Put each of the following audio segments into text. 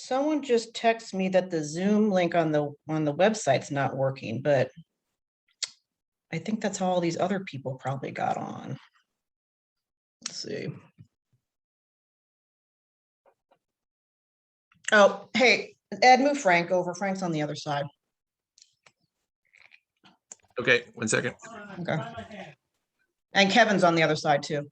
Someone just texted me that the Zoom link on the website's not working, but I think that's how all these other people probably got on. Let's see. Oh, hey, Ed, move Frank over. Frank's on the other side. Okay, 1 second. Okay. And Kevin's on the other side too.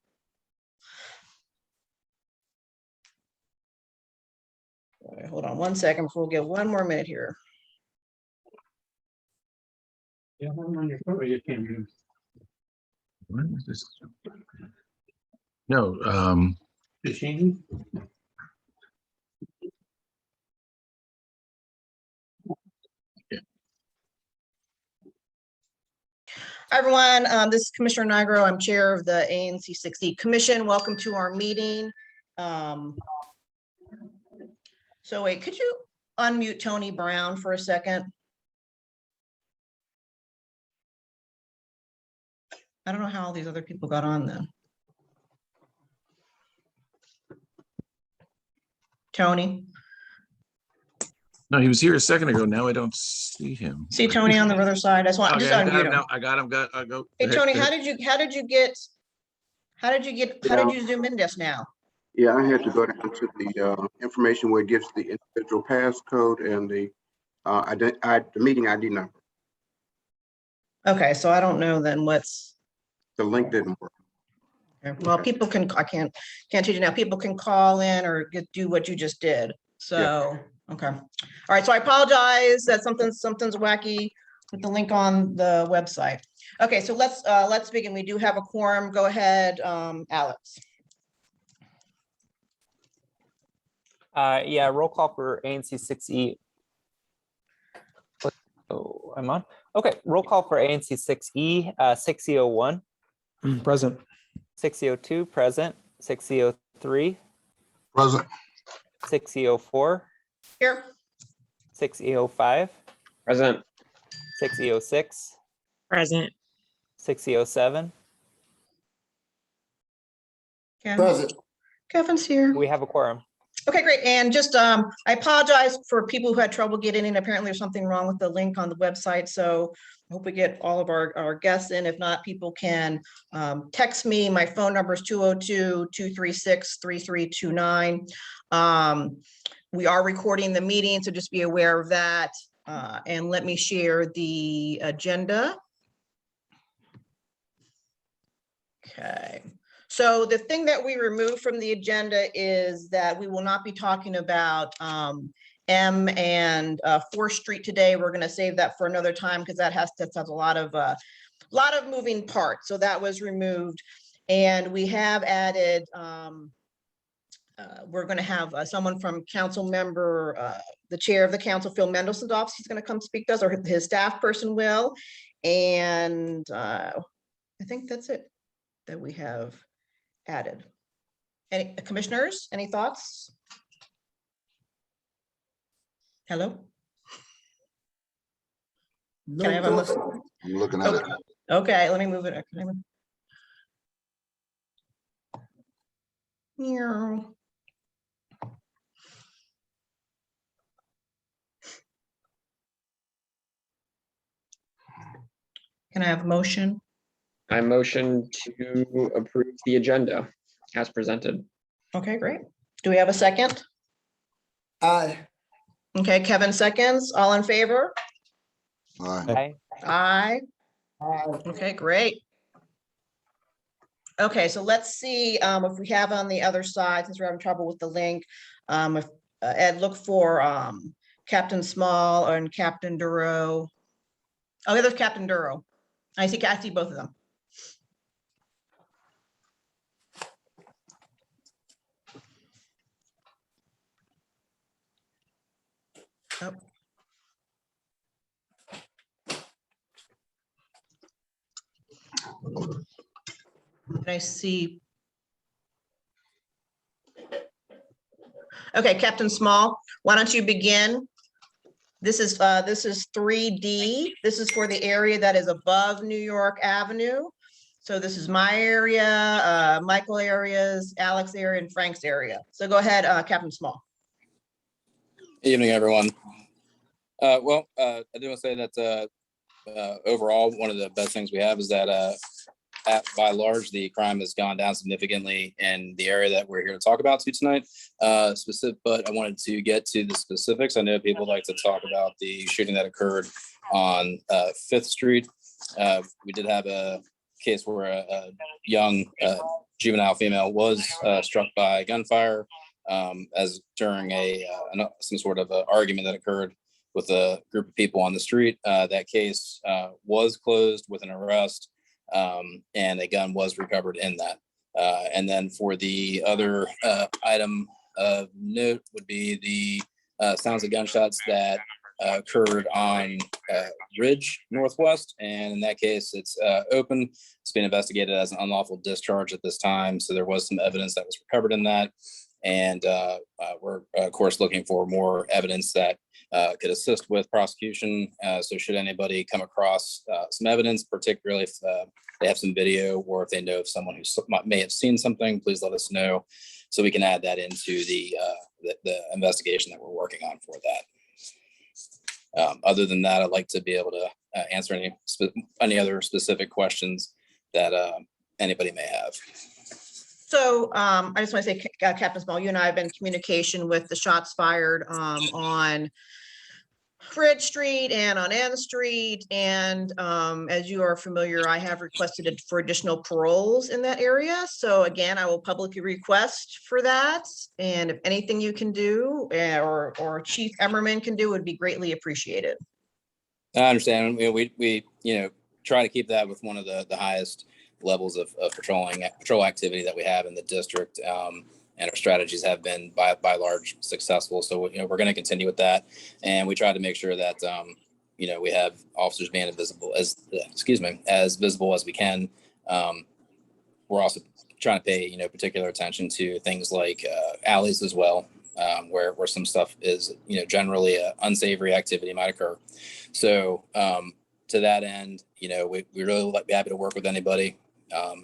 All right, hold on 1 second before we get 1 more minute here. Yeah, I'm on your phone, or you can't use. What is this? No, The changing? Hi, everyone. This is Commissioner Nigro. I'm chair of the ANC 6E Commission. Welcome to our meeting. So wait, could you unmute Tony Brown for a second? I don't know how all these other people got on then. Tony? no, he was here a second ago. Now I don't see him. See Tony on the other side? I just want Okay, just I got unmute him him. now. I got him. I'll go. Hey, Go Tony, ahead. how did you zoom in just now? Yeah, I had to go down to the information where it gives the individual passcode and the meeting ID number. Okay, so I don't know then what's, The link didn't work. okay, well, people can, I can't teach you now. People can call in or do what you just did. So, okay. All right, so I apologize that something's wacky with the link on the website. Okay, so let's begin. We do have a quorum. Go ahead, Alex. Yeah, roll call for ANC 6E. Oh, I'm on. Okay, roll call for ANC 6E, 6001. Present. 6002, present. 6003, Present. 6004, Here. 6005, Present. 6006, Present. 6007. Kevin's here. We have a quorum. Okay, great. And just, I apologize for people who had trouble getting in. Apparently there's something wrong with the link on the website. So I hope we get all of our guests in. If not, people can text me. My phone number is 202-236-3329. We are recording the meeting, so just be aware of that. And let me share the agenda. Okay. So the thing that we removed from the agenda is that we will not be talking about M and 4th Street today. We're going to save that for another time because that has a lot of moving parts. So that was removed, and we have added. We're going to have someone from council member, the chair of the council, Phil Mendelsohn's office. He's going to come speak to us, or his staff person will, and I think that's it that we have added. Any commissioners, any thoughts? Hello? Can I have a motion? I'm looking at it. Okay, let me move it. Can I move- Meow. Can I have a motion? I motion to approve the agenda as presented. Okay, great. Do we have a second? Aye. Okay, Kevin seconds. All in favor? Aye. Aye. Aye. Okay, great. Okay, so let's see if we have on the other side, since we're having trouble with the link. If Ed, look for Captain Small and Captain Duro. Oh, yeah, there's Captain Duro. I see both of them. Oh. Can I see? Okay, Captain Small, why don't you begin? This is 3D. This is for the area that is above New York Avenue. So this is my area, Michael areas, Alex area, and Frank's area. So go ahead, Captain Small. Evening, everyone. I do want to say that overall, one of the best things we have is that by and large, the crime has gone down significantly in the area that we're here to talk about tonight. But I wanted to get to the specifics. I know people like to talk about the shooting that occurred on 5th Street. We did have a case where a young juvenile female was struck by gunfire as during some sort of argument that occurred with a group of people on the street. That case was closed with an arrest, and a gun was recovered in that. And then for the other item of note would be the sounds of gunshots that occurred on Ridge Northwest. And in that case, it's open. It's being investigated as an unlawful discharge at this time. So there was some evidence that was recovered in that. And we're, of course, looking for more evidence that could assist with prosecution. So should anybody come across some evidence, particularly if they have some video or if they know of someone who may have seen something, please let us know so we can add that into the investigation that we're working on for that. Other than that, I'd like to be able to answer any other specific questions that anybody may have. So I just want to say, Captain Small, you and I have been in communication with the shots fired on Ridge Street and on N Street. And as you are familiar, I have requested for additional paroles in that area. So again, I will publicly request for that. And if anything you can do or Chief Emmerman can do would be greatly appreciated. I understand. We try to keep that with one of the highest levels of patrol activity that we have in the district, and our strategies have been by large successful. So we're going to continue with that, and we try to make sure that we have officers being as visible as we can. We're also trying to pay particular attention to things like alleys as well, where some stuff is generally unsavory activity might occur. So to that end, we really like be happy to work with anybody.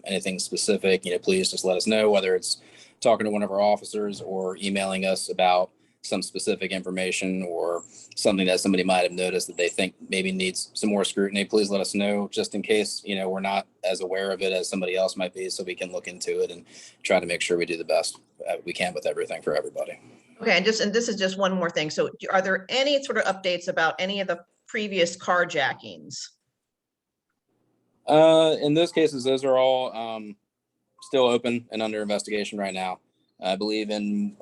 Anything specific, please just let us know, whether it's talking to one of our officers or emailing us about some specific information or something that somebody might have noticed that they think maybe needs some more scrutiny. Please let us know, just in case we're not as aware of it as somebody else might be, so we can look into it and try to make sure we do the best we can with everything for everybody. Okay, and this is just one more thing. So are there any sort of updates about any of the previous carjackings? In those cases, those are all still open and under investigation right now. I believe in,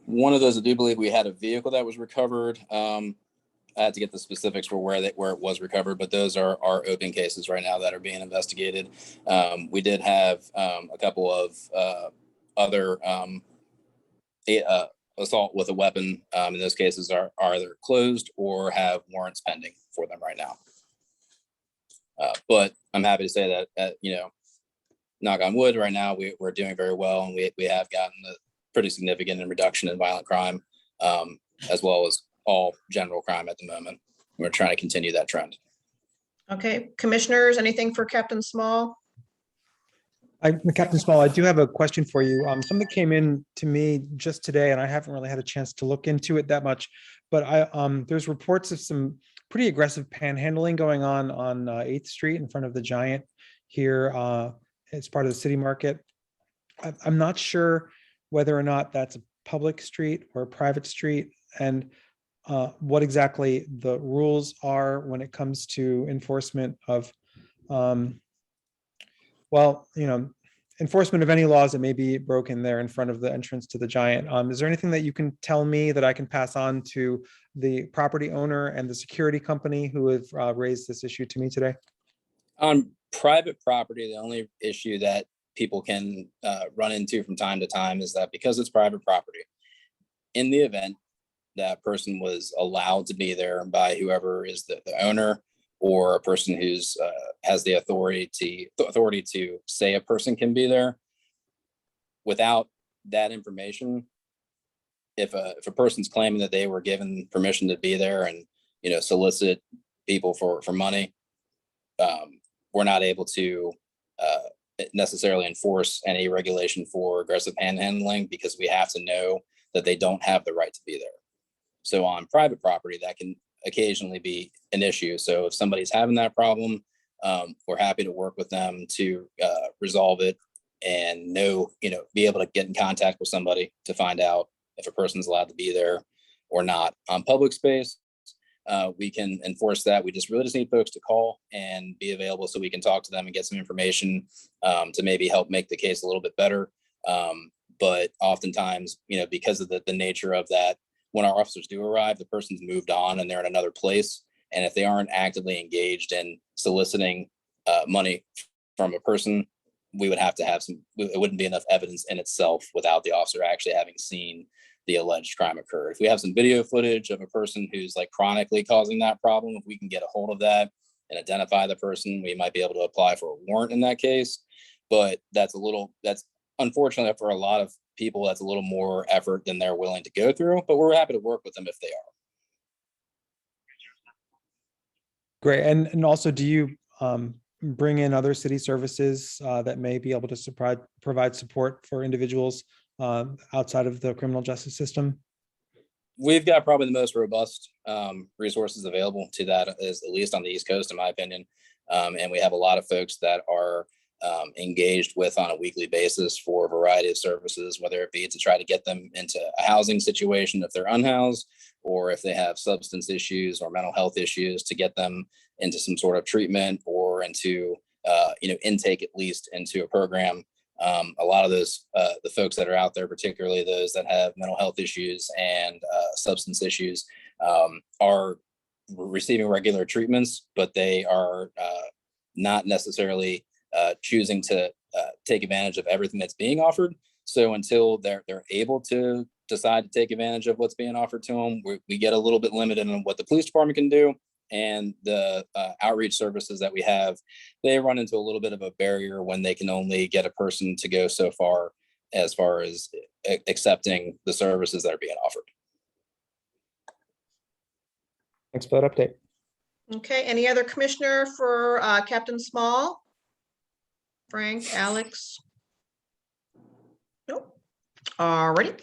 one of those, I do believe we had a vehicle that was recovered. I had to get the specifics for where it was recovered, but those are open cases right now that are being investigated. We did have a couple of other assault with a weapon. In those cases are either closed or have warrants pending for them right now. But I'm happy to say that, knock on wood, right now we're doing very well, and we have gotten a pretty significant reduction in violent crime, as well as all general crime at the moment. We're trying to continue that trend. Okay, commissioners, anything for Captain Small? Captain Small, I do have a question for you. Something came in to me just today, and I haven't really had a chance to look into it that much. But there's reports of some pretty aggressive panhandling going on 8th Street in front of the Giant here as part of the city market. I'm not sure whether or not that's a public street or a private street, and what exactly the rules are when it comes to enforcement of enforcement of any laws that may be broken there in front of the entrance to the Giant. Is there anything that you can tell me that I can pass on to the property owner and the security company who have raised this issue to me today? On private property, the only issue that people can run into from time to time is that because it's private property, in the event that person was allowed to be there by whoever is the owner, or a person who's has the authority to say a person can be there. Without that information, if a person's claiming that they were given permission to be there and solicit people for money, we're not able to necessarily enforce any regulation for aggressive panhandling, because we have to know that they don't have the right to be there. So on private property, that can occasionally be an issue. So if somebody's having that problem, we're happy to work with them to resolve it and be able to get in contact with somebody to find out if a person's allowed to be there or not. On public space, we can enforce that. We really just need folks to call and be available so we can talk to them and get some information to maybe help make the case a little bit better. But oftentimes, because of the nature of that, when our officers do arrive, the person's moved on and they're in another place. And if they aren't actively engaged in soliciting money from a person, we would have to have it wouldn't be enough evidence in itself without the officer actually having seen the alleged crime occur. If we have some video footage of a person who's like chronically causing that problem, if we can get a hold of that and identify the person, we might be able to apply for a warrant in that case. But that's unfortunately for a lot of people, that's a little more effort than they're willing to go through, but we're happy to work with them if they are. Great. And also, do you bring in other city services that may be able to provide support for individuals outside of the criminal justice system? We've got probably the most robust resources available to that, is at least on the East Coast, in my opinion. And we have a lot of folks that are engaged with on a weekly basis for a variety of services, whether it be to try to get them into a housing situation if they're unhoused, or if they have substance issues or mental health issues, to get them into some sort of treatment or into intake, at least into a program. A lot of those the folks that are out there, particularly those that have mental health issues and substance issues, are receiving regular treatments, but they are not necessarily choosing to take advantage of everything that's being offered. So until they're able to decide to take advantage of what's being offered to them, we get a little bit limited on what the police department can do. And the outreach services that we have, they run into a little bit of a barrier when they can only get a person to go so far as accepting the services that are being offered. Thanks for that update. Okay, any other commissioner for Captain Small? Frank, Alex? Nope. All righty.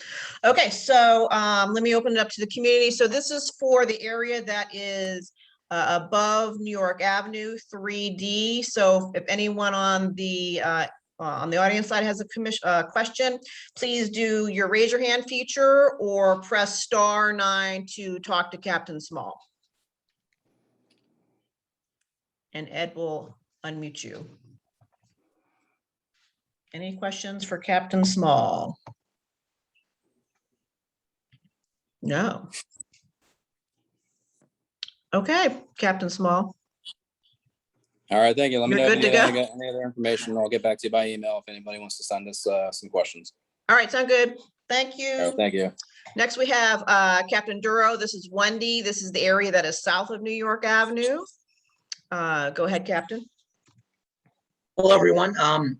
Okay, so let me open it up to the community. So this is for the area that is above New York Avenue 3D. So if anyone on the audience side has a question, please do your raise your hand feature or press *9 to talk to Captain Small. And Ed will unmute you. Any questions for Captain Small? No. Okay, Captain Small. All right, thank you. Let me know You're if good you to need go? any other information. I'll get back to you by email if anybody wants to send us some questions. All right, sound good. Thank All you. right, thank you. Next, we have Captain Duro. This is Wendy. This is the area that is south of New York Avenue. Go ahead, Captain. Hello, everyone.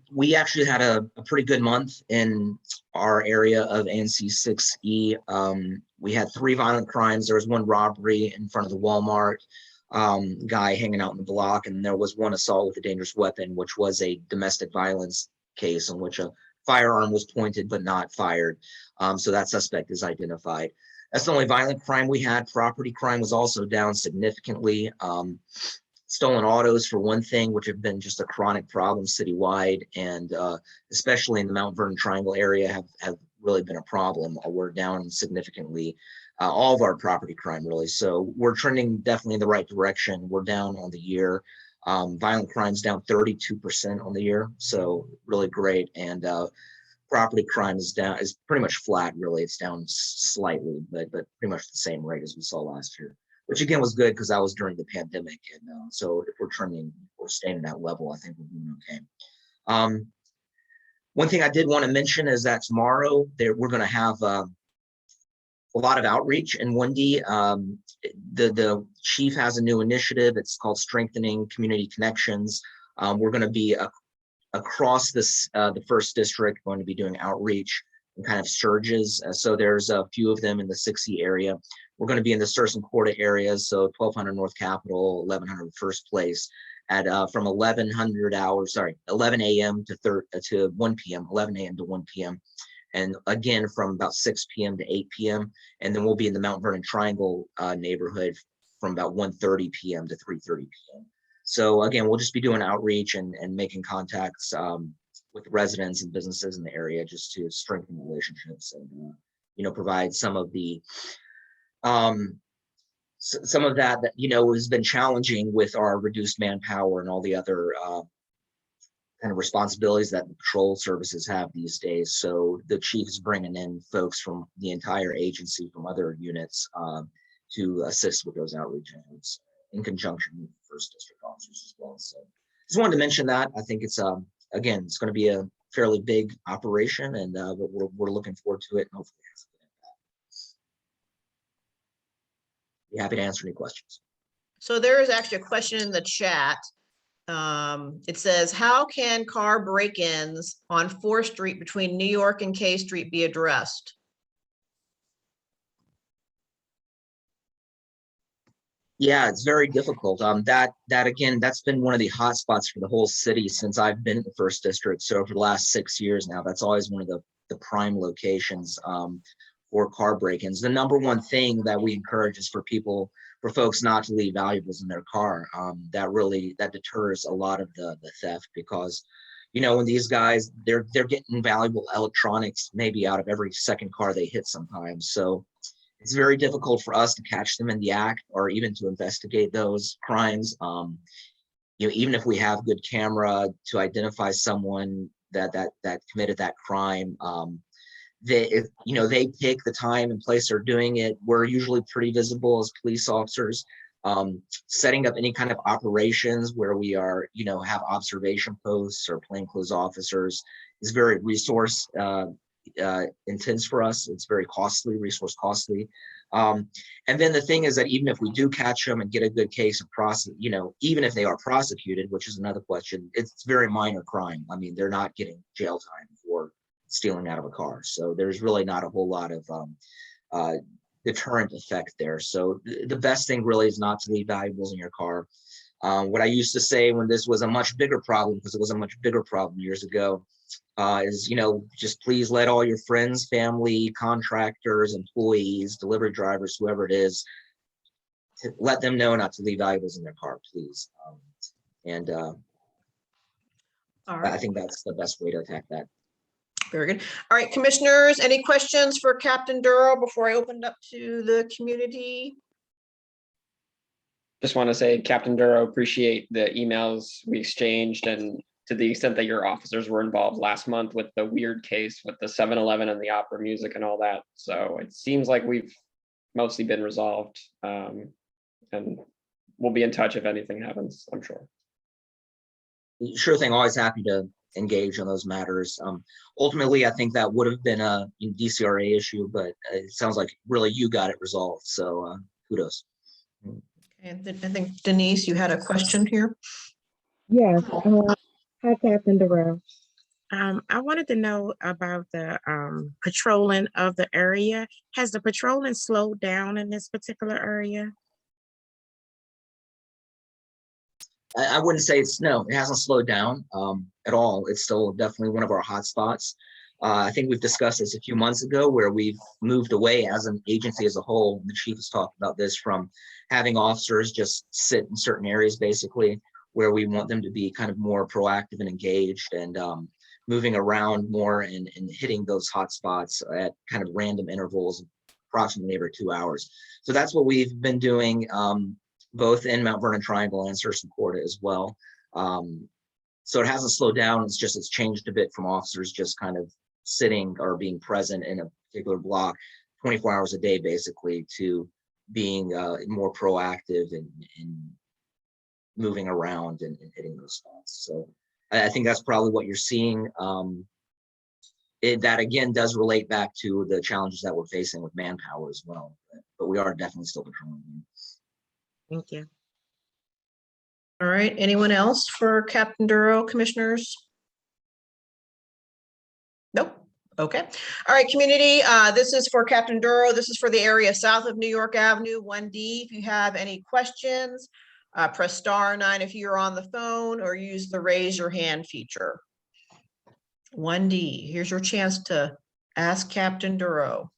We actually had a pretty good month in our area of ANC 6E. We had 3 violent crimes. There was 1 robbery in front of the Walmart, guy hanging out in the block, and there was 1 assault with a dangerous weapon, which was a domestic violence case in which a firearm was pointed but not fired. So that suspect is identified. That's the only violent crime we had. Property crime was also down significantly. Stolen autos, for one thing, which have been just a chronic problem citywide, and especially in the Mount Vernon Triangle area have really been a problem. We're down significantly. All of our property crime, really. So we're trending definitely in the right direction. We're down on the year. Violent crimes down 32% on the year. So really great. And property crime is pretty much flat, really. It's down slightly, but pretty much the same rate as we saw last year, which again was good because that was during the pandemic. And so if we're staying at that level, I think we're doing okay. One thing I did want to mention is that tomorrow we're going to have a lot of outreach in Wendy. The chief has a new initiative. It's called Strengthening Community Connections. We're going to be across this the first district, going to be doing outreach and kind of surges. So there's a few of them in the 6E area. We're going to be in the Sursum Corda areas, so 1200 North Capitol, 1100 First Place, at from 11 a.m. to 1 p.m., 11 a.m. to 1 p.m. And again, from about 6 p.m. to 8 p.m. And then we'll be in the Mount Vernon Triangle neighborhood from about 1:30 p.m. to 3:30 p.m. So again, we'll just be doing outreach and making contacts with residents and businesses in the area just to strengthen relationships and provide some of the some of that has been challenging with our reduced manpower and all the other kind of responsibilities that the patrol services have these days. So the chief is bringing in folks from the entire agency, from other units, to assist with those outreach efforts in conjunction with the first district officers as well. So just wanted to mention that. I think it's again, it's going to be a fairly big operation, and we're looking forward to it, and hopefully it has a good impact. Be happy to answer any questions. So there is actually a question in the chat. It says, how can car break-ins on 4th Street between New York and K Street be addressed? Yeah, it's very difficult. That again, that's been one of the hot spots for the whole city since I've been in the first district. So for the last 6 years now, that's always one of the prime locations for car break-ins. The number one thing that we encourage is for folks not to leave valuables in their car. That deters a lot of the theft, because when these guys, they're getting valuable electronics maybe out of every second car they hit sometimes. So it's very difficult for us to catch them in the act or even to investigate those crimes. Even if we have good camera to identify someone that committed that crime, they pick the time and place they're doing it. We're usually pretty visible as police officers. Setting up any kind of operations where we are, have observation posts or plainclothes officers is very resource intense for us. It's very resource costly. And then the thing is that even if we do catch them and get a good case of even if they are prosecuted, which is another question, it's very minor crime. I mean, they're not getting jail time for stealing out of a car. So there's really not a whole lot of deterrent effect there. So the best thing really is not to leave valuables in your car. What I used to say when this was a much bigger problem, because it was a much bigger problem years ago, is, just please let all your friends, family, contractors, employees, delivery drivers, whoever it is, let them know not to leave valuables in their car, please. All right. I think that's the best way to attack that. Very good. All right, commissioners, any questions for Captain Duro before I open up to the community? Just want to say, Captain Duro, appreciate the emails we exchanged, and to the extent that your officers were involved last month with the weird case with the 7-Eleven and the opera music and all that. So it seems like we've mostly been resolved, and we'll be in touch if anything happens, I'm sure. Sure thing. Always happy to engage on those matters. Ultimately, I think that would have been a DCRA issue, but it sounds like really you got it resolved. So kudos. And I think Denise, you had a question here. Yes. Hi, Captain Darrell. I wanted to know about the patrolling of the area. Has the patrolling slowed down in this particular area? I wouldn't say no, it hasn't slowed down at all. It's still definitely one of our hot spots. I think we've discussed this a few months ago where we've moved away as an agency as a whole. The chief has talked about this, from having officers just sit in certain areas, basically, where we want them to be kind of more proactive and engaged, and moving around more and hitting those hot spots at kind of random intervals, approximately every 2 hours. So that's what we've been doing, both in Mount Vernon Triangle and Sursum Corda as well. So it hasn't slowed down. It's just, it's changed a bit from officers just kind of sitting or being present in a particular block 24 hours a day, basically, to being more proactive and moving around and hitting those spots. So I think that's probably what you're seeing. That again does relate back to the challenges that we're facing with manpower as well. But we are definitely still patrolling. Thank you. All right, anyone else for Captain Duro, commissioners? Nope. Okay. All right, community, this is for Captain Duro. This is for the area south of New York Avenue 1D. If you have any questions, press *9 if you're on the phone, or use the raise your hand feature. 1D, here's your chance to ask Captain Duro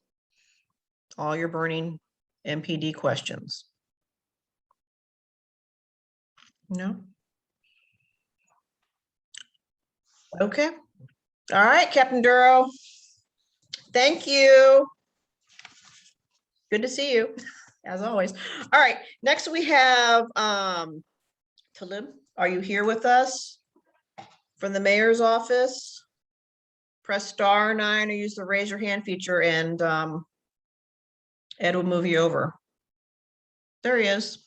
all your burning MPD questions. No? Okay. All right, Captain Duro. Thank you. Good to see you, as always. All right, next we have Talib. Are you here with us from the mayor's office? Press *9 or use the raise your hand feature, and Ed will move you over. There he is.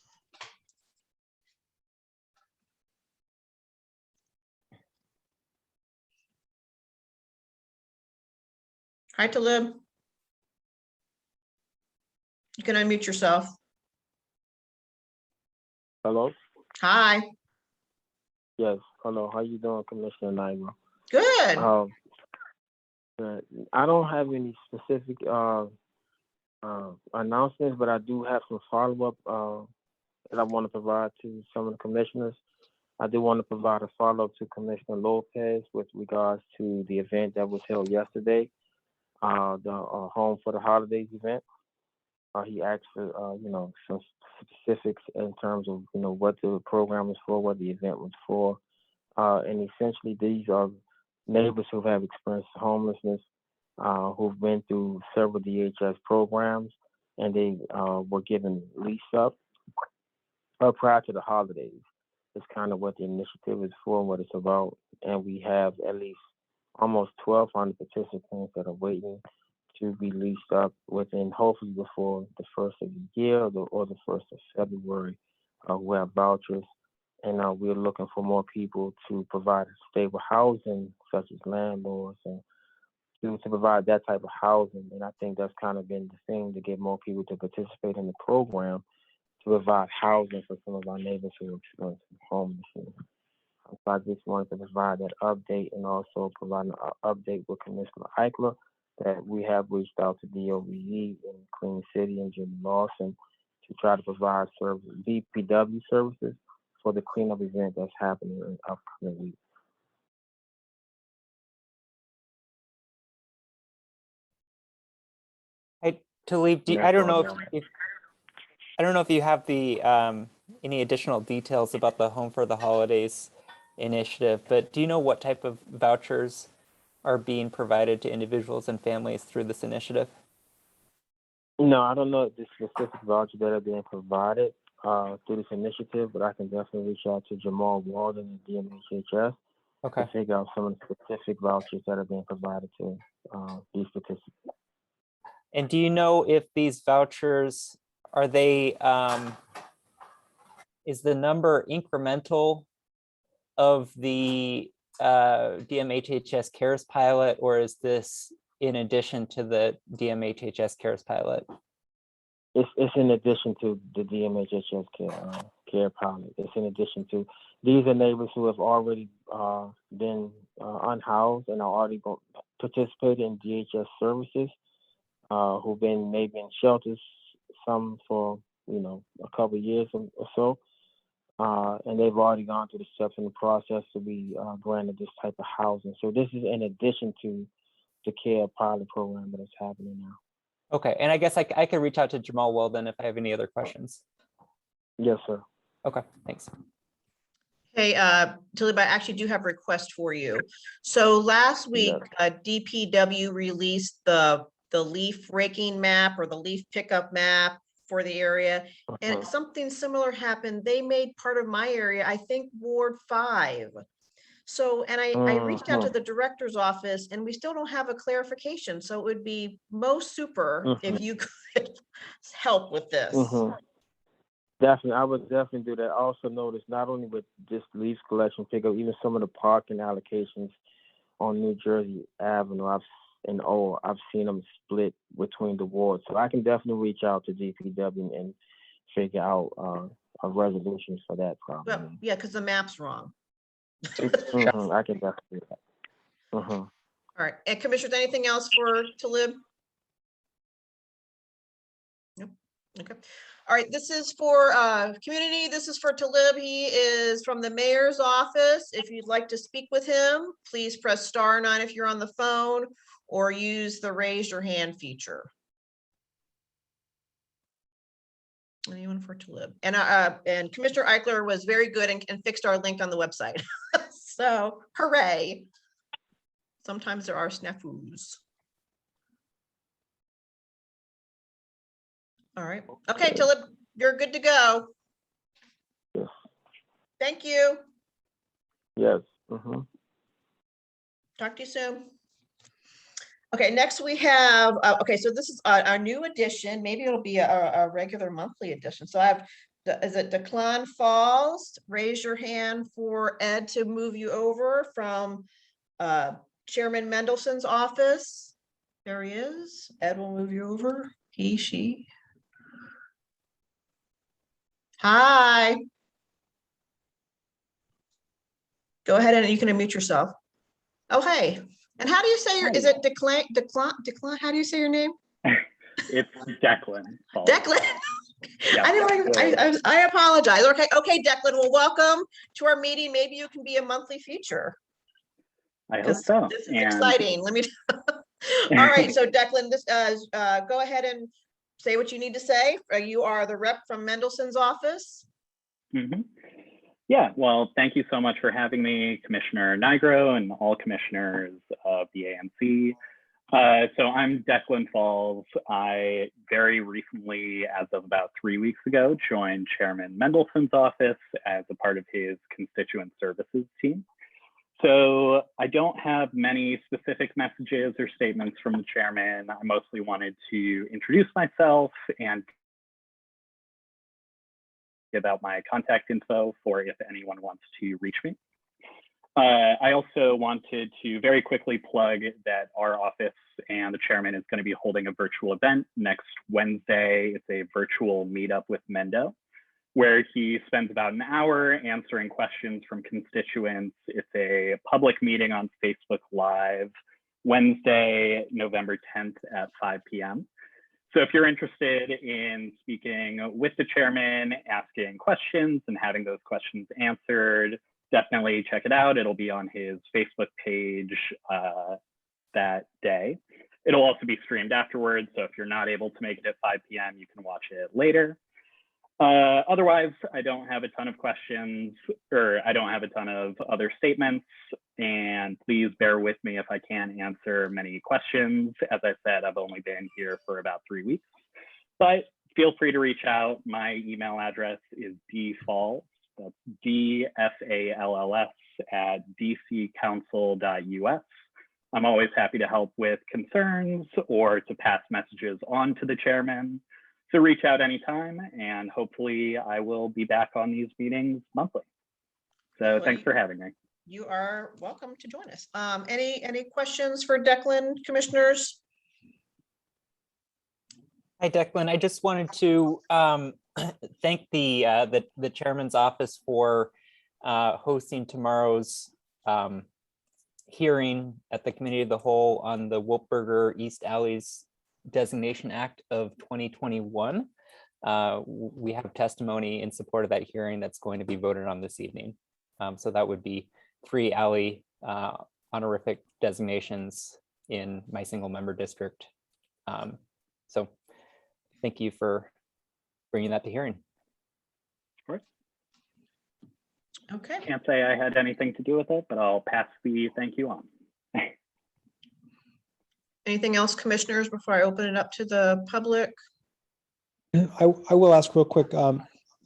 Hi, Talib. You can unmute yourself. Hello? Hi. Yes, hello. How you doing, Commissioner Naima? Good. I don't have any specific announcements, but I do have some follow-up that I want to provide to some of the commissioners. I do want to provide a follow-up to Commissioner Lopez with regards to the event that was held yesterday, the Home for the Holidays event. He asked for, some specifics in terms of, what the program was for, what the event was for. And essentially, these are neighbors who have experienced homelessness, who've been through several DHS programs, and they were given lease up prior to the holidays. It's kind of what the initiative is for, what it's about. And we have at least almost 1,200 participants that are waiting to be leased up within, hopefully before the first of the year or the 1st of February, who have vouchers. And we're looking for more people to provide stable housing, such as landlords, and to provide that type of housing. And I think that's kind of been the thing, to get more people to participate in the program, to provide housing for some of our neighbors who are experiencing homelessness. So I just wanted to provide that update, and also provide an update with Commissioner Eichler that we have reached out to DOVE in Queen City and Jimmy Lawson to try to provide DPW services for the cleanup event that's happening in the upcoming week. Hey, Talib, I don't know if you have the any additional details about the Home for the Holidays initiative, but do you know what type of vouchers are being provided to individuals and families through this initiative? No, I don't know the specific vouchers that are being provided through this initiative, but I can definitely reach out to Jamal Walden at DMHHS to figure out some of the specific vouchers that are being provided to these participants. And do you know if these vouchers, are they, is the number incremental of the DMHHS CARES pilot, or is this in addition to the DMHHS CARES pilot? It's in addition to the DMHHS care pilot. It's in addition to, these are neighbors who have already been unhoused and are already participating in DHS services, who've been maybe in shelters, some for a couple of years or so, and they've already gone through the steps in the process to be granted this type of housing. So this is in addition to the CARE pilot program that is happening now. Okay, and I guess I could reach out to Jamal Weldon if I have any other questions. Yes, sir. Okay, thanks. Hey, Talib, I actually do have a request for you. So last week, DPW released the leaf raking map or the leaf pickup map for the area, and something similar happened. They made part of my area, I think Ward 5. So, and I reached out to the director's office and we still don't have a clarification. So it would be most super if you could help with this. Definitely, I would definitely do that. I also noticed not only with just leaf collection pickup, even some of the parking allocations on New Jersey Avenue, I've seen them split between the wards. So I can definitely reach out to DPW and figure out a resolution for that problem. Well, yeah, because the map's wrong. I can definitely do that. All right, and commissioners, anything else for Talib? Nope. Okay. All right, this is for community. This is for Talib. He is from the mayor's office. If you'd like to speak with him, please press *9 if you're on the phone, or use the raise your hand feature. Anyone for Talib? And Commissioner Eichler was very good and fixed our link on the website. So hooray. Sometimes there are snafus. All right. Okay, Talib, you're good to go. Yes. Thank you. Yes. Talk to you soon. Okay, next we have, okay, so this is a new edition. Maybe it'll be a regular monthly edition. So I have, is it Declan Falls? Raise your hand for Ed to move you over from Chairman Mendelson's office. There he is. Ed will move you over. He, she. Hi. Go ahead and you can unmute yourself. Oh, hey. And how do you say your, is it Declan, how do you say your name? It's Declan. Declan. Yep. I apologize. Okay, Declan, well, welcome to our meeting. Maybe you can be a monthly feature. I hope so. This is exciting. Let me, all right, so Declan, this go ahead and say what you need to say. You are the rep from Mendelson's office. Yeah, well, thank you so much for having me, Commissioner Nigro and all commissioners of the ANC. So I'm Declan Falls. I very recently, as of about 3 weeks ago, joined Chairman Mendelson's office as a part of his constituent services team. So I don't have many specific messages or statements from the chairman. I mostly wanted to introduce myself and give out my contact info for if anyone wants to reach me. I also wanted to very quickly plug that our office and the chairman is going to be holding a virtual event next Wednesday. It's a virtual meetup with Mendo, where he spends about an hour answering questions from constituents. It's a public meeting on Facebook Live, Wednesday, November 10th at 5 p.m. So if you're interested in speaking with the chairman, asking questions and having those questions answered, definitely check it out. It'll be on his Facebook page that day. It'll also be streamed afterwards. So if you're not able to make it at 5 p.m., you can watch it later. Otherwise, I don't have a ton of questions, or I don't have a ton of other statements, and please bear with me if I can't answer many questions. As I said, I've only been here for about 3 weeks, but feel free to reach out. My email address is dfalls, that's DFALLS at dccouncil.us. I'm always happy to help with concerns or to pass messages on to the chairman. So reach out anytime, and hopefully I will be back on these meetings monthly. So thanks for having me. You are welcome to join us. Any questions for Declan, commissioners? Hi, Declan. I just wanted to thank the chairman's office for hosting tomorrow's hearing at the Committee of the Whole on the Wolfberger East Alleys Designation Act of 2021. We have testimony in support of that hearing that's going to be voted on this evening. So that would be 3 alley honorific designations in my single member district. So thank you for bringing that to hearing. Of course. Okay. Can't say I had anything to do with it, but I'll pass the thank you on. Anything else, commissioners, before I open it up to the public? I will ask real quick. Hi,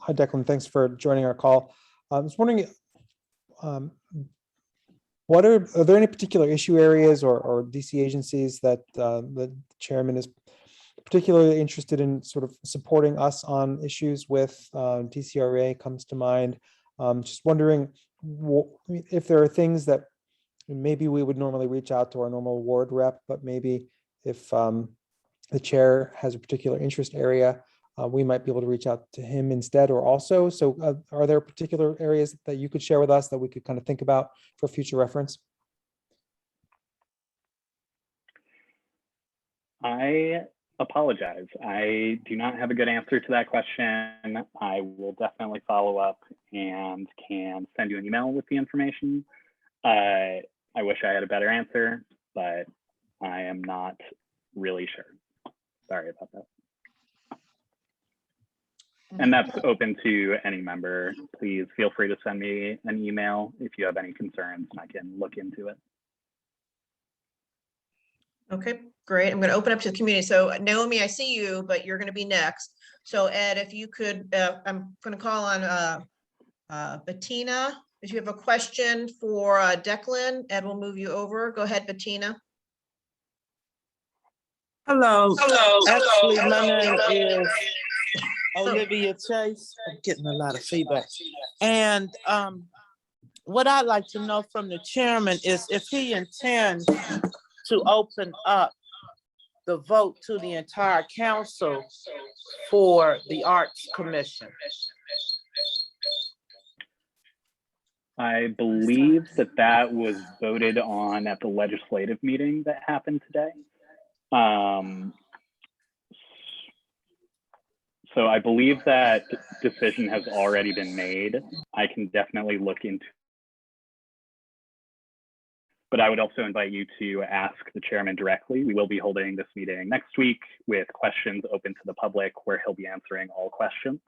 Declan. Thanks for joining our call. I was wondering, are there any particular issue areas or DC agencies that the chairman is particularly interested in sort of supporting us on issues with? DCRA comes to mind. Just wondering if there are things that maybe we would normally reach out to our normal ward rep, but maybe if the chair has a particular interest area, we might be able to reach out to him instead or also. So are there particular areas that you could share with us that we could kind of think about for future reference? I apologize. I do not have a good answer to that question. I will definitely follow up and can send you an email with the information. I wish I had a better answer, but I am not really sure. Sorry about that. And that's open to any member. Please feel free to send me an email if you have any concerns and I can look into it. Okay, great. I'm going to open up to the community. So Naomi, I see you, but you're going to be next. So Ed, if you could, I'm going to call on Bettina. If you have a question for Declan, Ed will move you over. Go ahead, Bettina. Hello. Actually, my name is Olivia Chase. I'm getting a lot of feedback. And what I'd like to know from the chairman is if he intends to open up the vote to the entire council for the Arts Commission. I believe that was voted on at the legislative meeting that happened today. So I believe that decision has already been made. I can definitely look into, but I would also invite you to ask the chairman directly. We will be holding this meeting next week with questions open to the public where he'll be answering all questions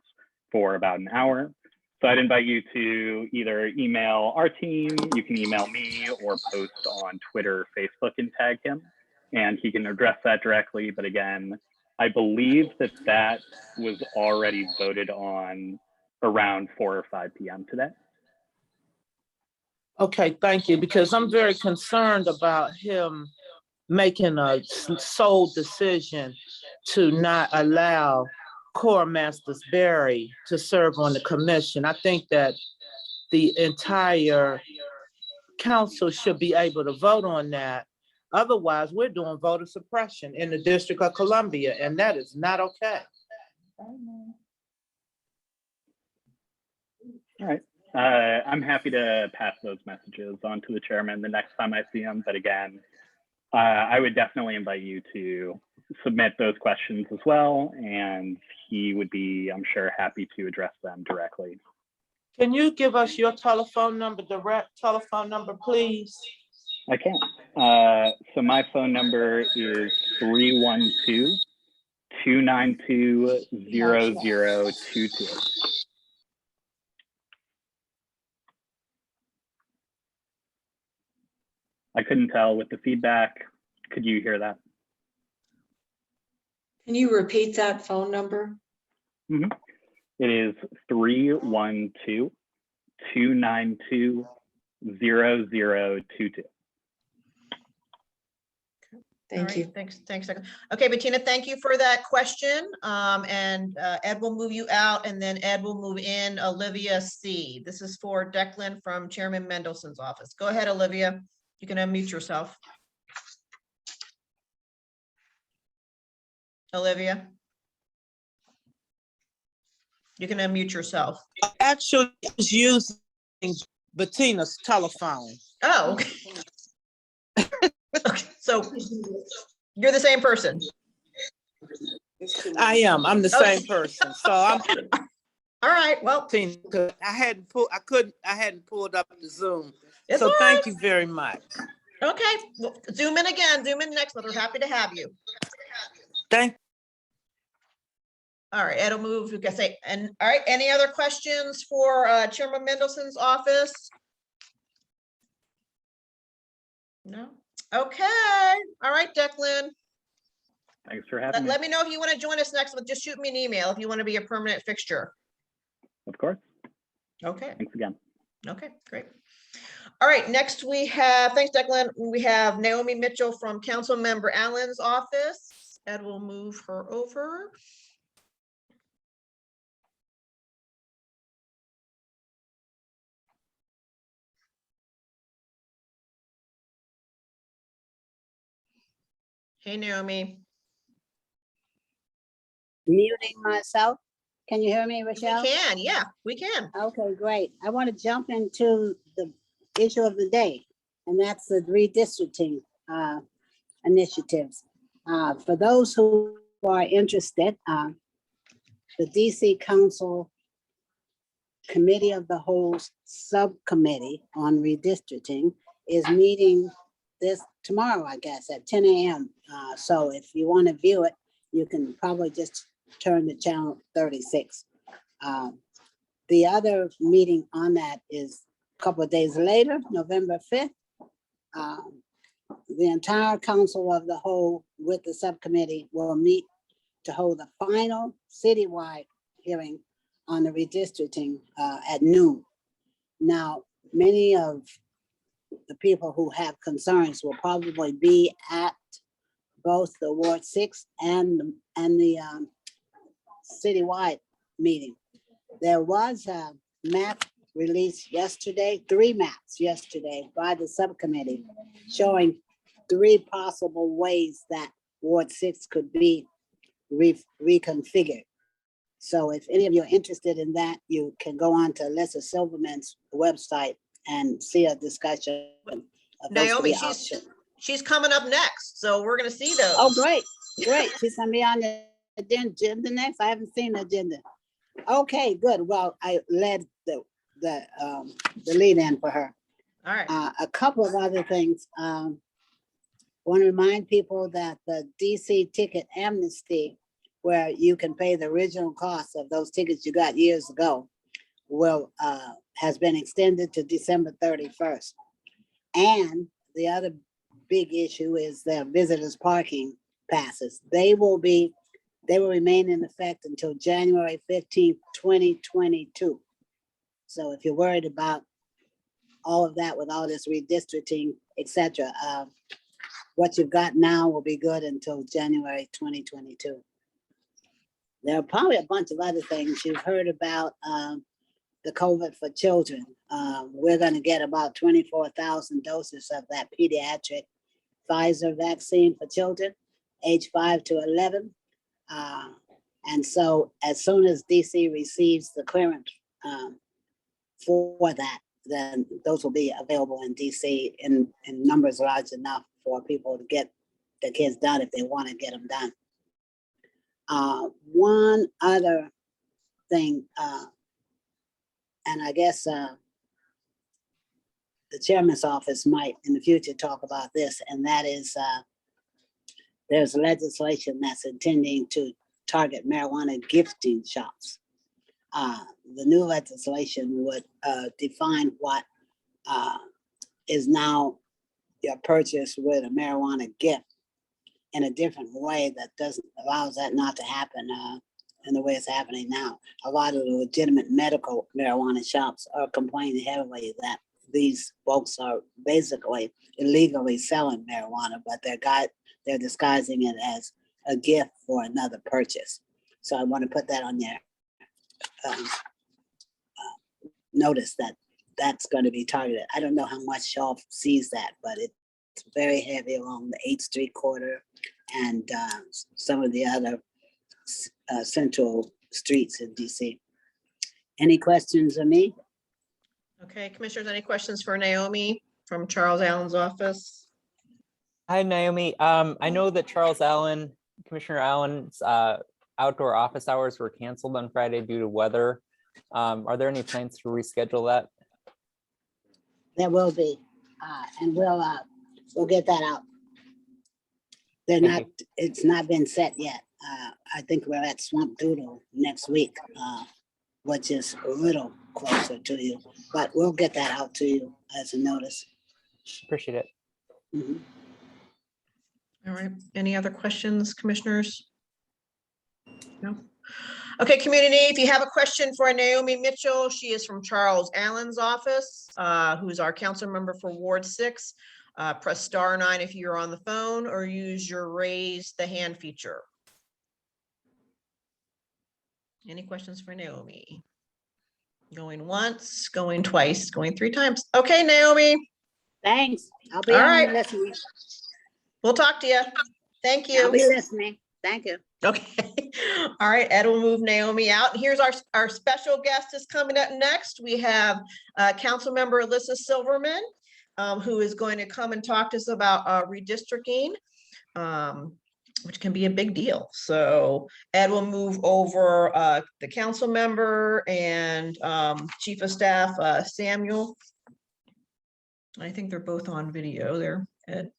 for about an hour. So I'd invite you to either email our team, you can email me, or post on Twitter, Facebook, and tag him, and he can address that directly. But again, I believe that was already voted on around 4 or 5 p.m. today. Okay, thank you, because I'm very concerned about him making a sole decision to not allow Cora Masters Berry to serve on the commission. I think that the entire council should be able to vote on that. Otherwise, we're doing voter suppression in the District of Columbia, and that is not okay. All right. I'm happy to pass those messages on to the chairman the next time I see him. But again, I would definitely invite you to submit those questions as well, and he would be, I'm sure, happy to address them directly. Can you give us your telephone number, direct telephone number, please? I can. So my phone number is 312-292-0022. I couldn't tell with the feedback. Could you hear that? Can you repeat that phone number? Mm-hmm. It is 312-292-0022. Thank you. Thanks. Okay, Bettina, thank you for that question. Ed will move you out, and then Ed will move in Olivia C. This is for Declan from Chairman Mendelson's office. Go ahead, Olivia. You can unmute yourself. Olivia. You can unmute yourself. Actually, I was using Bettina's telephone. Oh, okay. Okay, so you're the same person. I am. I'm the Okay. same person. So I'm All right, well, I hadn't pulled up the Zoom. it's So all thank right. you very much. Okay, well, zoom in again, zoom in next month. We're happy to have you. Thank All right, Ed will move, we can say, and all right, any other questions for Chairman Mendelson's office? No? Okay, all right, Declan. Thanks for having me. Let me know if you want to join us next month. Just shoot me an email if you want to be a permanent fixture. Of course. Okay. Thanks again. Okay, great. All right, next we have, thanks Declan, we have Naomi Mitchell from Council Member Allen's office. Ed will move her over. Hey, Naomi. Muting myself. Can you hear me, Rochelle? We can, yeah, we can. Okay, great. I want to jump into the issue of the day, and that's the redistricting initiatives. For those who are interested, the DC Council Committee of the Whole Subcommittee on Redistricting is meeting this tomorrow, I guess, at 10 a.m. So if you want to view it, you can probably just turn to channel 36. The other meeting on that is a couple of days later, November 5th. The entire Council of the Whole with the subcommittee will meet to hold the final citywide hearing on the redistricting at noon. Now, many of the people who have concerns will probably be at both the Ward 6 and the citywide meeting. There was a map released yesterday, 3 maps yesterday by the subcommittee showing 3 possible ways that Ward 6 could be reconfigured. So if any of you are interested in that, you can go on to Alyssa Silverman's website and see a discussion of those Naomi, 3 options. she's coming up next, so we're gonna see those. Oh, great, great. She's gonna be on the agenda next. I haven't seen the agenda. Okay, good. Well, I led the lead in for her. All right. A couple of other things. Want to remind people that the DC ticket amnesty, where you can pay the original cost of those tickets you got years ago, has been extended to December 31st. And the other big issue is the visitors parking passes. They will remain in effect until January 15th, 2022. So if you're worried about all of that with all this redistricting, etc., what you've got now will be good until January 2022. There are probably a bunch of other things you've heard about. The COVID for children. We're going to get about 24,000 doses of that pediatric Pfizer vaccine for children, age 5 to 11. And so as soon as DC receives the clearance for that, then those will be available in DC in numbers large enough for people to get the kids done if they want to get them done. One other thing, and I guess the chairman's office might in the future talk about this, and that is there's legislation that's intending to target marijuana gifting shops. The new legislation would define what is now your purchase with a marijuana gift in a different way that allows that not to happen in the way it's happening now. A lot of the legitimate medical marijuana shops are complaining heavily that these folks are basically illegally selling marijuana, but they're disguising it as a gift for another purchase. So I want to put that on there. Notice that that's going to be targeted. I don't know how much y'all sees that, but it's very heavy along the 8th Street corridor and some of the other central streets in DC. Any questions of me? Okay, commissioners, any questions for Naomi? from Charles Allen's office. Hi, Naomi. I know that Commissioner Allen's outdoor office hours were canceled on Friday due to weather. Are there any plans to reschedule that? There will be, and we'll get that out. They're Thank not, it's not been set yet. I think we're at Swamp Doodle next week, which is a little closer to you, but we'll get that out to you as a notice. Appreciate it. Mhm. All right, any other questions, commissioners? No? Okay, community, if you have a question for Naomi Mitchell, she is from Charles Allen's office, who's our council member for Ward 6. Press *9 if you're on the phone, or use your raise the hand feature. Any questions for Naomi? Going once, going twice, going 3 times. Okay, Naomi. Thanks. I'll be All on right. listening. We'll talk to you. Thank you. I'll be listening. Thank you. Okay. All right, Ed will move Naomi out. And here's our special guest is coming up next. We have Council Member Alyssa Silverman, who is going to come and talk to us about redistricting, which can be a big deal. So Ed will move over the council member and Chief of Staff Samuel. I think they're both on video there, Ed.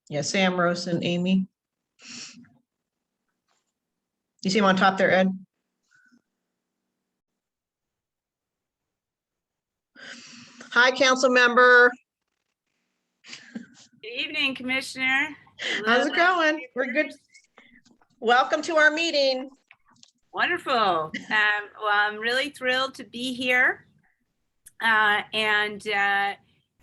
Yeah, Sam, Rose, and Amy. You see him on top there, Ed? Hi, council member. Good evening, Commissioner. How's it going? We're good. Welcome to our meeting. Wonderful. Well, I'm really thrilled to be here.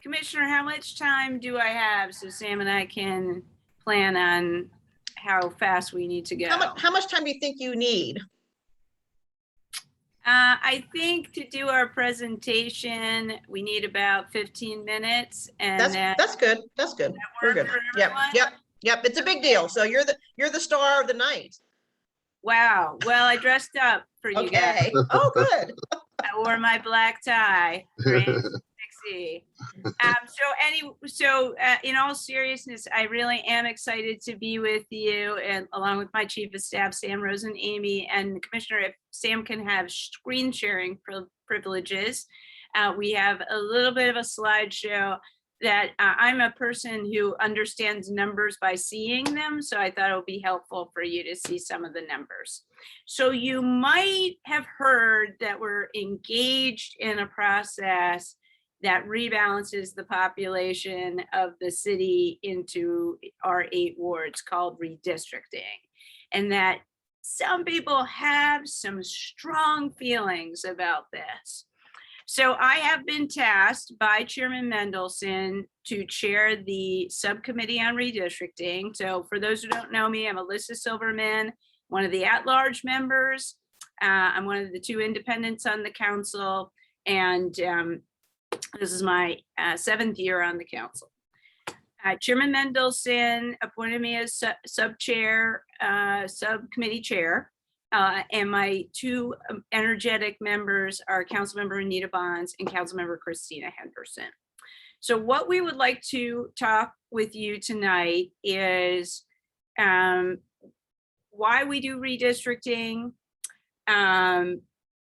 Commissioner, how much time do I have so Sam and I can plan on how fast we need to go? How much time do you think you need? I think to do our presentation, we need about 15 minutes. And that's good. That's good. We're good. Yep. It's a big deal. So you're the star of the night. Wow. Well, I dressed up for you guys. Oh, good. I wore my black tie. Sexy. In all seriousness, I really am excited to be with you, and along with my Chief of Staff, Sam, Rose, and Amy. And Commissioner, if Sam can have screen sharing privileges, we have a little bit of a slideshow that I'm a person who understands numbers by seeing them. So I thought it would be helpful for you to see some of the numbers. So you might have heard that we're engaged in a process that rebalances the population of the city into our 8 wards called redistricting. And that some people have some strong feelings about this. So I have been tasked by Chairman Mendelson to chair the subcommittee on redistricting. So for those who don't know me, I'm Alyssa Silverman, one of the at-large members. I'm one of the 2 independents on the council, and this is my 7th year on the council. Chairman Mendelson appointed me as subcommittee chair. And my 2 energetic members are Councilmember Anita Bonds and Councilmember Christina Henderson. So what we would like to talk with you tonight is why we do redistricting,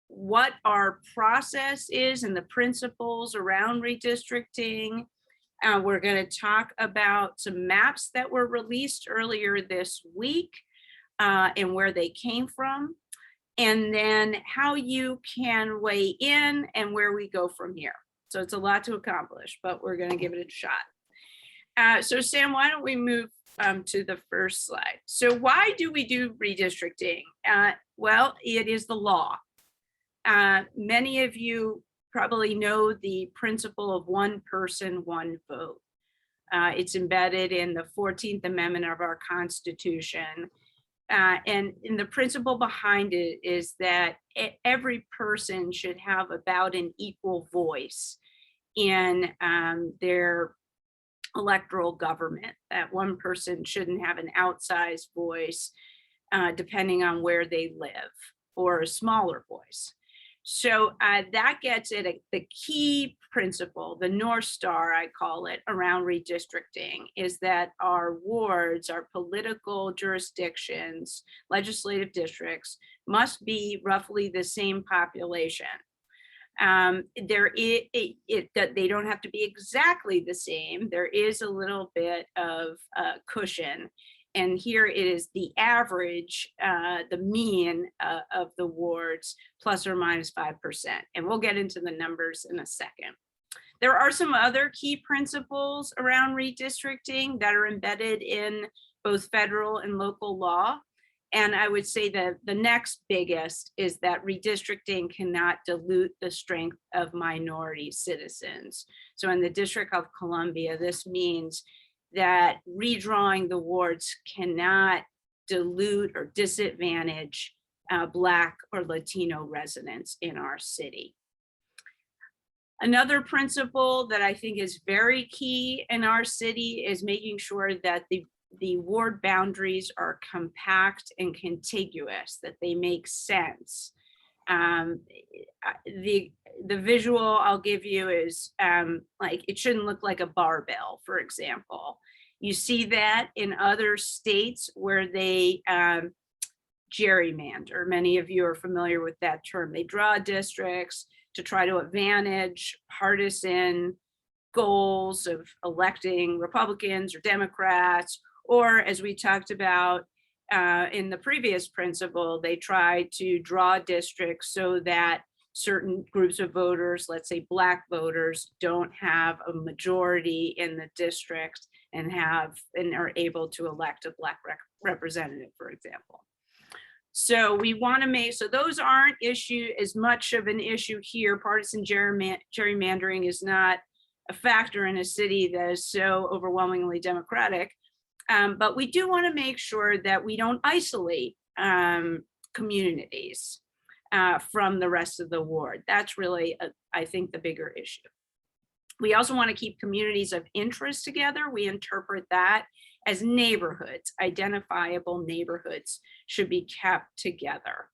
what our process is and the principles around redistricting. We're going to talk about some maps that were released earlier this week. And where they came from, and then how you can weigh in and where we go from here. So it's a lot to accomplish, but we're going to give it a shot. So Sam, why don't we move to the first slide? So why do we do redistricting? Well, it is the law. Many of you probably know the principle of one person, one vote. It's embedded in the 14th Amendment of our Constitution. And the principle behind it is that every person should have about an equal voice in their electoral government, that one person shouldn't have an outsized voice depending on where they live, or a smaller voice. So that gets at the key principle, the North Star, I call it, around redistricting, is that our wards, our political jurisdictions, legislative districts must be roughly the same population. That they don't have to be exactly the same. There is a little bit of cushion. And here it is the average, the mean of the wards, plus or minus 5%. And we'll get into the numbers in a second. There are some other key principles around redistricting that are embedded in both federal and local law. And I would say that the next biggest is that redistricting cannot dilute the strength of minority citizens. So in the District of Columbia, this means that redrawing the wards cannot dilute or disadvantage Black or Latino residents in our city. Another principle that I think is very key in our city is making sure that the ward boundaries are compact and contiguous, that they make sense. The visual I'll give you is like, it shouldn't look like a barbell, for example. You see that in other states where they gerrymander. Many of you are familiar with that term. They draw districts to try to advantage partisan goals of electing Republicans or Democrats, or as we talked about in the previous principle, they try to draw districts so that certain groups of voters, let's say Black voters, don't have a majority in the district and are able to elect a Black representative, for example. So we want to make, so those aren't as much of an issue here. Partisan gerrymandering is not a factor in a city that is so overwhelmingly Democratic. But we do want to make sure that we don't isolate communities from the rest of the ward. That's really, I think, the bigger issue. We also want to keep communities of interest together. We interpret that as neighborhoods, identifiable neighborhoods should be kept together.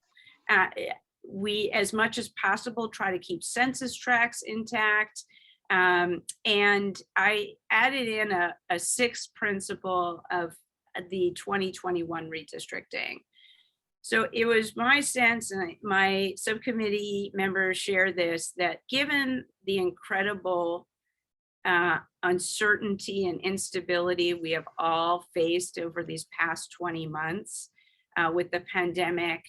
We, as much as possible, try to keep census tracts intact. And I added in a sixth principle of the 2021 redistricting. So it was my sense, and my subcommittee members share this, that given the incredible uncertainty and instability we have all faced over these past 20 months with the pandemic,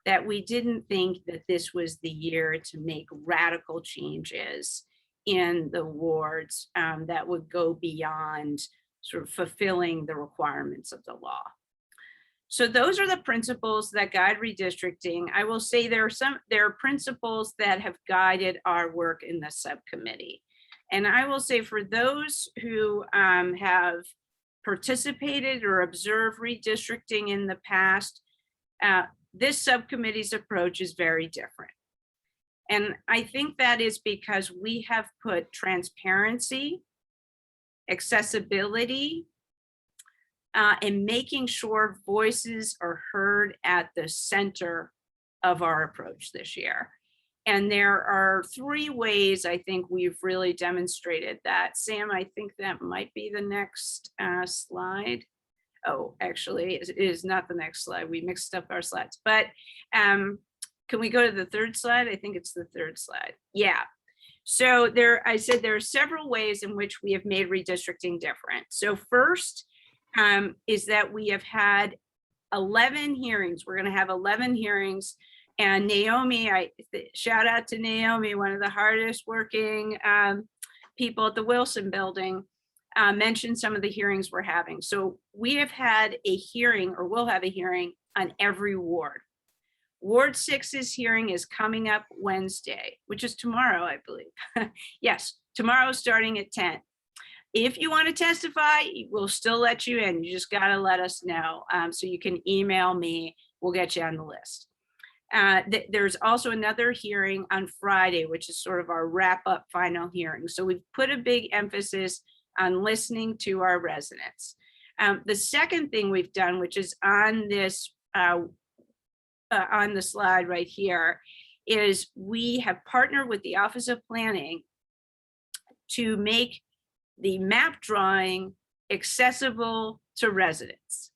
that we didn't think that this was the year to make radical changes in the wards that would go beyond sort of fulfilling the requirements of the law. So those are the principles that guide redistricting. I will say there are principles that have guided our work in the subcommittee. And I will say for those who have participated or observed redistricting in the past, this subcommittee's approach is very different. And I think that is because we have put transparency, accessibility, and making sure voices are heard at the center of our approach this year. And there are three ways I think we've really demonstrated that. Sam, I think that might be the next slide. Oh, actually, it is not the next slide. We mixed up our slides, but can we go to the third slide? I think it's the third slide. Yeah. So I said there are several ways in which we have made redistricting different. So first is that we have had 11 hearings. We're going to have 11 hearings. And Naomi, shout out to Naomi, one of the hardest working people at the Wilson Building, mentioned some of the hearings we're having. So we have had a hearing, or will have a hearing, on every ward. Ward 6's hearing is coming up Wednesday, which is tomorrow, I believe. Yes, tomorrow starting at 10. If you want to testify, we'll still let you in. You just got to let us know. So you can email me. We'll get you on the list. There's also another hearing on Friday, which is sort of our wrap-up final hearing. So we've put a big emphasis on listening to our residents. The second thing we've done, which is on this on the slide right here, is we have partnered with the Office of Planning to make the map drawing accessible to residents.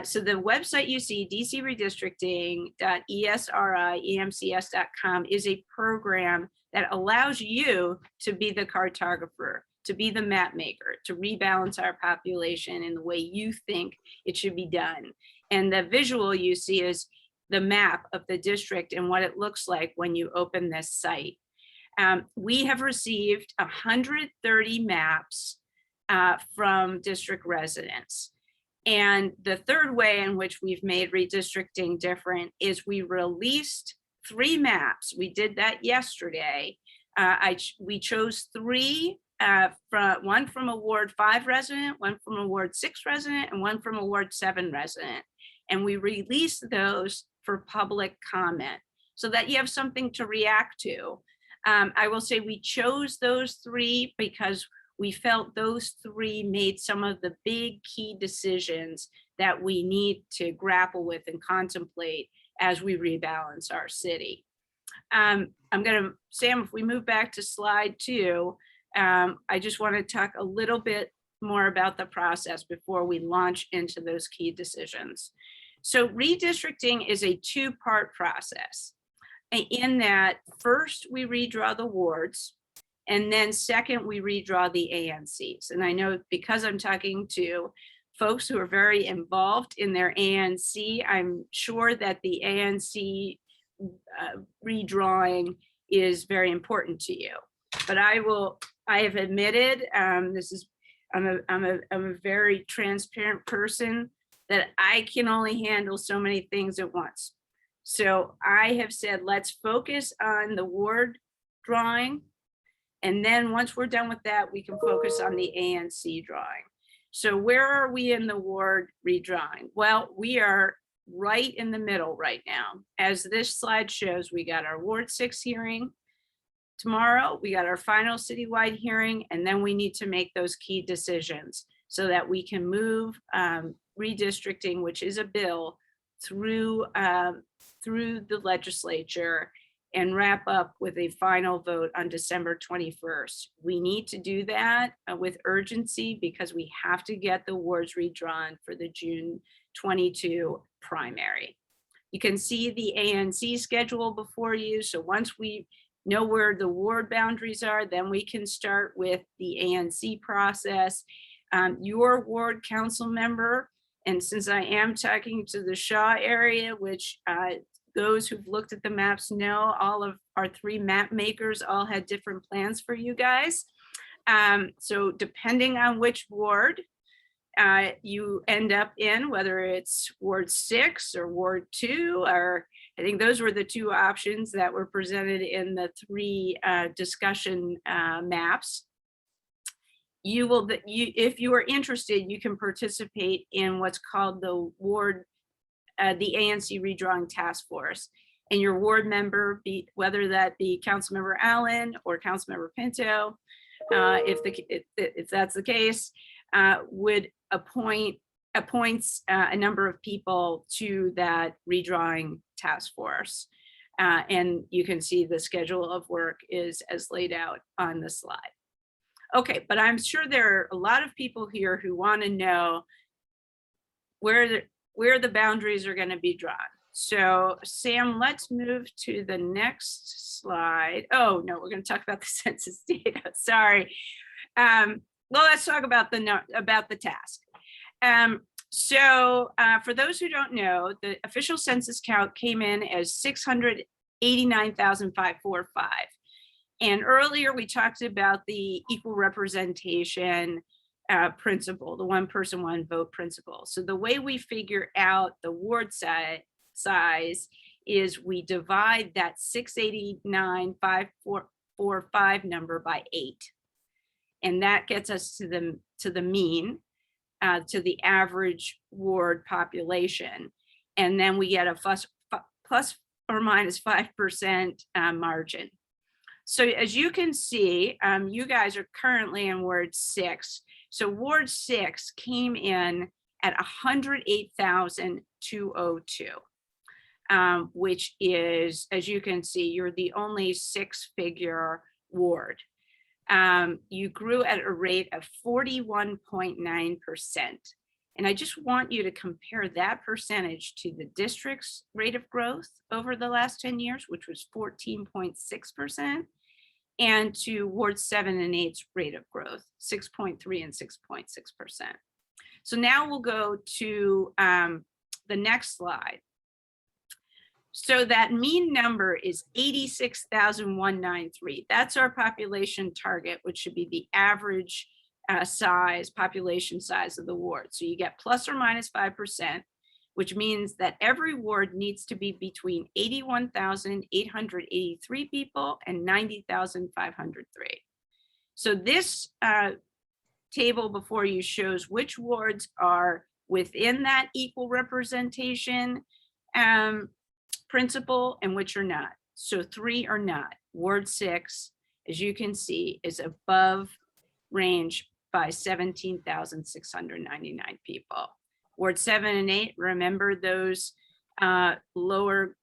So the website you see, dcredistricting.esriemcs.com, is a program that allows you to be the cartographer, to be the map maker, to rebalance our population in the way you think it should be done. And the visual you see is the map of the district and what it looks like when you open this site. We have received 130 maps from district residents. And the third way in which we've made redistricting different is we released 3 maps. We did that yesterday. We chose 3, one from a Ward 5 resident, one from a Ward 6 resident, and one from a Ward 7 resident. And we released those for public comment so that you have something to react to. I will say we chose those 3 because we felt those 3 made some of the big key decisions that we need to grapple with and contemplate as we rebalance our city. I'm gonna, Sam, if we move back to slide 2, I just want to talk a little bit more about the process before we launch into those key decisions. So redistricting is a 2-part process. In that, first we redraw the wards, and then second we redraw the ANCs. And I know because I'm talking to folks who are very involved in their ANC, I'm sure that the ANC redrawing is very important to you. But I have admitted, I'm a very transparent person, that I can only handle so many things at once. So I have said, let's focus on the ward drawing. And then once we're done with that, we can focus on the ANC drawing. So where are we in the ward redrawing? Well, we are right in the middle right now. As this slide shows, we got our Ward 6 hearing tomorrow, we got our final citywide hearing, and then we need to make those key decisions so that we can move redistricting, which is a bill, through the legislature and wrap up with a final vote on December 21st. We need to do that with urgency because we have to get the wards redrawn for the June 22 primary. You can see the ANC schedule before you. So once we know where the ward boundaries are, then we can start with the ANC process. Your ward council member, and since I am talking to the Shaw area, which those who've looked at the maps know, all of our 3 map makers all had different plans for you guys. So depending on which ward you end up in, whether it's Ward 6 or Ward 2, or I think those were the 2 options that were presented in the 3 discussion maps. You will, if you are interested, you can participate in what's called the ward, the ANC redrawing task force, and your ward member, whether that be Councilmember Allen or Councilmember Pinto, if that's the case, would appoints a number of people to that redrawing task force. And you can see the schedule of work is as laid out on the slide. Okay, but I'm sure there are a lot of people here who want to know where the boundaries are going to be drawn. So Sam, let's move to the next slide. Oh no, we're going to talk about the census data. Sorry. Well, let's talk about the task. For those who don't know, the official census count came in as 689,545. And earlier we talked about the equal representation principle, the 1 person, 1 vote principle. So the way we figure out the ward size is we divide that 689,545 number by 8. And that gets us to the mean, to the average ward population. And then we get a plus or minus 5% margin. So as you can see, you guys are currently in Ward 6. So Ward 6 came in at 108,202. which is, as you can see, you're the only 6-figure ward. You grew at a rate of 41.9%. And I just want you to compare that percentage to the district's rate of growth over the last 10 years, which was 14.6%, and to Ward 7 and 8's rate of growth, 6.3 and 6.6%. So now we'll go to the next slide. So that mean number is 86,193. That's our population target, which should be the average population size of the ward. So you get plus or minus 5%, which means that every ward needs to be between 81,883 people and 90,503. So this table before you shows which wards are within that equal representation principle and which are not. So 3 are not. Ward 6, as you can see, is above range by 17,699 people. Ward 7 and 8, remember those slower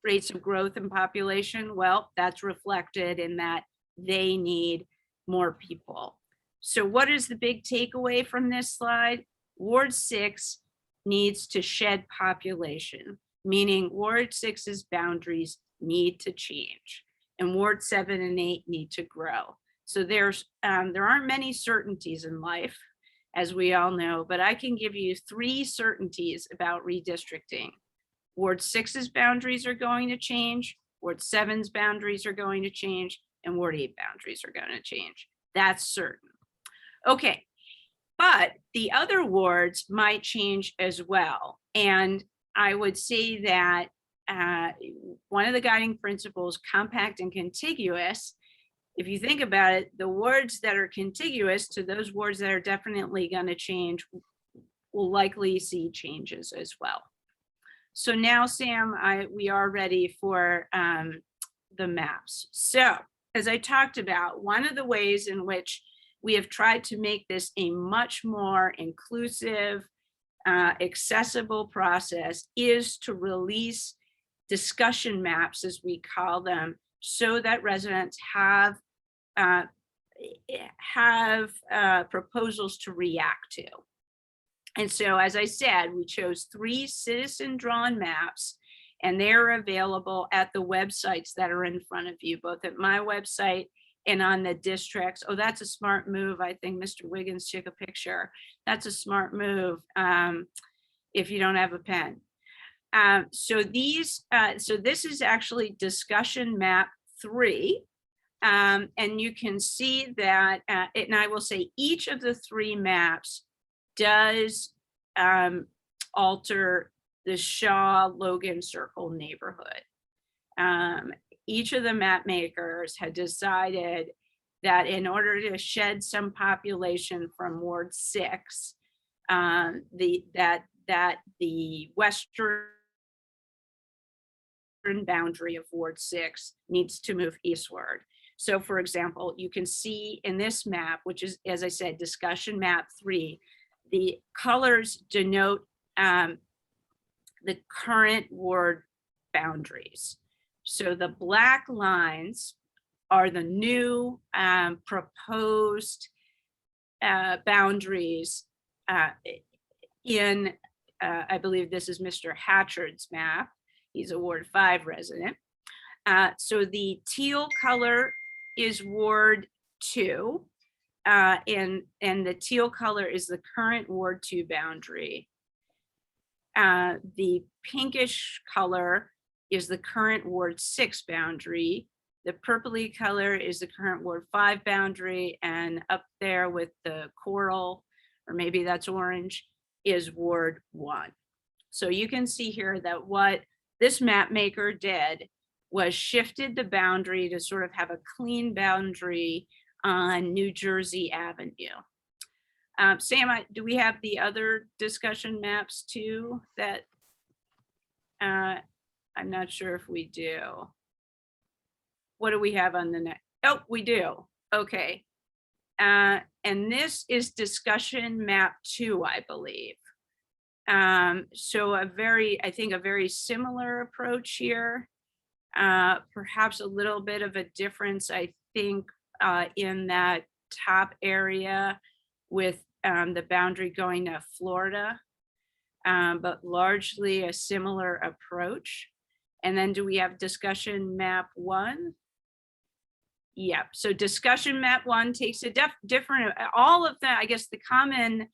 rates of growth in population? Well, that's reflected in that they need more people. So what is the big takeaway from this slide? Ward 6 needs to shed population, meaning Ward 6's boundaries need to change, and Ward 7 and 8 need to grow. So there aren't many certainties in life, as we all know, but I can give you 3 certainties about redistricting. Ward 6's boundaries are going to change, Ward 7's boundaries are going to change, and Ward 8 boundaries are going to change. That's certain. Okay, but the other wards might change as well. And I would say that one of the guiding principles, compact and contiguous, if you think about it, the wards that are contiguous to those wards that are definitely going to change will likely see changes as well. So now, Sam, we are ready for the maps. So as I talked about, one of the ways in which we have tried to make this a much more inclusive, accessible process is to release discussion maps, as we call them, so that residents have proposals to react to. And so, as I said, we chose 3 citizen-drawn maps, and they're available at the websites that are in front of you, both at my website and on the districts. Oh, that's a smart move. I think Mr. Wiggins took a picture. That's a smart move if you don't have a pen. So this is actually discussion map 3. And you can see that, and I will say each of the 3 maps does alter the Shaw-Logan Circle neighborhood. Each of the map makers had decided that in order to shed some population from Ward 6, that the western boundary of Ward 6 needs to move eastward. So for example, you can see in this map, which is, as I said, discussion map 3, the colors denote the current ward boundaries. So the black lines are the new proposed boundaries in, I believe this is Mr. Hatchard's map. He's a Ward 5 resident. So the teal color is Ward 2, and the teal color is the current Ward 2 boundary. The pinkish color is the current Ward 6 boundary. The purpley color is the current Ward 5 boundary, and up there with the coral, or maybe that's orange, is Ward 1. So you can see here that what this map maker did was shifted the boundary to sort of have a clean boundary on New Jersey Avenue. Sam, do we have the other discussion maps too that I'm not sure if we do. What do we have on the next? Oh, we do. Okay. And this is discussion map 2, I believe. So I think a very similar approach here. Perhaps a little bit of a difference, I think, in that top area with the boundary going to Florida, but largely a similar approach. And then do we have discussion map 1? Yeah, so discussion map 1 takes a different, all of that, I guess the common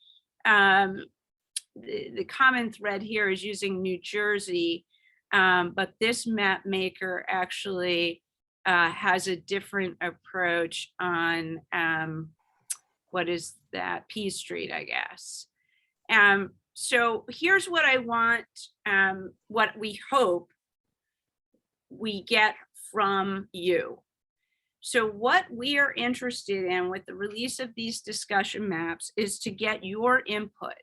thread here is using New Jersey, but this map maker actually has a different approach on what is that, P Street, I guess. So here's what I want, what we hope we get from you. So what we are interested in with the release of these discussion maps is to get your input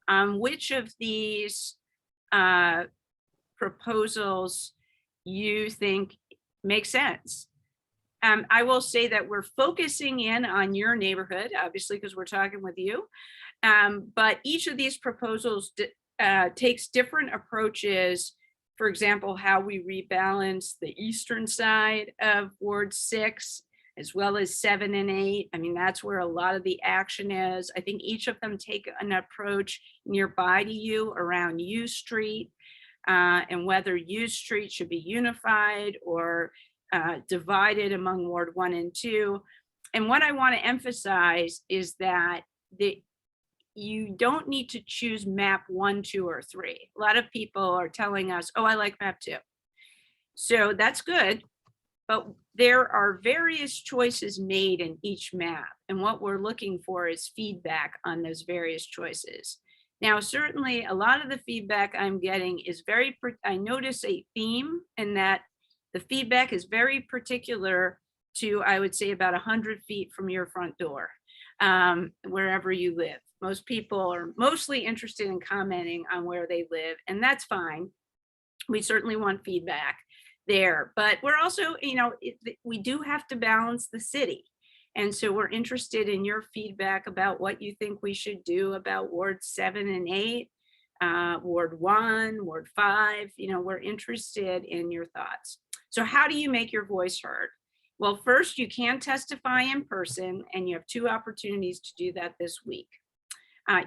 on which of these proposals you think make sense. I will say that we're focusing in on your neighborhood, obviously, because we're talking with you. But each of these proposals takes different approaches. For example, how we rebalance the eastern side of Ward 6, as well as 7 and 8. I mean, that's where a lot of the action is. I think each of them take an approach nearby to you around U Street, and whether U Street should be unified or divided among Ward 1 and 2. And what I want to emphasize is that you don't need to choose map 1, 2, or 3. A lot of people are telling us, oh, I like map 2. So that's good, but there are various choices made in each map. And what we're looking for is feedback on those various choices. Now, certainly a lot of the feedback I'm getting is I notice a theme in that the feedback is very particular to, I would say, about 100 feet from your front door, wherever you live. Most people are mostly interested in commenting on where they live, and that's fine. We certainly want feedback there, but we're also, we do have to balance the city. And so we're interested in your feedback about what you think we should do about Ward 7 and 8, Ward 1, Ward 5. We're interested in your thoughts. So how do you make your voice heard? Well, first, you can testify in person, and you have 2 opportunities to do that this week.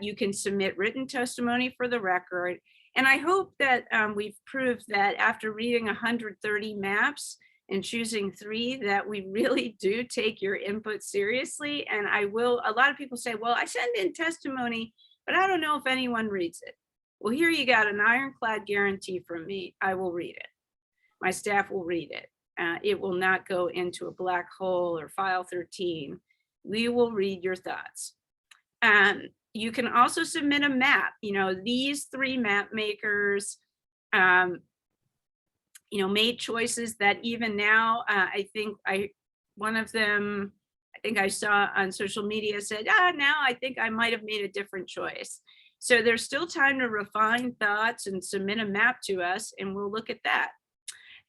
You can submit written testimony for the record. And I hope that we've proved that after reading 130 maps and choosing 3, that we really do take your input seriously. And a lot of people say, well, I send in testimony, but I don't know if anyone reads it. Well, here you got an ironclad guarantee from me. I will read it. My staff will read it. It will not go into a black hole or file 13. We will read your thoughts. You can also submit a map. These 3 map makers, made choices that even now, I think one of them, I think I saw on social media said, now I think I might have made a different choice. So there's still time to refine thoughts and submit a map to us, and we'll look at that.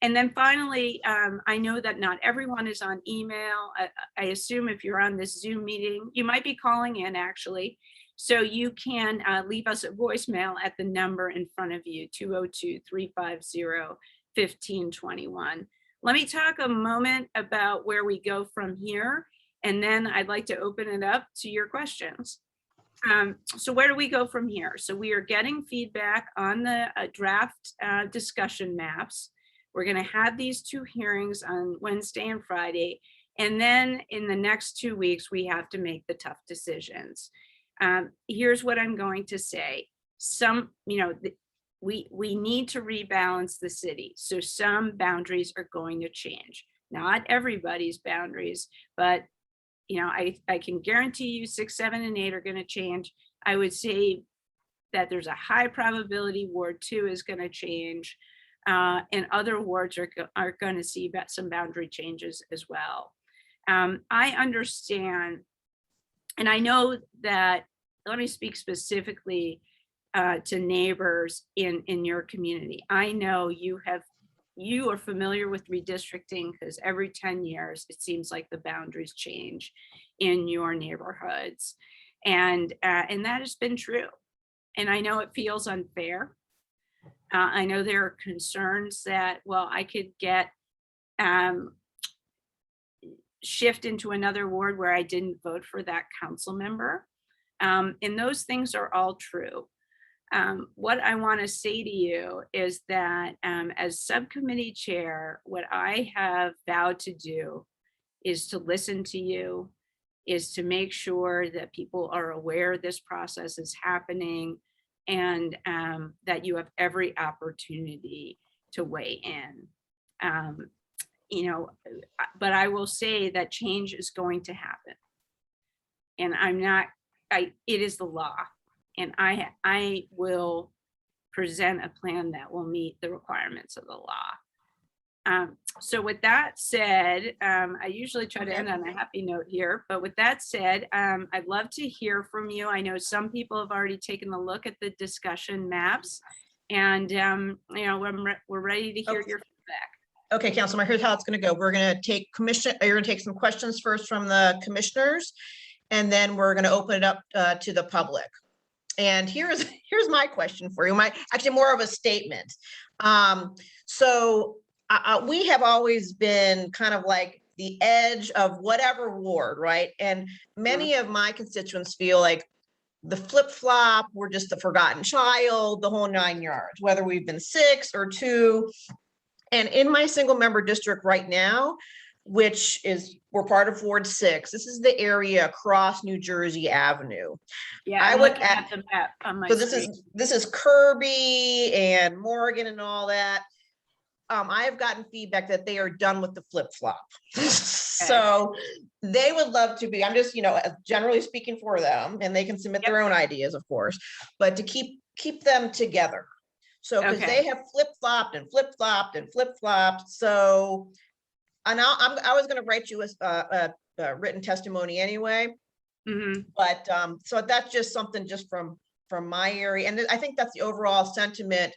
And then finally, I know that not everyone is on email. I assume if you're on this Zoom meeting, you might be calling in actually. So you can leave us a voicemail at the number in front of you, 202-350-1521. Let me talk a moment about where we go from here, and then I'd like to open it up to your questions. So where do we go from here? So we are getting feedback on the draft discussion maps. We're going to have these 2 hearings on Wednesday and Friday. And then in the next 2 weeks, we have to make the tough decisions. Here's what I'm going to say. We need to rebalance the city. So some boundaries are going to change. Not everybody's boundaries, but I can guarantee you 6, 7, and 8 are going to change. I would say that there's a high probability Ward 2 is going to change. And other wards are going to see some boundary changes as well. I understand, and I know that, let me speak specifically to neighbors in your community. I know you are familiar with redistricting because every 10 years, it seems like the boundaries change in your neighborhoods. And that has been true. And I know it feels unfair. I know there are concerns that, well, I could get shift into another ward where I didn't vote for that council member. And those things are all true. What I want to say to you is that as subcommittee chair, what I have vowed to do is to listen to you, is to make sure that people are aware this process is happening, and that you have every opportunity to weigh in. You know, but I will say that change is going to happen. And it is the law. And I will present a plan that will meet the requirements of the law. So with that said, I usually try to end on a happy note here, but with that said, I'd love to hear from you. I know some people have already taken a look at the discussion maps, and you know, we're ready to hear your feedback. Okay, Councilman, here's how it's going to go. We're going to take you're going to take some questions first from the commissioners, and then we're going to open it up to the public. And here's my question for you. Actually more of a statement. So we have always been kind of like the edge of whatever ward, right? And many of my constituents feel like the flip-flop, we're just the forgotten child, the whole 9 yards, whether we've been 6 or 2. And in my single member district right now, which is, we're part of Ward 6, this is the area across New Jersey Avenue. Yeah, I'm looking at the map on my So screen. this is Kirby and Morgan and all that. I have gotten feedback that they are done with the flip-flop. So they would love to be, I'm just, you know, generally speaking for them, and they can submit their own ideas, of course, but to keep them together. So, because they have flip-flopped and flip-flopped and flip-flopped. So, and I was going to write you a written testimony anyway. But so that's just something just from my area, and I think that's the overall sentiment.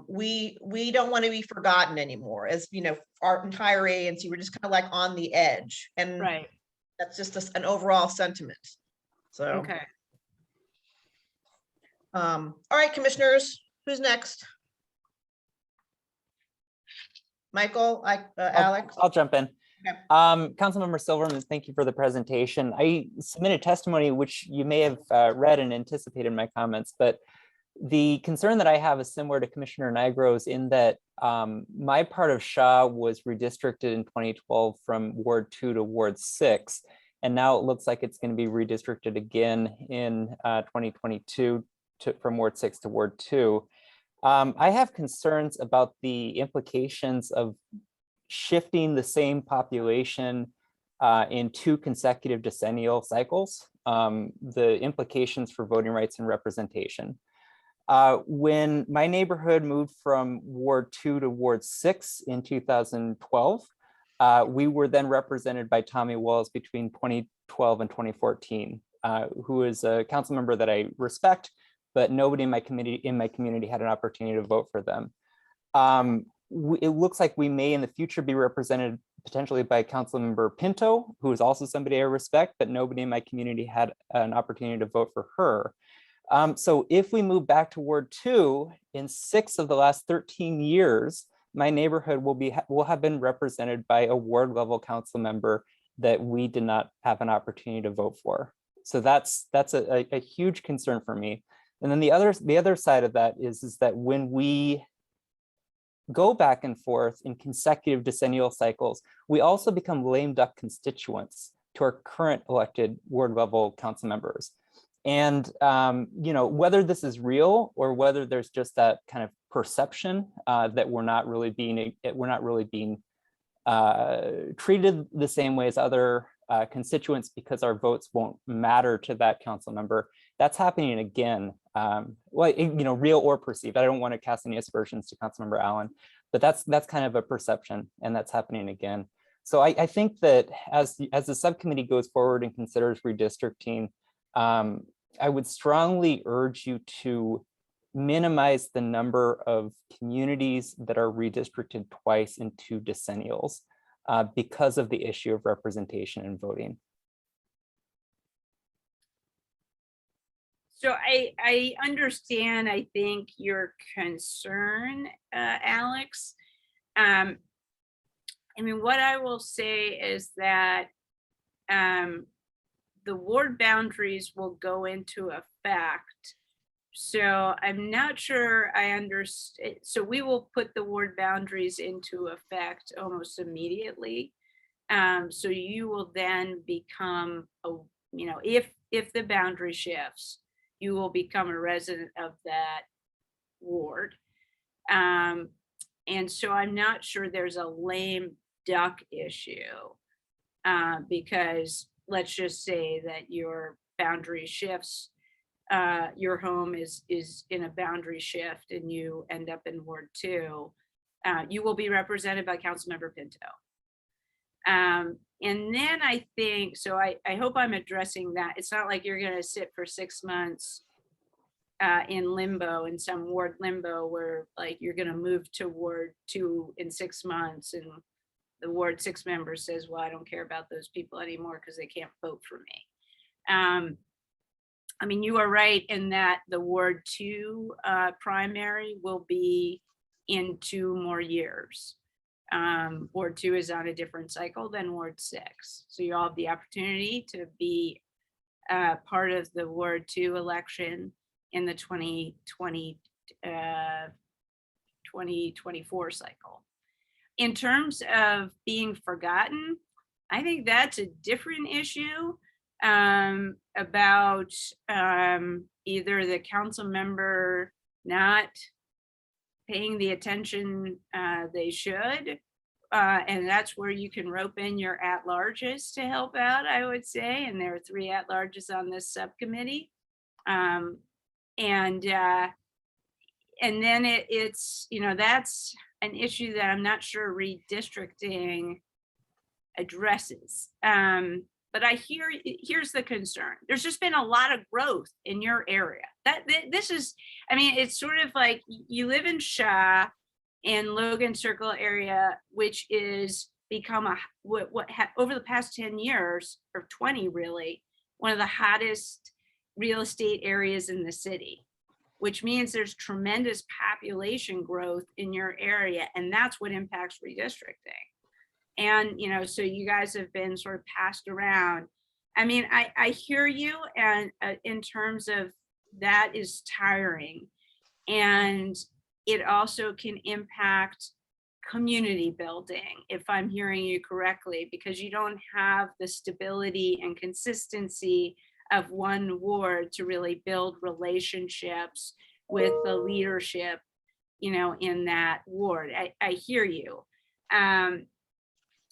We don't want to be forgotten anymore, as you know, our entire ANC, we're just kind of like on the edge, and that's just an overall sentiment. So all right, commissioners, who's next? Michael, Alex? I'll jump in. Okay. Councilmember Silverman, thank you for the presentation. I submitted testimony, which you may have read and anticipated my comments, but the concern that I have is similar to Commissioner Nigro's, in that my part of Shaw was redistricted in 2012 from Ward 2 to Ward 6. And now it looks like it's going to be redistricted again in 2022 from Ward 6 to Ward 2. I have concerns about the implications of shifting the same population in 2 consecutive decennial cycles, the implications for voting rights and representation. When my neighborhood moved from Ward 2 to Ward 6 in 2012, we were then represented by Tommy Walls between 2012 and 2014, who is a council member that I respect, but nobody in my community had an opportunity to vote for them. It looks like we may in the future be represented potentially by Councilmember Pinto, who is also somebody I respect, but nobody in my community had an opportunity to vote for her. So if we move back to Ward 2, in 6 of the last 13 years, my neighborhood will have been represented by a ward level council member that we did not have an opportunity to vote for. So that's a huge concern for me. And then the other side of that is that when we go back and forth in consecutive decennial cycles, we also become lame duck constituents to our current elected ward level council members. And you know, whether this is real or whether there's just that kind of perception that we're not really being treated the same way as other constituents because our votes won't matter to that council member, that's happening again. Well, you know, real or perceived. I don't want to cast any aspersions to Councilmember Allen, but that's kind of a perception, and that's happening again. So I think that as the subcommittee goes forward and considers redistricting, I would strongly urge you to minimize the number of communities that are redistricted twice in 2 decennials because of the issue of representation and voting. So I understand, I think, your concern, Alex. I mean, what I will say is that the ward boundaries will go into effect. So I'm not sure I understand. So we will put the ward boundaries into effect almost immediately. So you will then become a, you know, if the boundary shifts, you will become a resident of that ward. And so I'm not sure there's a lame duck issue, because let's just say that your boundary shifts, your home is in a boundary shift and you end up in Ward 2, you will be represented by Councilmember Pinto. And then I think, so I hope I'm addressing that. It's not like you're gonna sit for 6 months in limbo, in some ward limbo, where like you're gonna move to Ward 2 in 6 months and the Ward 6 member says, well, I don't care about those people anymore because they can't vote for me. I mean, you are right in that the Ward 2 primary will be in 2 more years. Ward 2 is on a different cycle than Ward 6. So you all have the opportunity to be part of the Ward 2 election in the 2024 cycle. In terms of being forgotten, I think that's a different issue, about either the council member not paying the attention they should. And that's where you can rope in your at-larges to help out, I would say. And there are 3 at-larges on this subcommittee. And then it's, you know, that's an issue that I'm not sure redistricting addresses. But I here's the concern. There's just been a lot of growth in your area. This is, I mean, it's sort of like you live in Shaw and Logan Circle area, which is become over the past 10 years or 20 really, one of the hottest real estate areas in the city, which means there's tremendous population growth in your area, and that's what impacts redistricting. And, you know, so you guys have been sort of passed around. I mean, I hear you, and in terms of that is tiring. And it also can impact community building, if I'm hearing you correctly, because you don't have the stability and consistency of one ward to really build relationships with the leadership, you know, in that ward. I hear you.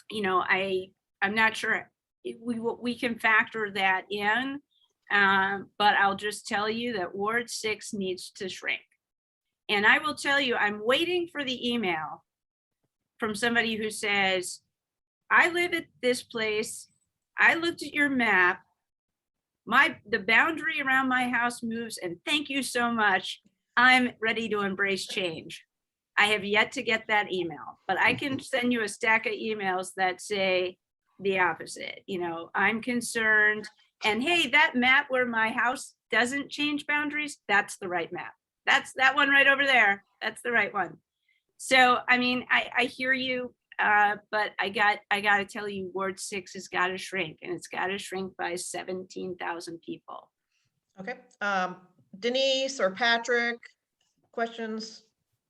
You know, I'm not sure we can factor that in, but I'll just tell you that Ward 6 needs to shrink. And I will tell you, I'm waiting for the email from somebody who says, I live at this place. I looked at your map. The boundary around my house moves, and thank you so much. I'm ready to embrace change. I have yet to get that email, but I can send you a stack of emails that say the opposite. You know, I'm concerned, and hey, that map where my house doesn't change boundaries, that's the right map. That's that one right over there. That's the right one. So, I mean, I hear you, but I got to tell you, Ward 6 has got to shrink, and it's got to shrink by 17,000 people. Okay, Denise or Patrick, questions?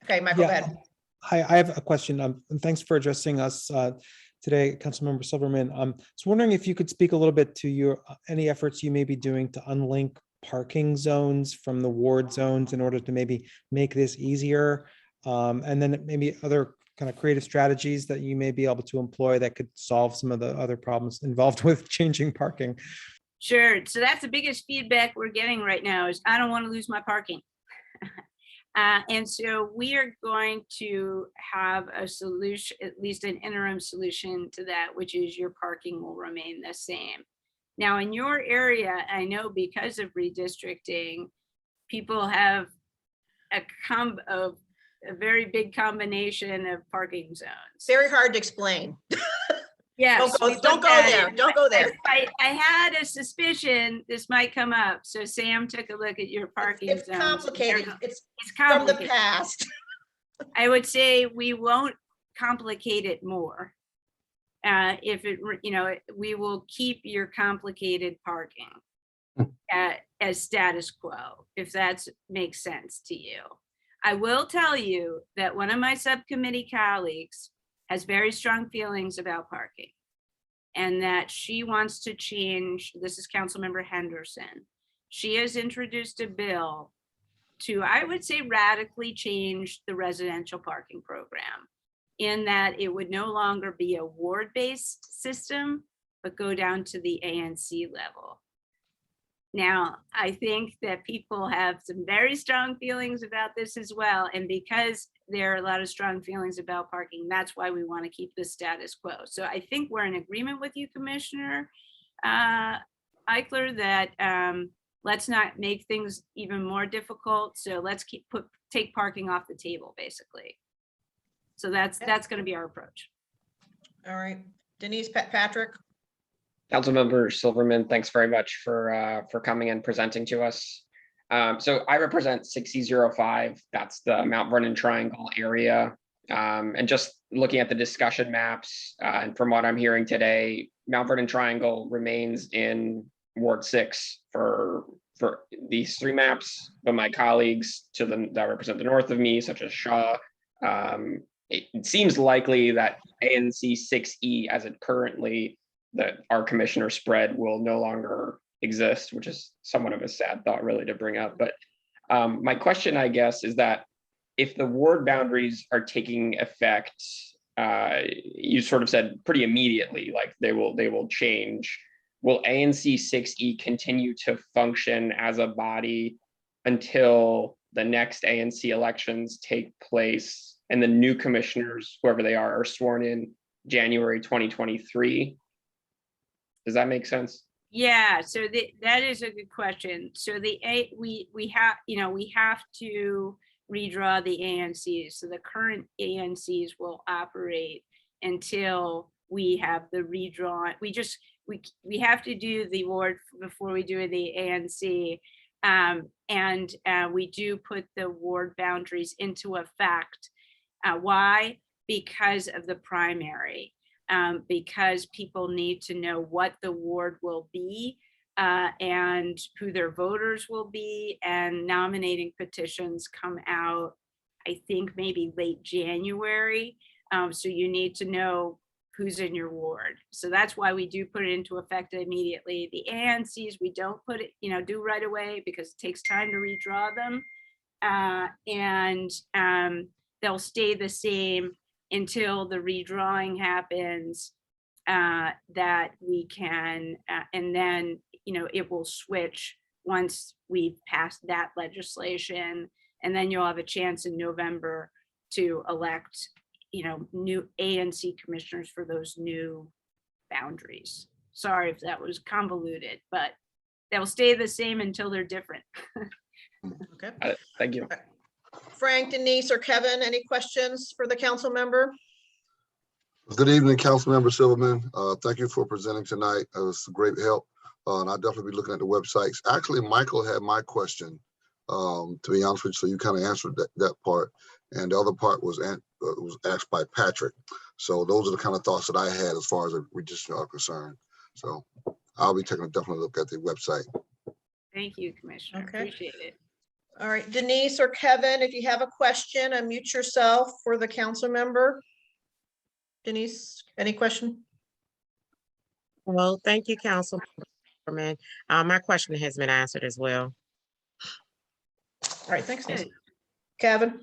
Okay, Michael, go ahead. Hi, I have a question. And thanks for addressing us today, Councilmember Silverman. I was wondering if you could speak a little bit to your any efforts you may be doing to unlink parking zones from the ward zones in order to maybe make this easier, and then maybe other kind of creative strategies that you may be able to employ that could solve some of the other problems involved with changing parking. Sure. So that's the biggest feedback we're getting right now is I don't want to lose my parking. And so we are going to have a solution, at least an interim solution to that, which is your parking will remain the same. Now in your area, I know because of redistricting, people have a very big combination of parking zones. Very hard to explain. Yes. we Don't looked go at there. it. Don't go there. I had a suspicion this might come up. So Sam took a look at your parking It's zones. complicated. It's It's from the complicated. past. I would say we won't complicate it more. If it, we will keep your complicated parking as status quo, if that makes sense to you. I will tell you that one of my subcommittee colleagues has very strong feelings about parking and that she wants to change, this is Councilmember Henderson. She has introduced a bill to, I would say, radically change the residential parking program in that it would no longer be a ward-based system, but go down to the ANC level. Now, I think that people have some very strong feelings about this as well. And because there are a lot of strong feelings about parking, that's why we want to keep the status quo. So I think we're in agreement with you, Commissioner Eichler, that let's not make things even more difficult. So let's take parking off the table, basically. So that's going to be our approach. All right, Denise, Patrick. Councilmember Silverman, thanks very much for coming and presenting to us. So I represent 6005. That's the Mount Vernon Triangle area. And just looking at the discussion maps, and from what I'm hearing today, Mount Vernon Triangle remains in Ward 6 for these three maps. But my colleagues that represent the north of me, such as Shaw, it seems likely that ANC 6E, as it currently, that our commissioner spread will no longer exist, which is somewhat of a sad thought really to bring up. But my question, I guess, is that if the ward boundaries are taking effect, you sort of said pretty immediately, like they will change. Will ANC 6E continue to function as a body until the next ANC elections take place and the new commissioners, whoever they are sworn in January 2023? Does that make sense? Yeah, so that is a good question. So we have to redraw the ANCs. So the current ANCs will operate until we have the redrawn. We have to do the ward before we do the ANC. And we do put the ward boundaries into effect. Why? Because of the primary. Because people need to know what the ward will be and who their voters will be, and nominating petitions come out, I think maybe late January. So you need to know who's in your ward. So that's why we do put it into effect immediately. The ANCs, we don't put it, do right away because it takes time to redraw them. And they'll stay the same until the redrawing happens, that we can, and then, it will switch once we've passed that legislation, and then you'll have a chance in November to elect, new ANC commissioners for those new boundaries. Sorry if that was convoluted, but they'll stay the same until they're different. Okay. Thank you. Frank, Denise, or Kevin, any questions for the council member? Good evening, Councilmember Silverman. Thank you for presenting tonight. It was a great help. And I'll definitely be looking at the websites. Actually, Michael had my question, to be honest with you, so you kind of answered that part. And the other part was asked by Patrick. So those are the kind of thoughts that I had as far as the redistricting are concerned. So I'll be taking a definite look at the website. Thank you, Commissioner. Okay. Appreciate it. All right, Denise or Kevin, if you have a question, unmute yourself for the council member. Denise, any question? Well, thank you, Councilman. My question has been answered as well. All right, thanks, Denise. Kevin?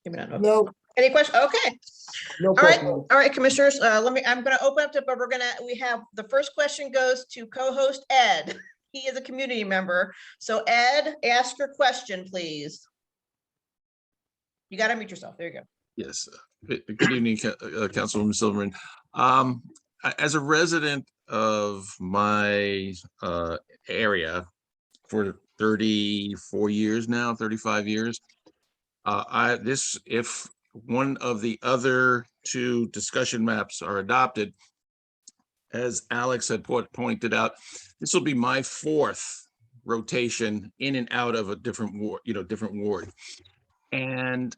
Give me that note. No. Any question? Okay. No All right, commissioners, I'm gonna open up to, but we have, the first question goes to co-host Ed. He is a community member. So Ed, ask your question, please. You got to unmute yourself. There you go. Yes. Good evening, Councilwoman Silverman. As a resident of my area for 34 years now, 35 years, if one of the other two discussion maps are adopted, as Alex had pointed out, this will be my fourth rotation in and out of a different ward, different ward. And,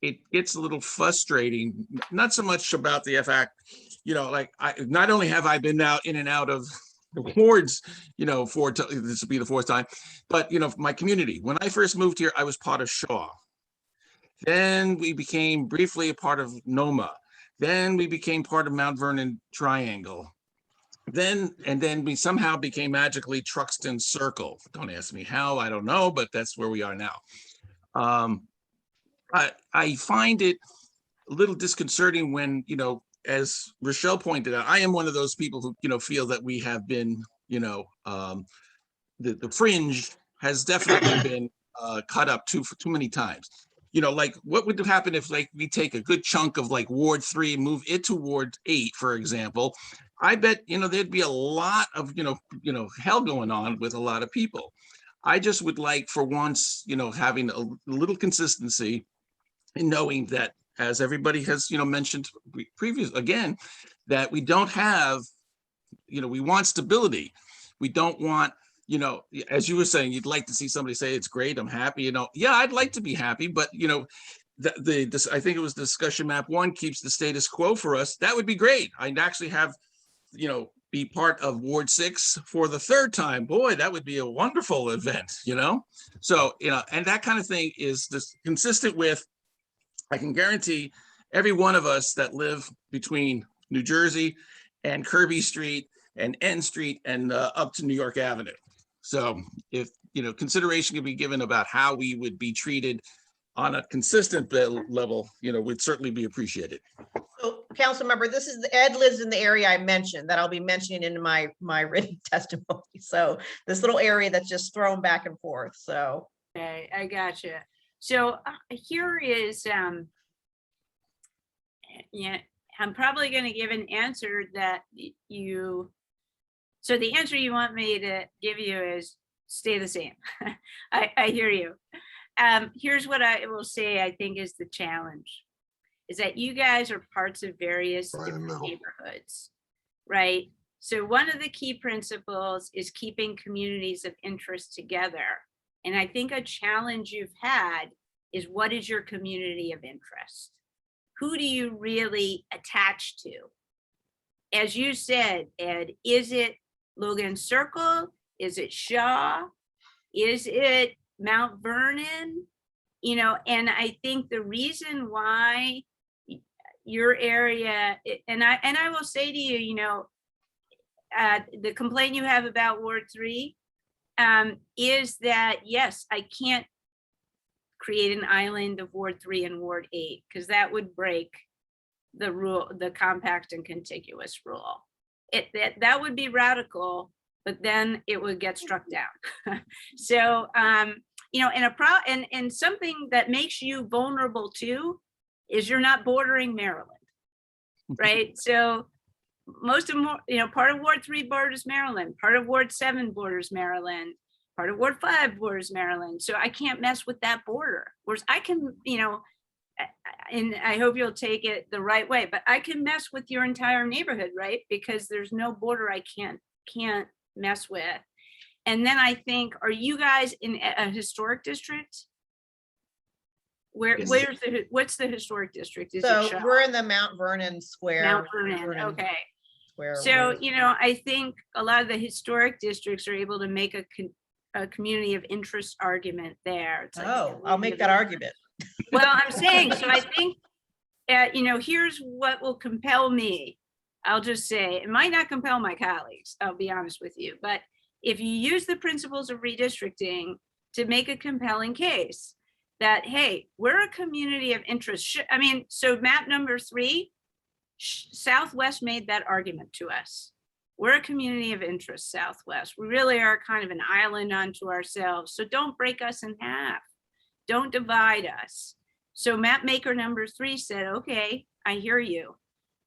it gets a little frustrating, not so much about the fact, like not only have I been out in and out of the wards, this will be the fourth time, but, my community, when I first moved here, I was part of Shaw. Then we became briefly a part of Noma. Then we became part of Mount Vernon Triangle. Then we somehow became magically Truxton Circle. Don't ask me how, I don't know, but that's where we are now. I find it a little disconcerting when, as Rochelle pointed out, I am one of those people who, feel that we have been, the fringe has definitely been cut up too many times. Like what would happen if like we take a good chunk of like Ward 3, move it to Ward 8, for example? I bet, there'd be a lot of, hell going on with a lot of people. I just would like for once, having a little consistency in knowing that, as everybody has, mentioned again, that we don't have, we want stability. We don't want, as you were saying, you'd like to see somebody say it's great, I'm happy, yeah, I'd like to be happy, but I think it was discussion map 1 keeps the status quo for us. That would be great. I'd actually have, be part of Ward 6 for the third time. Boy, that would be a wonderful event, So, and that kind of thing is just consistent with, I can guarantee every one of us that live between New Jersey and Kirby Street and N Street and up to New York Avenue. So if, consideration can be given about how we would be treated on a consistent level, would certainly be appreciated. So, council member, Ed lives in the area I mentioned that I'll be mentioning in my written testimony. So this little area that's just thrown back and forth. So. Okay, I gotcha. So here is, I'm probably going to give an answer that so the answer you want me to give you is stay the same. I hear you. Here's what I will say I think is the challenge, is that you guys are parts of various different neighborhoods, right? So one of the key principles is keeping communities of interest together. And I think a challenge you've had is, what is your community of interest? Who do you really attach to? As you said, Ed, is it Logan Circle? Is it Shaw? Is it Mount Vernon? And I think the reason why your area, and I will say to you, the complaint you have about Ward 3, is that, yes, I can't create an island of Ward 3 and Ward 8, because that would break the rule, the compact and contiguous rule. That would be radical, but then it would get struck down. So, and something that makes you vulnerable too is you're not bordering Maryland, right? So most of part of Ward 3 borders Maryland, part of Ward 7 borders Maryland, part of Ward 5 borders Maryland. So I can't mess with that border. Whereas I can, and I hope you'll take it the right way, but I can mess with your entire neighborhood, right? Because there's no border I can't mess with. And then I think, are you guys in a historic district? Yes. What's the historic district? Is So it Shaw? we're in the Mount Vernon Square. Mount Vernon, okay. Square. So, I think a lot of the historic districts are able to make a community of interest argument there. It's like, I'll make that argument. Well, I'm saying, so I think, here's what will compel me. I'll just say, it might not compel my colleagues, I'll be honest with you, but if you use the principles of redistricting to make a compelling case that, hey, we're a community of interest. So map number 3, Southwest made that argument to us. We're a community of interest, Southwest. We really are kind of an island unto ourselves. So don't break us in half. Don't divide us. So map maker number 3 said, okay, I hear you.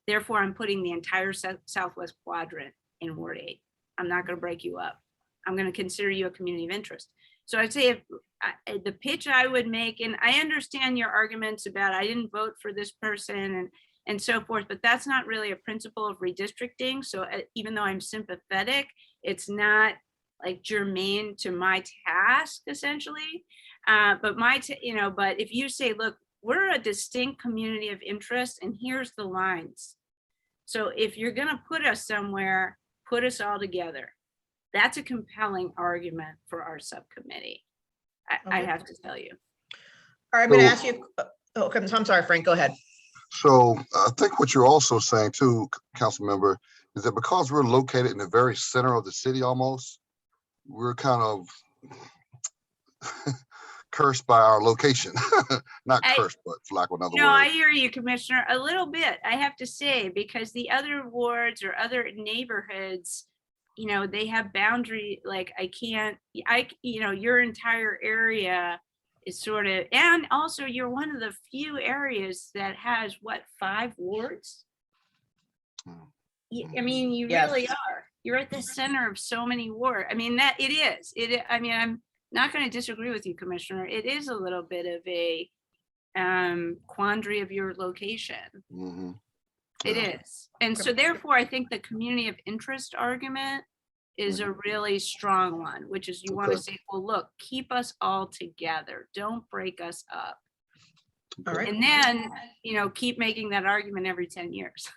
Therefore, I'm putting the entire Southwest quadrant in Ward 8. I'm not going to break you up. I'm going to consider you a community of interest. So I'd say if the pitch I would make, and I understand your arguments about I didn't vote for this person and so forth, but that's not really a principle of redistricting. So even though I'm sympathetic, it's not like germane to my task essentially. But but if you say, look, we're a distinct community of interest and here's the lines. So if you're gonna put us somewhere, put us all together. That's a compelling argument for our subcommittee. I Okay. have to tell you. All right, I'm gonna ask you, okay, I'm sorry, Frank, go ahead. So I think what you're also saying too, council member, is that because we're located in the very center of the city almost, we're kind of cursed by our location. Not cursed, but for lack of another No, word. I hear you, Commissioner, a little bit, I have to say, because the other wards or other neighborhoods, they have boundary, like your entire area is sort of, and also you're one of the few areas that has what, 5 wards? I mean, you Yes. really are. You're at the center of so many wards. I mean, that it is. I mean, I'm not going to disagree with you, Commissioner. It is a little bit of a quandary of your location. It is. And so therefore, I think the community of interest argument is a really strong one, which is you want to say, well, look, keep us all together. Don't break us up. All right. And then, keep making that argument every 10 years.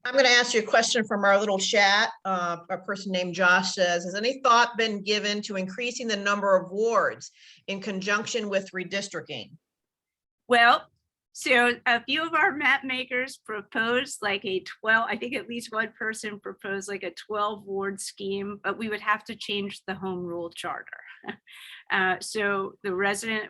I'm going to ask you a question from our little chat. A person named Josh says, has any thought been given to increasing the number of wards in conjunction with redistricting? Well, so a few of our map makers proposed like a 12, I think at least one person proposed like a 12 ward scheme, but we would have to change the home rule charter. So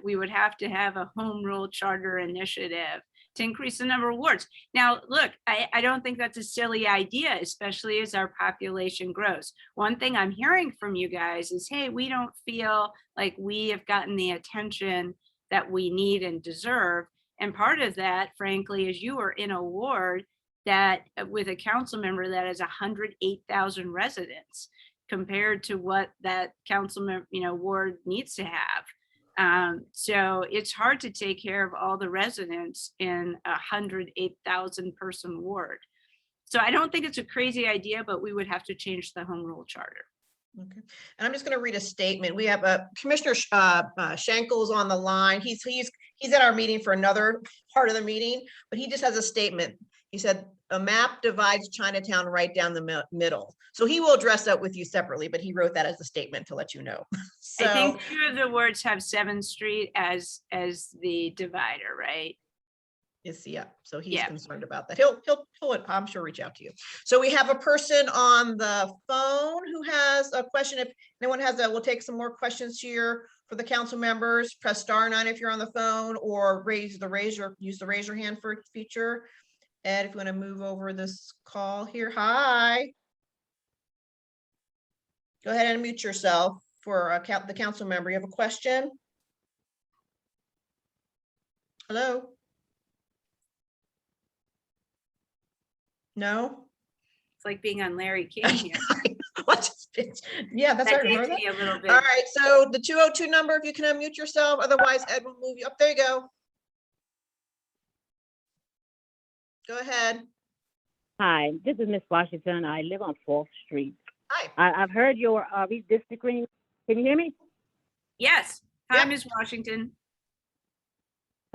we would have to have a home rule charter initiative to increase the number of wards. Now, look, I don't think that's a silly idea, especially as our population grows. One thing I'm hearing from you guys is, hey, we don't feel like we have gotten the attention that we need and deserve. And part of that, frankly, is you are in a ward that with a council member that has 108,000 residents compared to what that council member, ward needs to have. So it's hard to take care of all the residents in 108,000 person ward. So I don't think it's a crazy idea, but we would have to change the home rule charter. Okay, and I'm just going to read a statement. We have Commissioner Schenkel's on the line. He's at our meeting for another part of the meeting, but he just has a statement. He said, a map divides Chinatown right down the middle. So he will address that with you separately, but he wrote that as a statement to let you know. So, I think 2 of the wards have 7th Street as the divider, right? Yeah, so he's concerned about that. He'll I'm sure reach out to you. So we have a person on the phone who has a question. If anyone has that, we'll take some more questions here for the council members. Press *9 if you're on the phone, or use the raise your hand for feature. Ed, if you want to move over this call here. Hi. Go ahead and mute yourself for the council member. You have a question? Hello? No? It's like being on Larry King here. Yeah, that's That right. takes me a little bit. All right, so the 202 number, if you can unmute yourself, otherwise Ed will move you up. There you go. Go ahead. Hi, this is Miss Washington. I live on 4th Street. Hi. I've heard your redistricting. Can you hear me? Yes. Hi, Ms. Washington.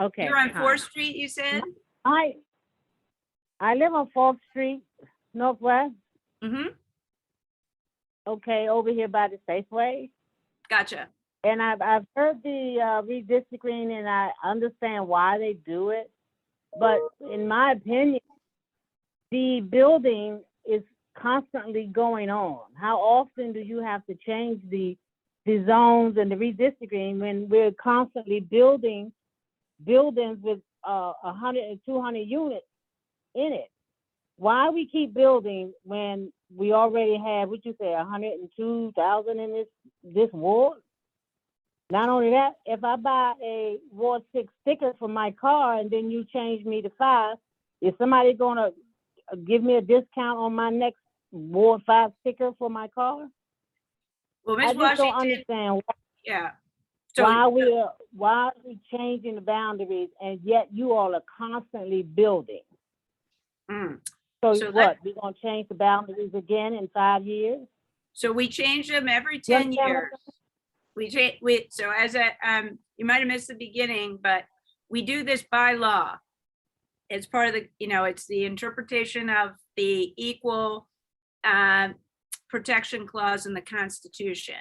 Okay. You're on hi. 4th Street, you said? I live on 4th Street, Northwest. Mm-hmm. Okay, over here by the Safeway. Gotcha. And I've heard the redistricting, and I understand why they do it. But in my opinion, the building is constantly going on. How often do you have to change the zones and the redistricting when we're constantly building buildings with 100 and 200 units in it? Why we keep building when we already have, what you say, 102,000 in this ward? Not only that, if I buy a Ward 6 sticker for my car and then you change me to 5, is somebody gonna give me a discount on my next Ward 5 sticker for my car? Well, Ms. I just Washington, don't understand. Yeah. So why are we changing the boundaries and yet you all are constantly building? So what, we're gonna change the boundaries again in 5 years? So we change them every 10 years. So as you might have missed the beginning, but we do this by law. It's part of the, it's the interpretation of the equal protection clause in the Constitution.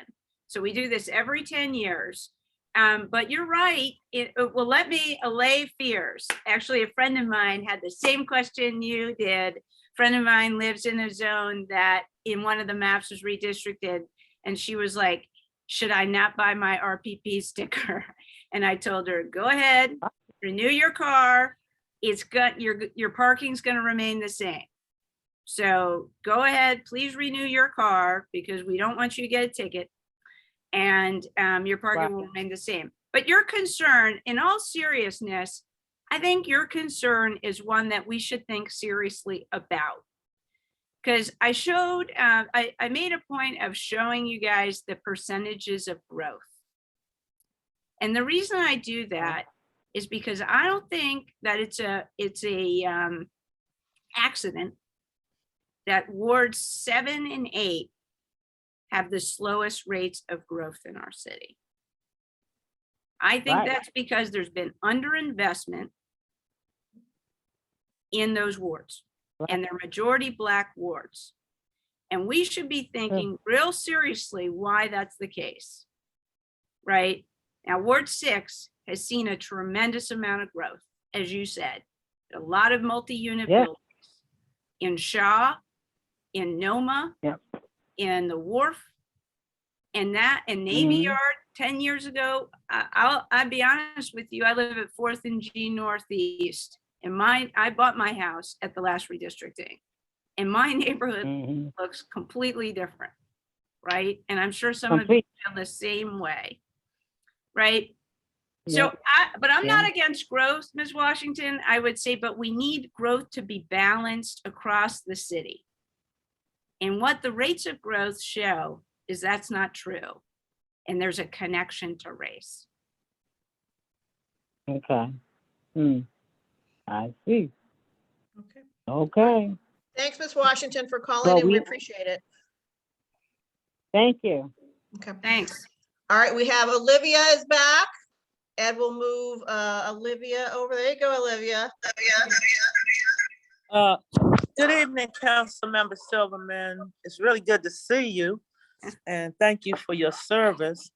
So we do this every 10 years. But you're right. It will let me allay fears. Actually, a friend of mine had the same question you did. A friend of mine lives in a zone that in one of the maps was redistricted. And she was like, should I not buy my RPP sticker? And I told her, go ahead, renew your car. It's got your parking's going to remain the same. So go ahead, please renew your car because we don't want you to get a ticket. And your parking will remain the same. But your concern, in all seriousness, I think your concern is one that we should think seriously about. Because I showed, I made a point of showing you guys the percentages of growth. And the reason I do that is because I don't think that it's a accident that wards 7 and 8 have the slowest rates of growth in our city. I think that's because there's been underinvestment in those wards, and they're majority Black wards. And we should be thinking real seriously why that's the case, right? Now, Ward 6 has seen a tremendous amount of growth, as you said, a lot of multi-unit buildings in Shaw, in Noma, in the Wharf, and Navy Yard 10 years ago. I'll be honest with you, I live at 4th and G Northeast, and I bought my house at the last redistricting, and my neighborhood looks completely different, right? And I'm sure some of you feel the same way, right? So, but I'm not against growth, Ms. Washington, I would say, but we need growth to be balanced across the city. And what the rates of growth show is that's not true. And there's a connection to race. Okay. I see. Okay. Okay. Thanks, Ms. Washington, for calling in. We appreciate it. Thank you. Okay, thanks. All right, we have Olivia is back. Ed will move Olivia over. There you go, Olivia. Good evening, Councilmember Silverman. It's really good to see you, and thank you for your service.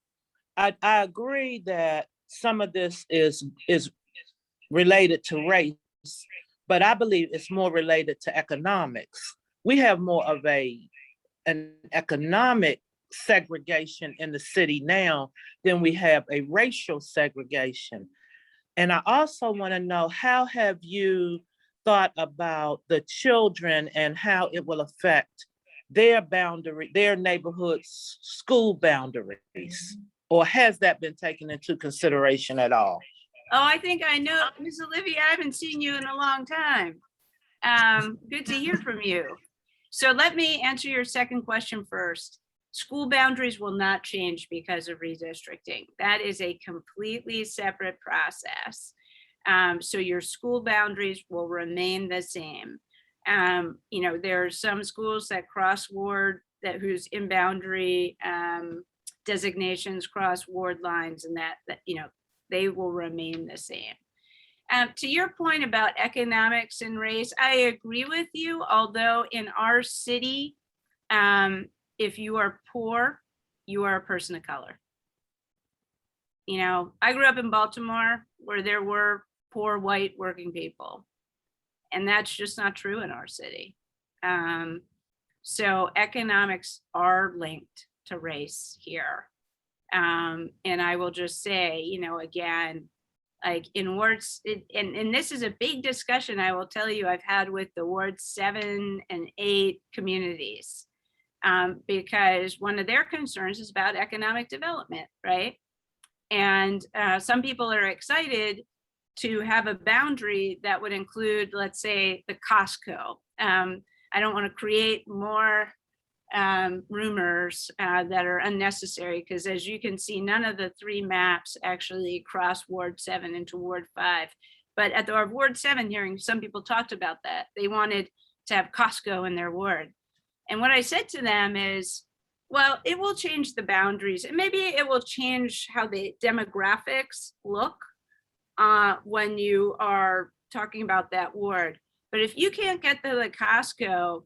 I agree that some of this is related to race, but I believe it's more related to economics. We have more of an economic segregation in the city now than we have a racial segregation. And I also want to know, how have you thought about the children and how it will affect their boundary, their neighborhood's school boundaries? Or has that been taken into consideration at all? Oh, I think I know, Ms. Olivia, I haven't seen you in a long time. Good to hear from you. So let me answer your second question first. School boundaries will not change because of redistricting. That is a completely separate process. So your school boundaries will remain the same. There are some schools that cross ward, whose in boundary designations cross ward lines, and that they will remain the same. To your point about economics and race, I agree with you, although in our city, if you are poor, you are a person of color. I grew up in Baltimore where there were poor white working people, and that's just not true in our city. So economics are linked to race here. And I will just say, again, like in wards, and this is a big discussion I will tell you I've had with the Ward 7 and 8 communities, because one of their concerns is about economic development, right? And some people are excited to have a boundary that would include, let's say, the Costco. I don't want to create more rumors that are unnecessary, because as you can see, none of the three maps actually cross Ward 7 into Ward 5. But at our Ward 7 hearing, some people talked about that. They wanted to have Costco in their ward. And what I said to them is, well, it will change the boundaries and maybe it will change how the demographics look when you are talking about that ward. But if you can't get to the Costco,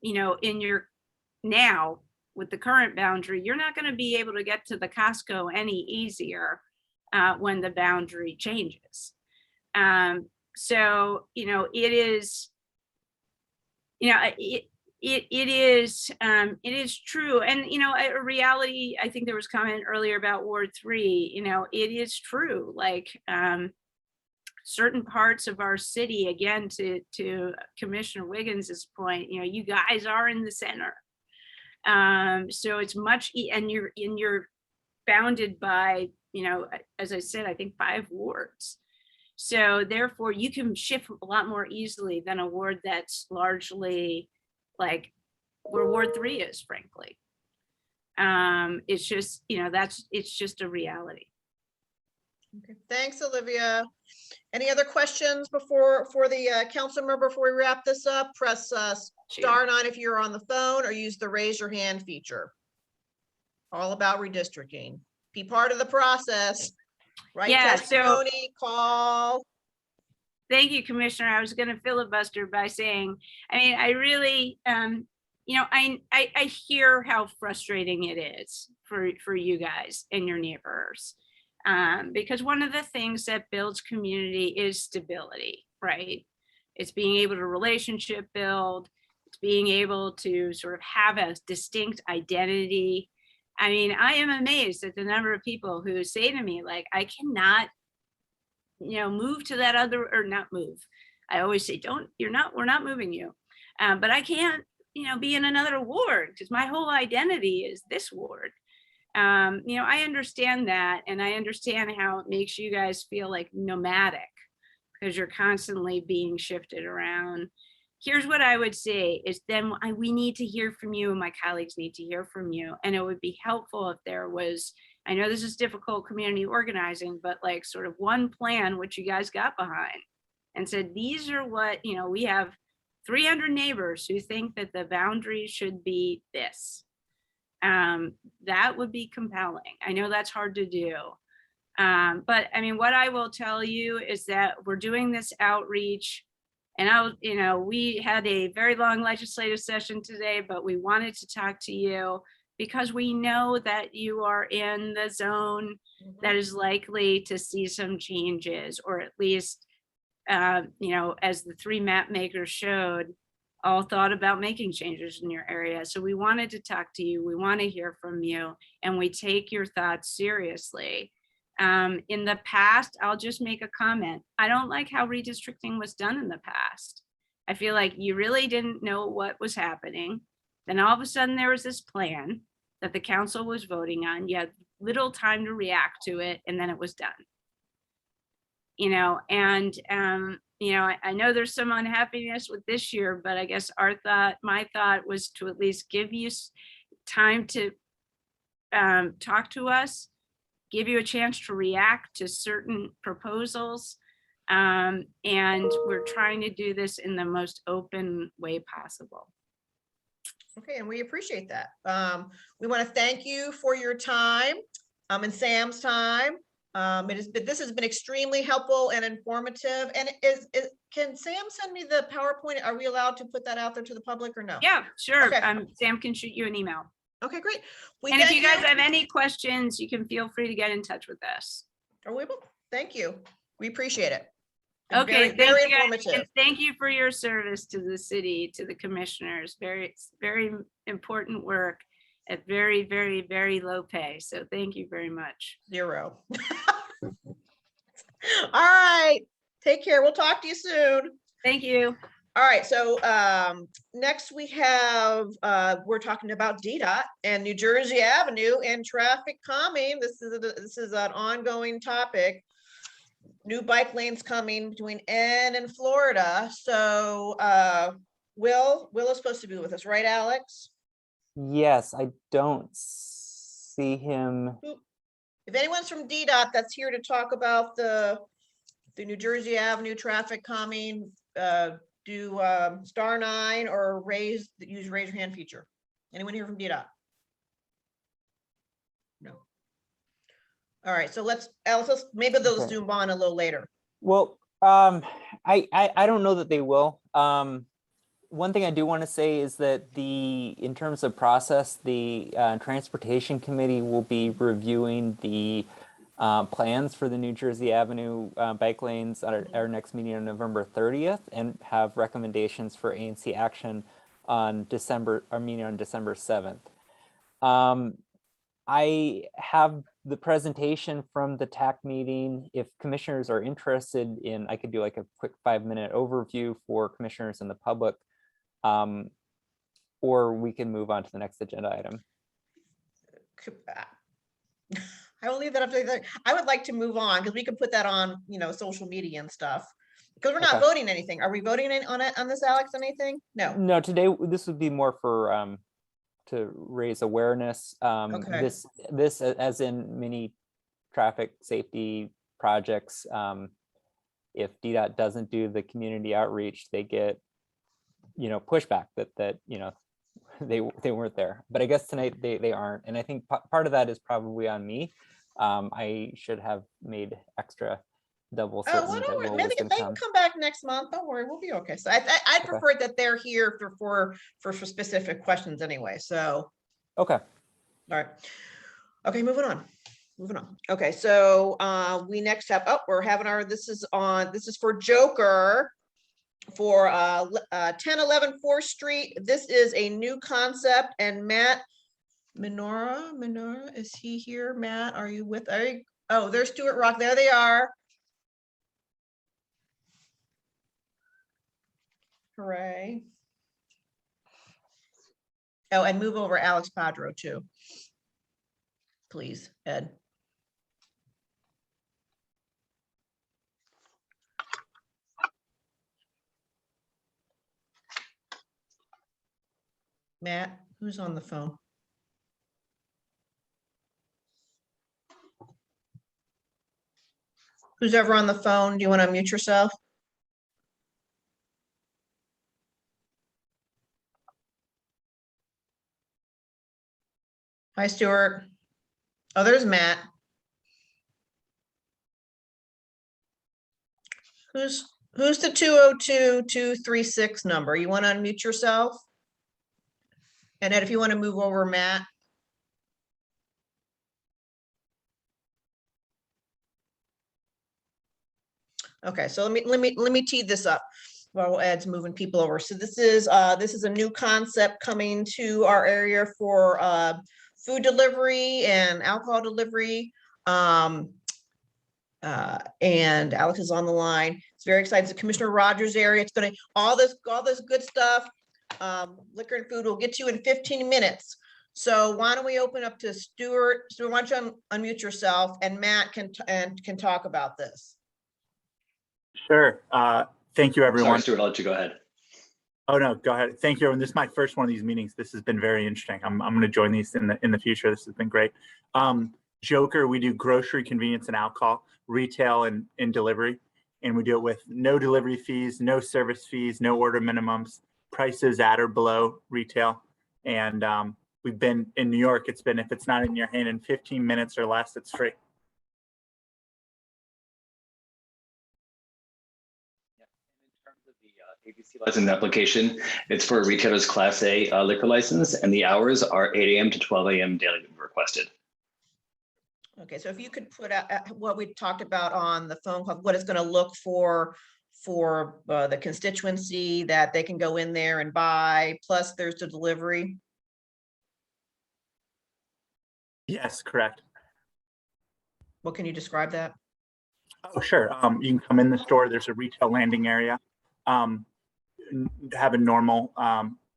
you know, in your now with the current boundary, you're not going to be able to get to the Costco any easier when the boundary changes. So, you know, it is, you know, it is true. And, you know, a reality, I think there was comment earlier about Ward 3, you know, it is true. Like certain parts of our city, again, to Commissioner Wiggins's point, you know, you guys are in the center. So it's much, and you're bounded by, you know, as I said, I think 5 wards. So therefore you can shift a lot more easily than a ward that's largely like where Ward 3 is, frankly. It's just, you know, it's just a reality. Okay, thanks, Olivia. Any other questions for the council member before we wrap this up? Press *9 if you're on the phone, or use the raise your hand feature. All about redistricting. Be part of the process. Write testimony, call. Thank you, Commissioner. I was going to filibuster by saying, I mean, I really, you know, I hear how frustrating it is for you guys and your neighbors. Because one of the things that builds community is stability, right? It's being able to relationship build, it's being able to sort of have a distinct identity. I mean, I am amazed at the number of people who say to me, like, I cannot, you know, move to that other, or not move. I always say, we're not moving you. But I can't, you know, be in another ward because my whole identity is this ward. You know, I understand that, and I understand how it makes you guys feel like nomadic because you're constantly being shifted around. Here's what I would say is then we need to hear from you, and my colleagues need to hear from you. And it would be helpful if there was, I know this is difficult community organizing, but like sort of one plan which you guys got behind and said, these are what, you know, we have 300 neighbors who think that the boundary should be this. That would be compelling. I know that's hard to do. But I mean, what I will tell you is that we're doing this outreach, and you know, we had a very long legislative session today, but we wanted to talk to you because we know that you are in the zone that is likely to see some changes, or at least, you know, as the 3 map makers showed, all thought about making changes in your area. So we wanted to talk to you. We want to hear from you, and we take your thoughts seriously. In the past, I'll just make a comment. I don't like how redistricting was done in the past. I feel like you really didn't know what was happening. Then all of a sudden there was this plan that the council was voting on. You had little time to react to it, and then it was done. You know, and you know, I know there's some unhappiness with this year, but I guess my thought was to at least give you time to talk to us, give you a chance to react to certain proposals. And we're trying to do this in the most open way possible. Okay, and we appreciate that. We want to thank you for your time and Sam's time. This has been extremely helpful and informative. And can Sam send me the PowerPoint? Are we allowed to put that out there to the public or no? Yeah, sure. Okay. Sam can shoot you an email. Okay, great. And if you guys have any questions, you can feel free to get in touch with us. Oh, we will. Thank you. We appreciate it. Okay, very thank you guys, informative. and thank you for your service to the city, to the commissioners. Very important work at very, very, very low pay. So thank you very much. 0. All right. Take care. We'll talk to you soon. Thank you. All right. So next we have, we're talking about DDOT and New Jersey Avenue and traffic calming. This is an ongoing topic. New bike lanes coming between N and Florida. So Will is supposed to be with us, right, Alex? Yes, I don't see him. If anyone's from DDOT that's here to talk about the New Jersey Avenue traffic calming, do *9 or use raise your hand feature. Anyone here from DDOT? No. All right, so Alex, maybe they'll Okay. zoom on a little later. Well, I don't know that they will. One thing I do want to say is that in terms of process, the Transportation Committee will be reviewing the plans for the New Jersey Avenue bike lanes at our next meeting on November 30th and have recommendations for ANC action on our meeting on December 7th. I have the presentation from the TAC meeting. If commissioners are interested in, I could do like a quick 5-minute overview for commissioners and the public, or we can move on to the next agenda item. I will leave that up to you. I would like to move on because we can put that on, social media and stuff. Because we're not Okay. voting anything. Are we voting on this, Alex, anything? No. No, today this would be more for to raise awareness. Okay. This, as in many traffic safety projects, if DDOT doesn't do the community outreach, they get, pushback that they weren't there. But I guess tonight they aren't, and I think part of that is probably on me. I should have made extra double certain that Will Maybe was they going to can come. come back next month. Don't worry, we'll be okay. So I'd prefer that they're here for specific questions anyway. So Okay. all right. Okay, moving on. Okay, so we next have, we're having this is for Joker for 1011 4th Street. This is a new concept, and Matt Minora, is he here? Matt, are you with? Oh, there's Stuart Rock. There they are. Hooray. Oh, and move over Alex Padro too. Please, Ed. Matt, who's on the phone? Who's ever on the phone? Do you want to unmute yourself? Hi, Stuart. Oh, there's Matt. Who's the 202-236 number? You want to unmute yourself? And Ed, if you want to move over, Matt. Okay, so let me tee this up while Ed's moving people over. So this is a new concept coming to our area for food delivery and alcohol delivery. And Alex is on the line. It's very excited. It's Commissioner Rogers' area. It's going to all this good stuff. Liquor and food will get to you in 15 minutes. So why don't we open up to Stuart? Stuart, why don't you unmute yourself, and Matt can talk about this. Sure. Thank you, everyone. Sorry, Stuart, I'll let you go ahead. Oh, no, go ahead. Thank you, everyone. This is my first one of these meetings. This has been very interesting. I'm going to join these in the future. This has been great. Joker, we do grocery, convenience, and alcohol, retail, and delivery. And we do it with no delivery fees, no service fees, no order minimums, prices at or below retail. And we've been in New York. It's been, if it's not in your hand in 15 minutes or less, it's free. ABC license application. It's for a retailer's Class A liquor license, and the hours are 8 a.m. to 12 a.m. daily requested. Okay, so if you could put out what we talked about on the phone call, what it's going to look for the constituency that they can go in there and buy, plus there's the delivery. Yes, correct. What can you describe that? Oh, sure. You can come in the store. There's a retail landing area. Have a normal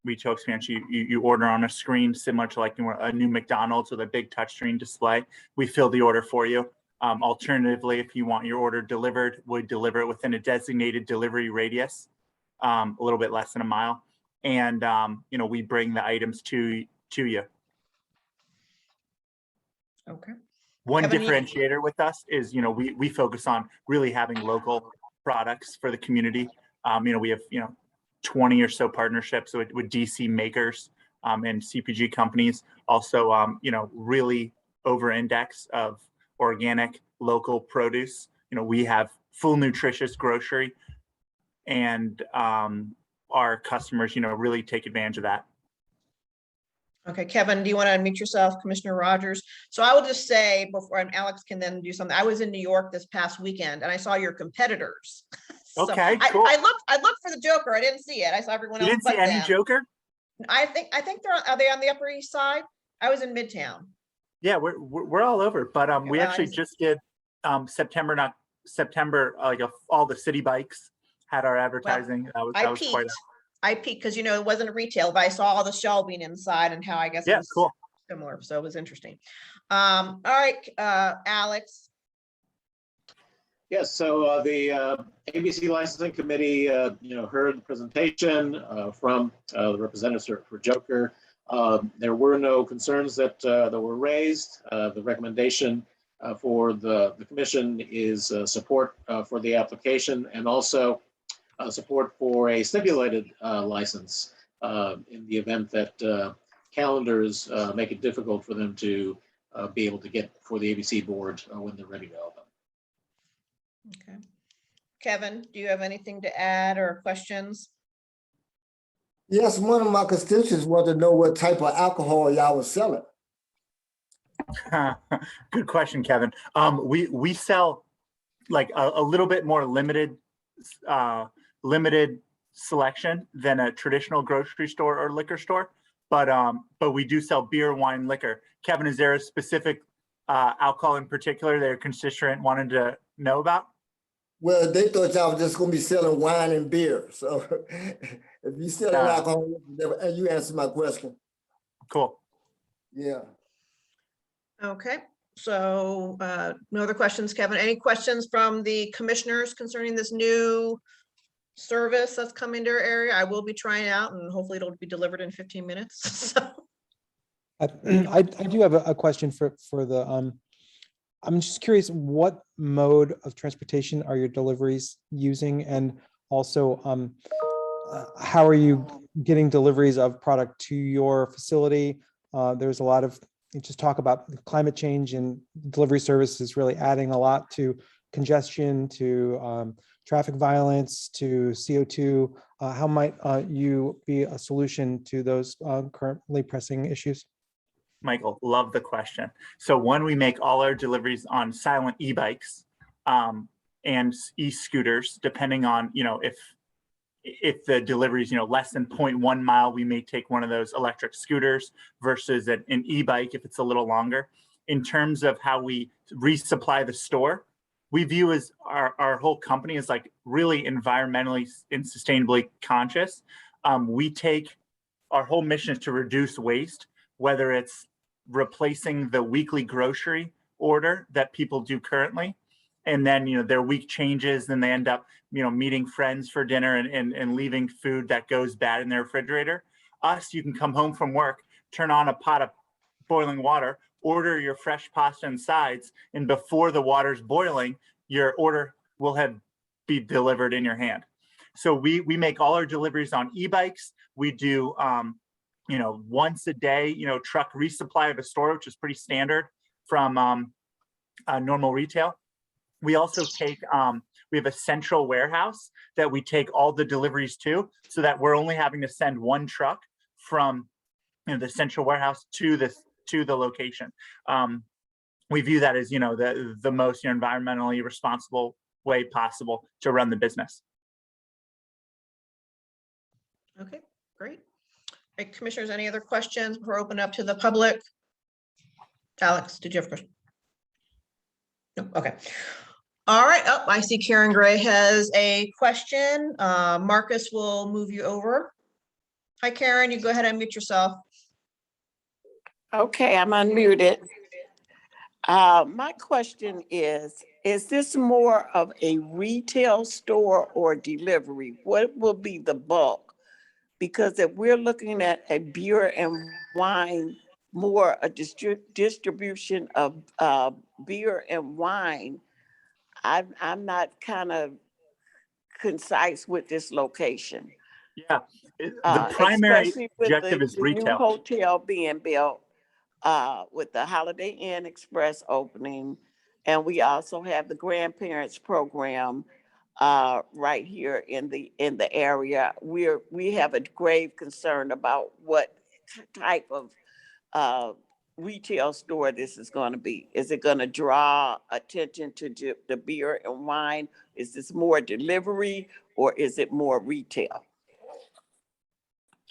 retail experience. You order on a screen similar to like a new McDonald's with a big touchscreen display. We fill the order for you. Alternatively, if you want your order delivered, we deliver it within a designated delivery radius, a little bit less than a mile. and we bring the items to you. Okay. One Kevin, differentiator with us is, we focus on really having local products for the community. We have, 20 or so partnerships with DC makers and CPG companies. Also, really over-index of organic local produce. We have full nutritious grocery, and our customers, really take advantage of that. Okay, Kevin, do you want to unmute yourself, Commissioner Rogers? So I will just say before, and Alex can then do something. I was in New York this past weekend and I saw your competitors. So Okay, cool. I looked for the Joker. I didn't see it. I saw everyone else. You didn't see any Joker? I think are they on the Upper East Side? I was in Midtown. Yeah, we're all over, but we well, actually just did September, all the city bikes had our advertising. Well, that was quite I peeked because it wasn't a retail, but I saw all the shelving inside and how I guess it was cool. Similar. So it was interesting. All right, Alex. Yes, so the ABC Licensing Committee, heard the presentation from the representatives for Joker. There were no concerns that were raised. The recommendation for the commission is support for the application, and also support for a stipulated license in the event that calendars make it difficult for them to be able to get for the ABC board when they're ready to open. Okay. Kevin, do you have anything to add or questions? Yes, one of my constituents wanted to know what type of alcohol y'all was selling. Good question, Kevin. We sell like a little bit more limited selection than a traditional grocery store or liquor store, but we do sell beer, wine, liquor. Kevin, is there a specific alcohol in particular that your constituent wanted to know about? Well, they thought y'all were just going to be selling wine and beer. So if you selling alcohol, and you answered my question. Cool. Yeah. Okay. So no other questions, Kevin. Any questions from the commissioners concerning this new service that's coming to our area? I will be trying it out and hopefully it'll be delivered in 15 minutes. So. I do have a question for the, I'm just curious, what mode of transportation are your deliveries using? And also, how are you getting deliveries of product to your facility? There's a lot of just talk about climate change, and delivery services really adding a lot to congestion, to traffic violence, to CO2. How might you be a solution to those currently pressing issues? Michael, love the question. So one, we make all our deliveries on silent e-bikes and e-scooters, depending on, if the delivery is, less than 0.1 mile, we may take one of those electric scooters versus an e-bike if it's a little longer. In terms of how we resupply the store, we view as our whole company is like really environmentally and sustainably conscious. Our whole mission is to reduce waste, whether it's replacing the weekly grocery order that people do currently, and then their week changes, and they end up meeting friends for dinner and leaving food that goes bad in their refrigerator. You can come home from work, turn on a pot of boiling water, order your fresh pasta and sides, and before the water's boiling, your order will be delivered in your hand. So we make all our deliveries on e-bikes. We do once a day, truck resupply of a store, which is pretty standard from normal retail. We also we have a central warehouse that we take all the deliveries to, so that we're only having to send one truck from the central warehouse to the location. We view that as, the most environmentally responsible way possible to run the business. Okay, great. Right, commissioners, any other questions before I open up to the public? Alex, did you have a question? No, okay. All right. Oh, I see Karen Gray has a question. Marcus will move you over. Hi, Karen. You go ahead and unmute yourself. Okay, I'm unmuted. My question is this more of a retail store or delivery? What will be the bulk Because if we're looking at a beer and wine, more a distribution of beer and wine, I'm not kind of concise with this location. Yeah, the primary Especially with objective is the new retail. hotel being built, with the Holiday Inn Express opening. And we also have the grandparents program right here in the area. We have a grave concern about what type of retail store this is going to be. Is it going to draw attention to the beer and wine? Is this more delivery or is it more retail?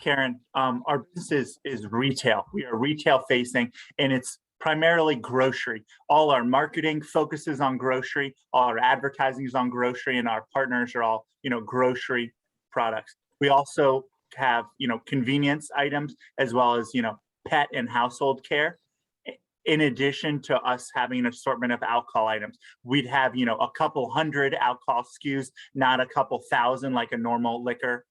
Karen, our business is retail. We are retail facing, and it's primarily grocery. All our marketing focuses on grocery, all our advertising is on grocery, and our partners are all, grocery products. We also have, convenience items as well as, pet and household care. In addition to us having an assortment of alcohol items, we'd have, a couple hundred alcohol SKUs, not a couple thousand like a normal liquor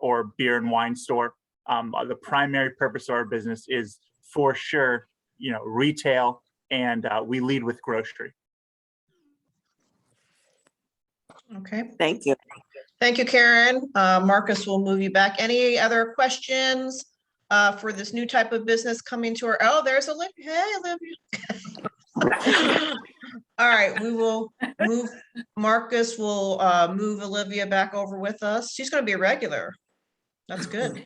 or beer and wine store. The primary purpose of our business is for sure, retail, and we lead with grocery. Okay. Thank you. Thank you, Karen. Marcus will move you back. Any other questions for this new type of business coming to our, oh, there's Olivia. Hey, Olivia. All right, we will move, Marcus will move Olivia back over with us. She's going to be a regular. That's good.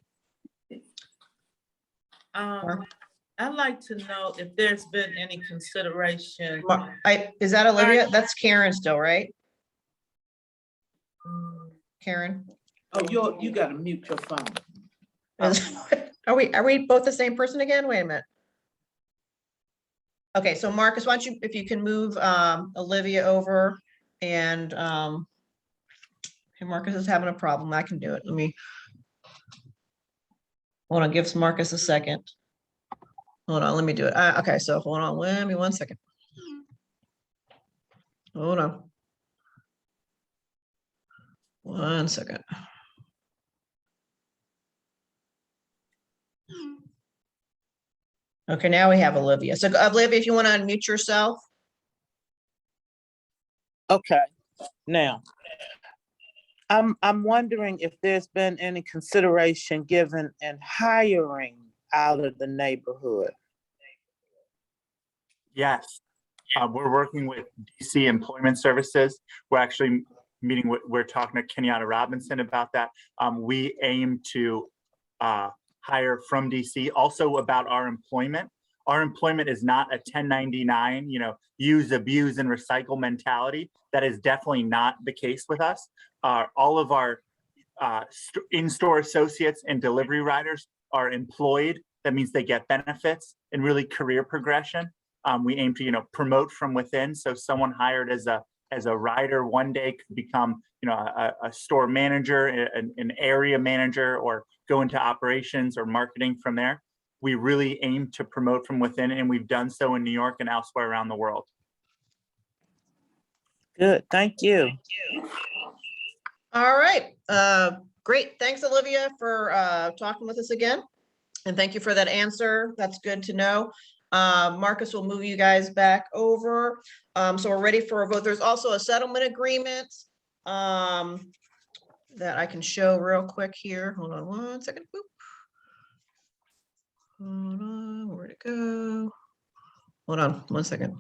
I'd like to know if there's been any consideration. Is that Olivia? That's Karen still, right? Karen? Oh, you gotta mute your phone. Are we both the same person again? Wait a minute. Okay, so Marcus, why don't you, if you can move Olivia over, and Marcus is having a problem. I can do it. Let me hold on, give Marcus a second. Hold on, let me do it. Okay, so hold on, let me 1 second. Hold on. 1 second. Okay, now we have Olivia. So Olivia, if you want to unmute yourself. Okay, now, I'm wondering if there's been any consideration given in hiring out of the neighborhood. Yes, we're working with DC Employment Services. We're actually we're talking to Kenyatta Robinson about that. We aim to hire from DC. Also about our employment. Our employment is not a 1099, use, abuse, and recycle mentality. That is definitely not the case with us. All of our in-store associates and delivery riders are employed. That means they get benefits and really career progression. We aim to, promote from within. So someone hired as a rider one day could become, a store manager, an area manager, or go into operations or marketing from there. We really aim to promote from within, and we've done so in New York and elsewhere around the world. Good, thank you. All right, great. Thanks, Olivia, for talking with us again. And thank you for that answer. That's good to know. Marcus will move you guys back over. So we're ready for a vote. There's also a settlement agreement that I can show real quick here. Hold on 1 second. Boop. Hold on, where'd it go? Hold on 1 second.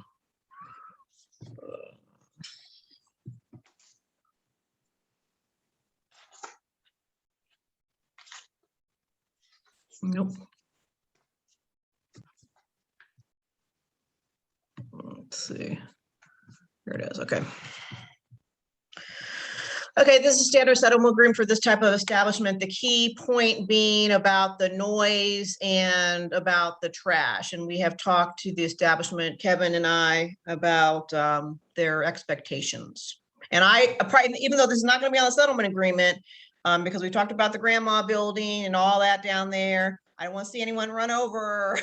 Nope. Let's see. Here it is. Okay. Okay, this is standard settlement agreement for this type of establishment. The key point being about the noise and about the trash. And we have talked to the establishment, Kevin and I, about their expectations. And even though this is not going to be on the settlement agreement, because we talked about the grandma building and all that down there, I don't want to see anyone run over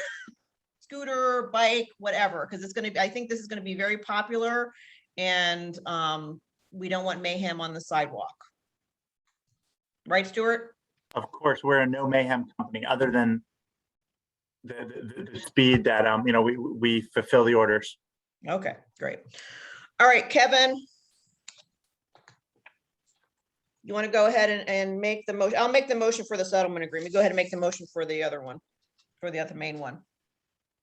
scooter, bike, whatever, because it's going to be, I think this is going to be very popular, and we don't want mayhem on the sidewalk. Right, Stuart? of course, we're a no mayhem company other than the speed that, you know, we fulfill the orders. Okay, great. All right, Kevin. You want to go ahead and make the motion? I'll make the motion for the settlement agreement. Go ahead and make the motion for the other one, for the other main one.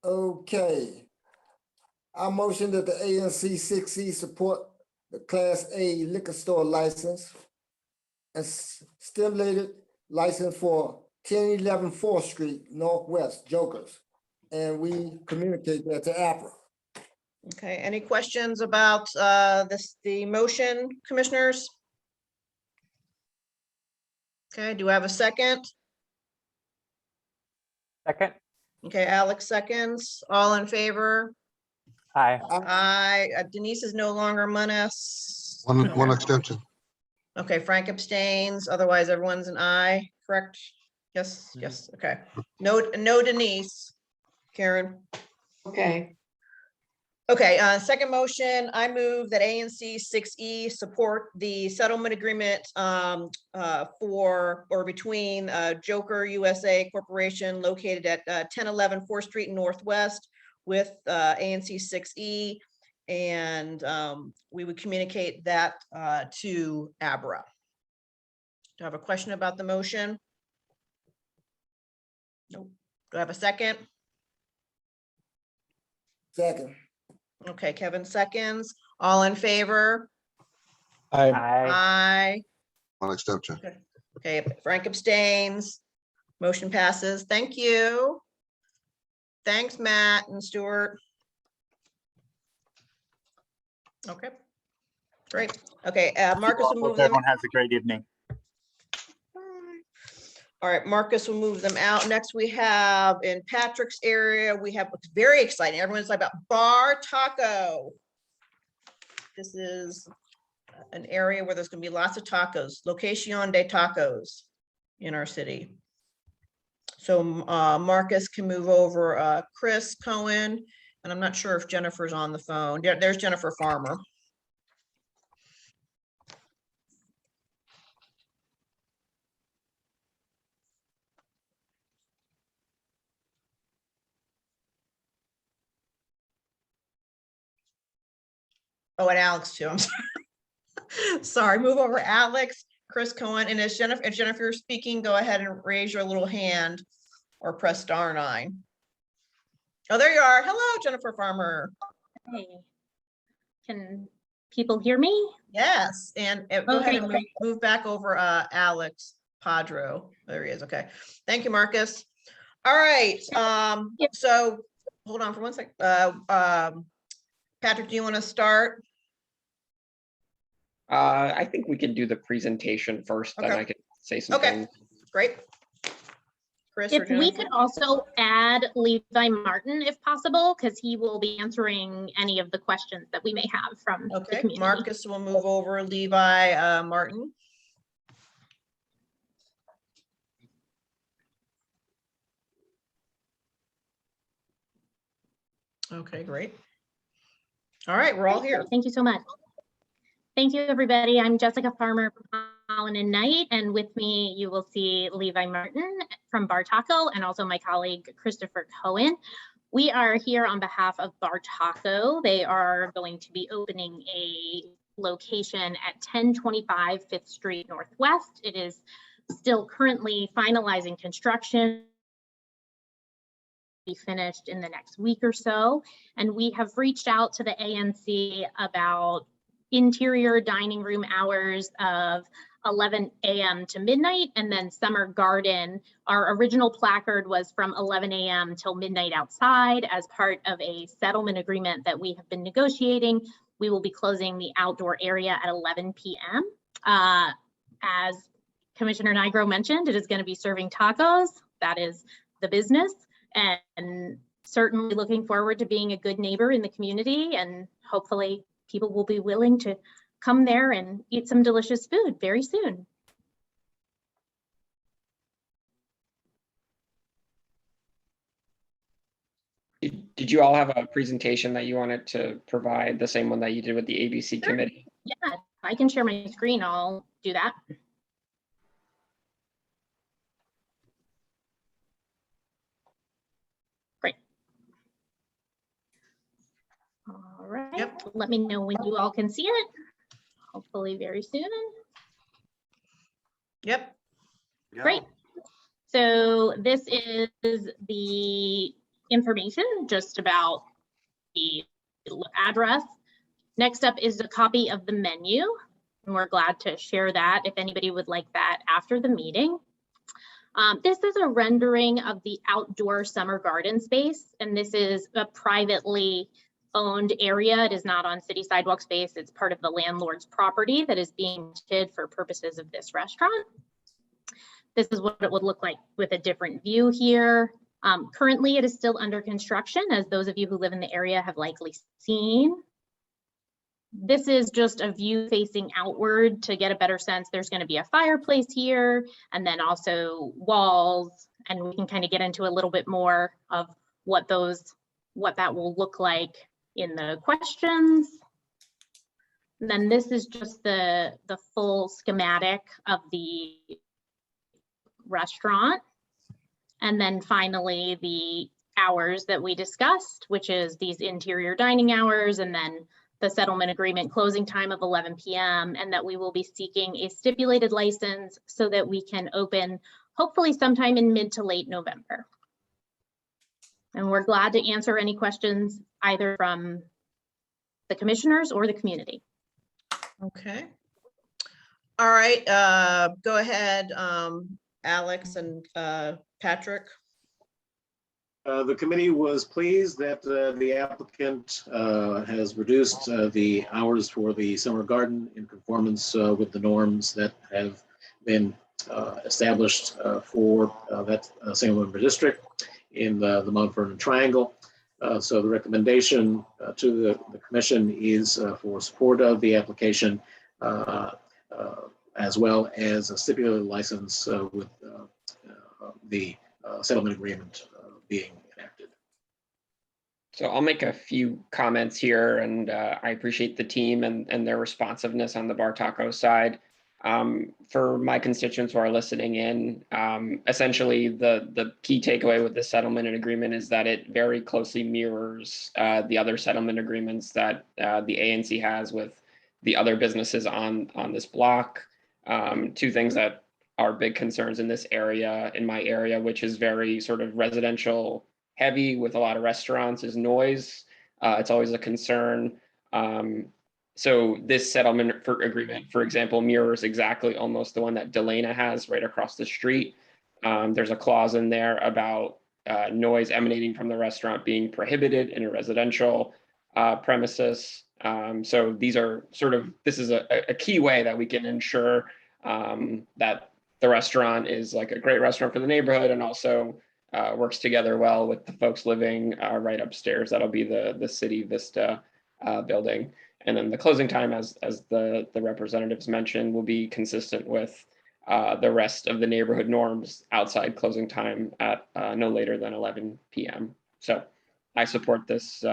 Okay. I motion that the ANC 6E support the Class A liquor store license and stimulated license for 1011 4th Street Northwest Jokers. And we communicate that to APRA. Okay, any questions about the motion, commissioners? Okay, do I have a second? Second. Okay, Alex seconds. All in favor? Aye. Aye. Denise is no longer among us. One extension. Okay, Frank abstains. Otherwise, everyone's an aye, correct? Yes, yes, okay. No Denise. Karen? Okay. Okay, second motion, I move that ANC 6E support the settlement agreement for or between Joker USA Corporation located at 1011 4th Street Northwest with ANC 6E. And we would communicate that to ABRA. Do I have a question about the motion? Nope. Do I have a second? Second. Okay, Kevin seconds. All in favor? Aye. Aye. One extension. Okay, Frank abstains. Motion passes. Thank you. Thanks, Matt and Stuart. Okay, great. Okay, Marcus will move Hope them. everyone has a great evening. All right, Marcus will move them out. Next, we have in Patrick's area, we have what's very exciting. Everyone's talking about Bar Taco. This is an area where there's going to be lots of tacos, Locación de Tacos in our city. So Marcus can move over Chris Cohen, and I'm not sure if Jennifer's on the phone. Yeah, there's Jennifer Farmer. Oh, and Alex too. I'm sorry. Sorry, move over Alex, Chris Cohen, and if Jennifer is speaking, go ahead and raise your little hand or press *9. Oh, there you are. Hello, Jennifer Farmer. Hey, can people hear me? Yes, and go ahead and Okay. move back over Alex Padro. There he is. Okay, thank you, Marcus. All right. So hold on for 1 sec. Patrick, do you want to start? I think we could do the presentation first, then Okay. I could say some Okay, things. great. Chris or If we Jennifer? could also add Levi Martin if possible, because he will be answering any of the questions that we may have from the Okay, community. Marcus will move over Levi Martin. Okay, great. All right, we're all here. Thank you so much. Thank you, everybody. I'm Jessica Farmer from Holland and Knight, and with me you will see Levi Martin from Bar Taco and also my colleague Christopher Cohen. We are here on behalf of Bar Taco. They are going to be opening a location at 1025 5th Street Northwest. It is still currently finalizing construction. Be finished in the next week or so. And we have reached out to the ANC about interior dining room hours of 11 a.m. to midnight, and then summer garden. Our original placard was from 11 a.m. till midnight outside. As part of a settlement agreement that we have been negotiating, we will be closing the outdoor area at 11 p.m. As Commissioner Nigro mentioned, it is going to be serving tacos. That is the business, and certainly looking forward to being a good neighbor in the community, and hopefully people will be willing to come there and eat some delicious food very soon. Did you all have a presentation that you wanted to provide, the same one that you did with the ABC committee? Yeah, if I can share my screen, I'll do that. right. Yep. Let me know when you all can see it. Hopefully very soon. Yep. Great. So this is the information just about the address. Next up is a copy of the menu, and we're glad to share that if anybody would like that after the meeting. This is a rendering of the outdoor summer garden space, and this is a privately owned area. It is not on city sidewalk space. It's part of the landlord's property that is being rented for purposes of this restaurant. This is what it would look like with a different view here. Currently, it is still under construction, as those of you who live in the area have likely seen. This is just a view facing outward to get a better sense. There's going to be a fireplace here, and then also walls, and we can kind of get into a little bit more of what that will look like in the questions. And then this is just the full schematic of the restaurant. And then finally, the hours that we discussed, which is these interior dining hours, and then the settlement agreement closing time of 11 p.m. and that we will be seeking a stipulated license so that we can open hopefully sometime in mid to late November. And we're glad to answer any questions either from the commissioners or the community. Okay. All right, go ahead, Alex and Patrick. The committee was pleased that the applicant has reduced the hours for the summer garden in conformance with the norms that have been established for that single member district in the Mount Vernon Triangle. So the recommendation to the commission is for support of the application as well as a stipulated license with the settlement agreement being enacted. So I'll make a few comments here, and I appreciate the team and their responsiveness on the Bar Taco side. For my constituents who are listening in, essentially the key takeaway with the settlement and agreement is that it very closely mirrors the other settlement agreements that the ANC has with the other businesses on this block. Two things that are big concerns in this area, in my area, which is very sort of residential heavy with a lot of restaurants, is noise. It's always a concern. So this settlement agreement, for example, mirrors exactly almost the one that Delana has right across the street. There's a clause in there about noise emanating from the restaurant being prohibited in a residential premises. So these are this is a key way that we can ensure that the restaurant is like a great restaurant for the neighborhood and also works together well with the folks living right upstairs. That'll be the City Vista building. And then the closing time, as the representatives mentioned, will be consistent with the rest of the neighborhood norms outside closing time at no later than 11 p.m. So I support this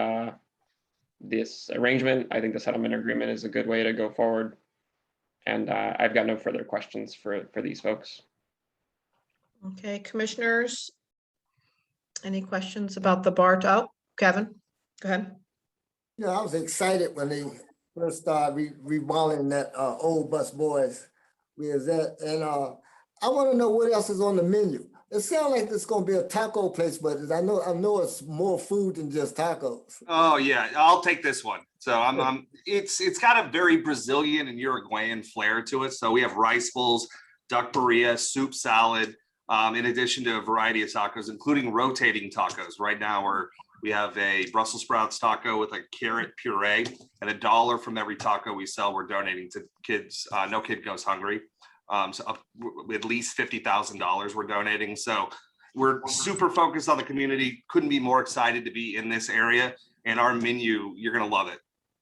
this arrangement. I think the settlement agreement is a good way to go forward. And I've got no further questions for these folks. Okay, commissioners, any questions about the bar? Oh, Kevin, go ahead. You know, I was excited when they first started remodeling that old Bus Boys. Where's that? And I want to know what else is on the menu. It sounds like it's going to be a taco place, but I know it's more food than just tacos. Oh yeah, I'll take this one. So it's got a very Brazilian and Uruguayan flair to it. So we have rice bowls, duck burrito, soup salad, in addition to a variety of tacos, including rotating tacos. Right now we have a Brussels sprouts taco with a carrot puree, and $1 from every taco we sell, we're donating to kids. No kid goes hungry. So at least $50,000 we're donating. So we're super focused on the community. Couldn't be more excited to be in this area. And our menu, you're gonna love it,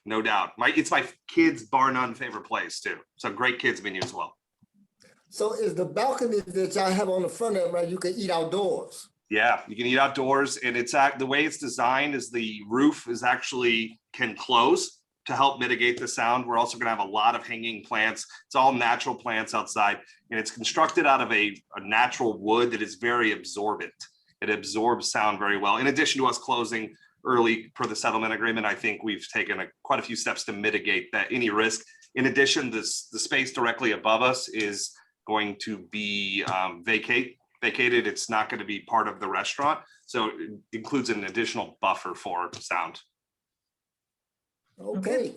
no doubt. It's my kids' bar none favorite place too. So great kids menu as well. So is the balcony that y'all have on the front end, right? You can eat outdoors. Yeah, you can eat outdoors, and the way it's designed is the roof is actually can close to help mitigate the sound. We're also going to have a lot of hanging plants. It's all natural plants outside, and it's constructed out of a natural wood that is very absorbent. It absorbs sound very well. In addition to us closing early per the settlement agreement. I think we've taken quite a few steps to mitigate that any risk. In addition, the space directly above us is going to be vacated. It's not going to be part of the restaurant. So it includes an additional buffer for sound. Okay.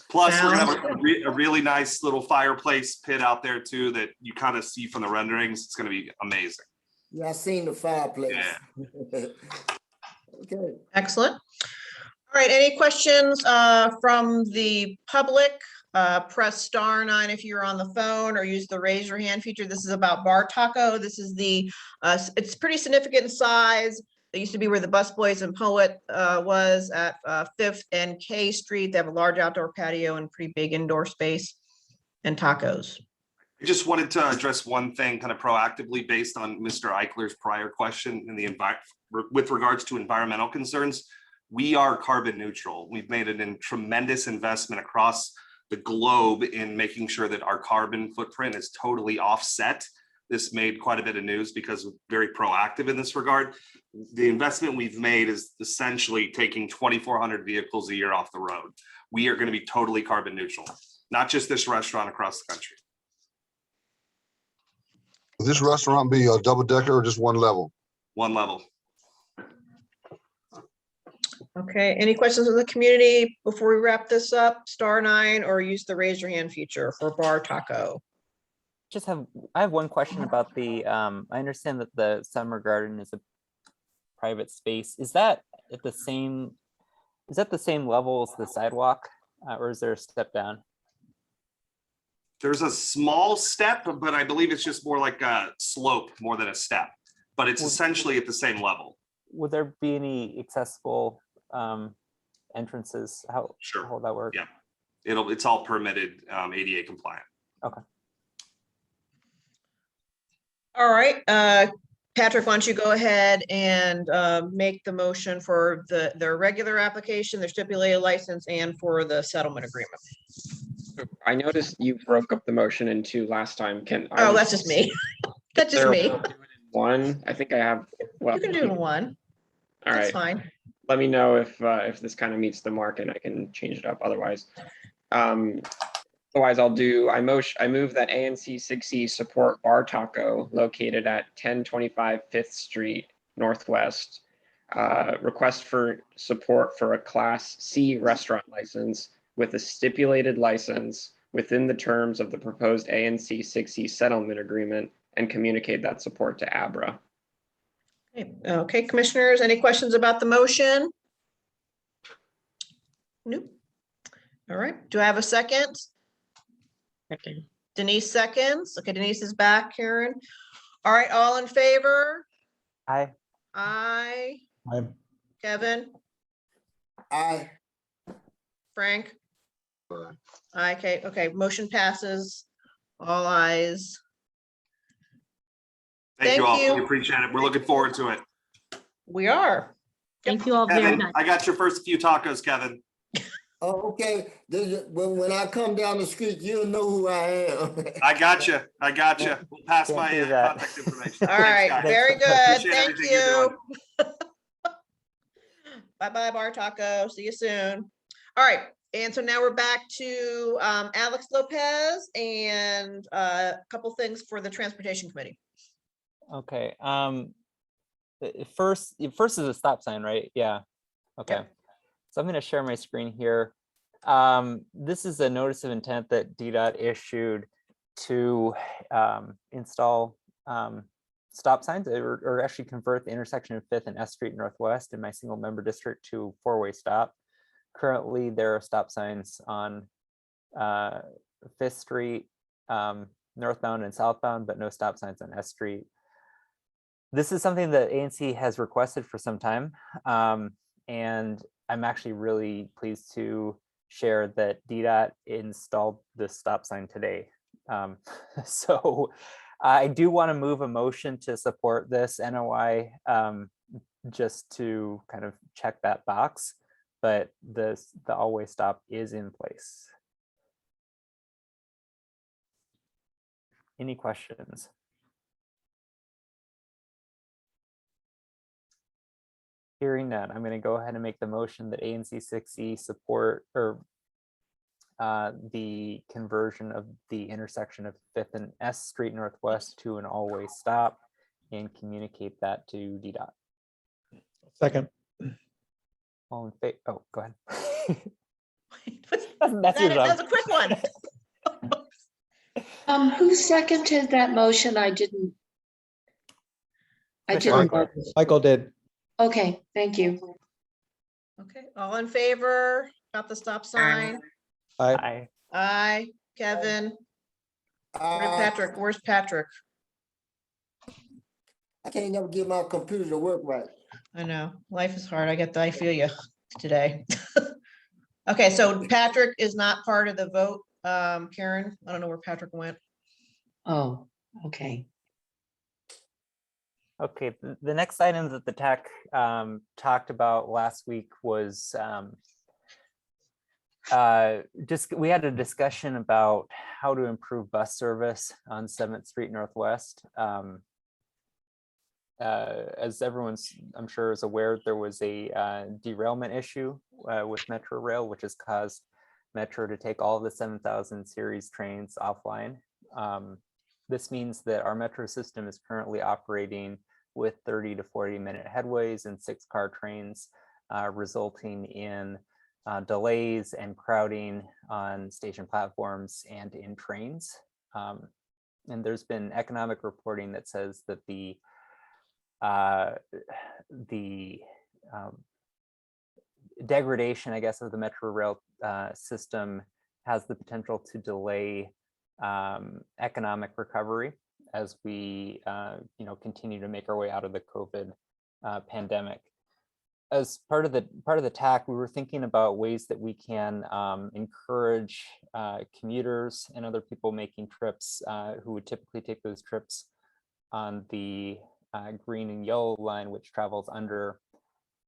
Plus, we're gonna have a really nice little fireplace pit out there too that you kind of see from the renderings. It's gonna be amazing. Yeah, I seen the fireplace. Yeah. Okay. Excellent. All right, any questions from the public? Press *9 if you're on the phone, or use the raise your hand feature. This is about Bar Taco. This is it's pretty significant in size. It used to be where the Busboys and Poet was at 5th and K Street. They have a large outdoor patio and pretty big indoor space and tacos. I just wanted to address one thing kind of proactively based on Mr. Eichler's prior question in with regards to environmental concerns. We are carbon neutral. We've made a tremendous investment across the globe in making sure that our carbon footprint is totally offset. This made quite a bit of news because we're very proactive in this regard. The investment we've made is essentially taking 2,400 vehicles a year off the road. We are going to be totally carbon neutral, not just this restaurant, across the country. Will this restaurant be a double decker or just one level? One level. Okay, any questions of the community before we wrap this up? *9 or use the raise your hand feature for Bar Taco. I have one question about the, I understand that the summer garden is a private space. Is that at the same level as the sidewalk, or is there a step down? There's a small step, but I believe it's just more like a slope more than a step, but it's essentially at the same level. Would there be any accessible entrances? How will that work? Yeah, it's all permitted, ADA compliant. Okay. All right, Patrick, why don't you go ahead and make the motion for their regular application, their stipulated license, and for the settlement agreement. I noticed you broke up the motion in two last time. Oh, that's just me. That's just me. One, I think I have. Well, You can do one. All That's right. fine. Let me know if this kind of meets the mark and I can change it up. Otherwise, I'll do. I move that ANC 6E support Bar Taco located at 1025 5th Street Northwest. Request for support for a Class C restaurant license with a stipulated license within the terms of the proposed ANC 6E settlement agreement, and communicate that support to ABRA. Okay, commissioners, any questions about the motion? Nope. All right, do I have a second? Okay. Denise seconds. Okay, Denise is back, Karen. All right, all in favor? Aye. Aye. Aye. Kevin? Aye. Frank? Aye. Aye, okay, okay, motion passes. All ayes. Thank you all. We appreciate it. We're looking forward to it. We are. Thank you all very Kevin, much. I got your first few tacos, Kevin. Oh, okay. When I come down the street, you'll know who I am. I got you. I got you. We'll pass my contact information. All right, guys. very good. Appreciate Thank everything you're you. doing. Bye-bye, Bar Taco. See you soon. All right, and so now we're back to Alex Lopez and a couple things for the Transportation Committee. Okay. First is a stop sign, right? Yeah. Okay. Yep. So I'm going to share my screen here. This is a notice of intent that DDOT issued to install stop signs, or actually convert the intersection of 5th and S Street Northwest in my single member district to four-way stop. Currently, there are stop signs on 5th Street, northbound and southbound, but no stop signs on S Street. This is something that ANC has requested for some time, and I'm actually really pleased to share that DDOT installed this stop sign today. So I do want to move a motion to support this NOI, just to kind of check that box, but the all-way stop is in place. Any questions? Hearing none, I'm going to go ahead and make the motion that ANC 6E support or the conversion of the intersection of 5th and S Street Northwest to an all-way stop and communicate that to DDOT. Second. All in favor? Oh, go ahead. That was a quick one. Who seconded that motion? I didn't. Michael. Michael did. Okay, thank you. Okay, all in favor? Got the stop sign? Aye. Aye. Kevin? Patrick, where's Patrick? I can't never get my computer to work right. I know, life is hard. I feel you today. Okay, so Patrick is not part of the vote. Karen, I don't know where Patrick went. Oh, okay. Okay, the next item that the TAC talked about last week was we had a discussion about how to improve bus service on 7th Street Northwest. As everyone's, I'm sure, is aware, there was a derailment issue with Metro Rail, which has caused Metro to take all of the 7000 series trains offline. This means that our Metro system is currently operating with 30 to 40 minute headways and 6-car trains, resulting in delays and crowding on station platforms and in trains. And there's been economic reporting that says that the degradation, I guess, of the Metro Rail system has the potential to delay economic recovery as we continue to make our way out of the COVID pandemic. As part of the TAC, we were thinking about ways that we can encourage commuters and other people making trips who would typically take those trips on the green and yellow line, which travels under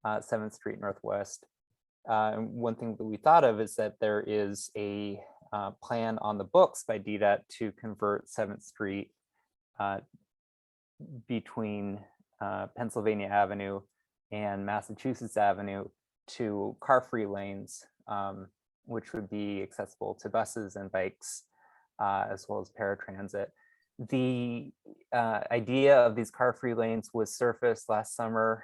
7th Street Northwest. And one thing that we thought of is that there is a plan on the books by DDOT to convert 7th Street between Pennsylvania Avenue and Massachusetts Avenue to car-free lanes, which would be accessible to buses and bikes, as well as paratransit. The idea of these car-free lanes was surfaced last summer.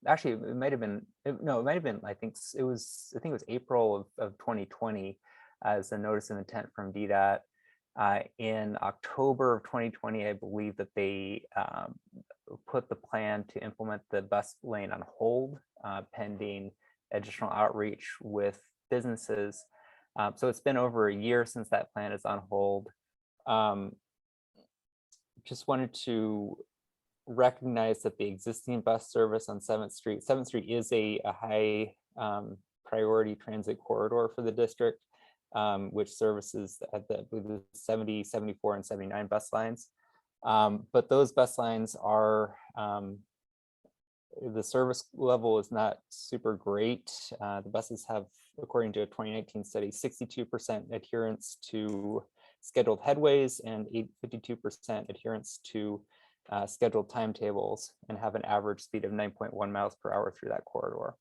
Actually, it might have been, I think it was April of 2020 as a notice of intent from DDOT. In October of 2020, I believe that they put the plan to implement the bus lane on hold, pending additional outreach with businesses. So it's been over a year since that plan is on hold. Just wanted to recognize that the existing bus service on 7th Street is a high priority transit corridor for the district, which services at the 70, 74, and 79 bus lines. But those bus lines are, the service level is not super great. The buses have, according to a 2019 study, 62% adherence to scheduled headways and 52% adherence to scheduled timetables, and have an average speed of 9.1 miles per hour through that corridor.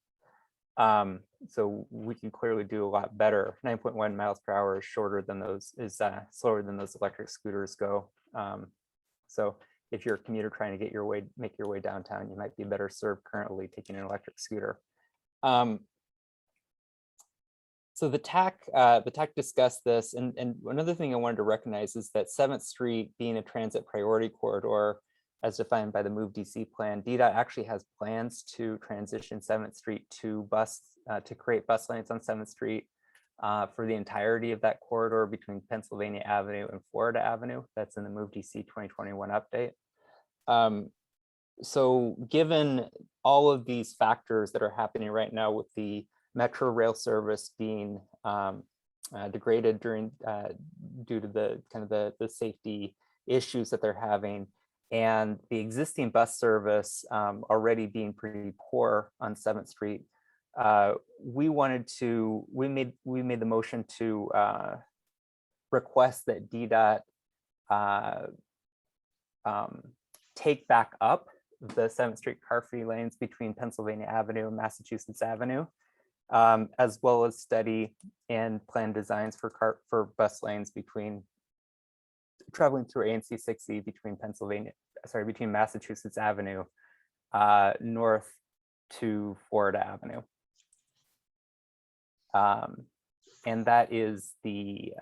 So we can clearly do a lot better. 9.1 miles per hour is slower than those electric scooters go. So if you're a commuter trying to make your way downtown, you might be better served currently taking an electric scooter. So the TAC discussed this, and another thing I wanted to recognize is that 7th Street, being a transit priority corridor as defined by the Move DC plan, DDOT actually has plans to transition 7th Street to create bus lanes on 7th Street for the entirety of that corridor between Pennsylvania Avenue and Florida Avenue. That's in the Move DC 2021 update. So given all of these factors that are happening right now with the Metro Rail service being degraded due to the safety issues that they're having, and the existing bus service already being pretty poor on 7th Street, we made the motion to request that DDOT take back up the 7th Street car-free lanes between Pennsylvania Avenue and Massachusetts Avenue, as well as study and plan designs for bus lanes between traveling through ANC 6E between between Massachusetts Avenue north to Florida Avenue. And that is the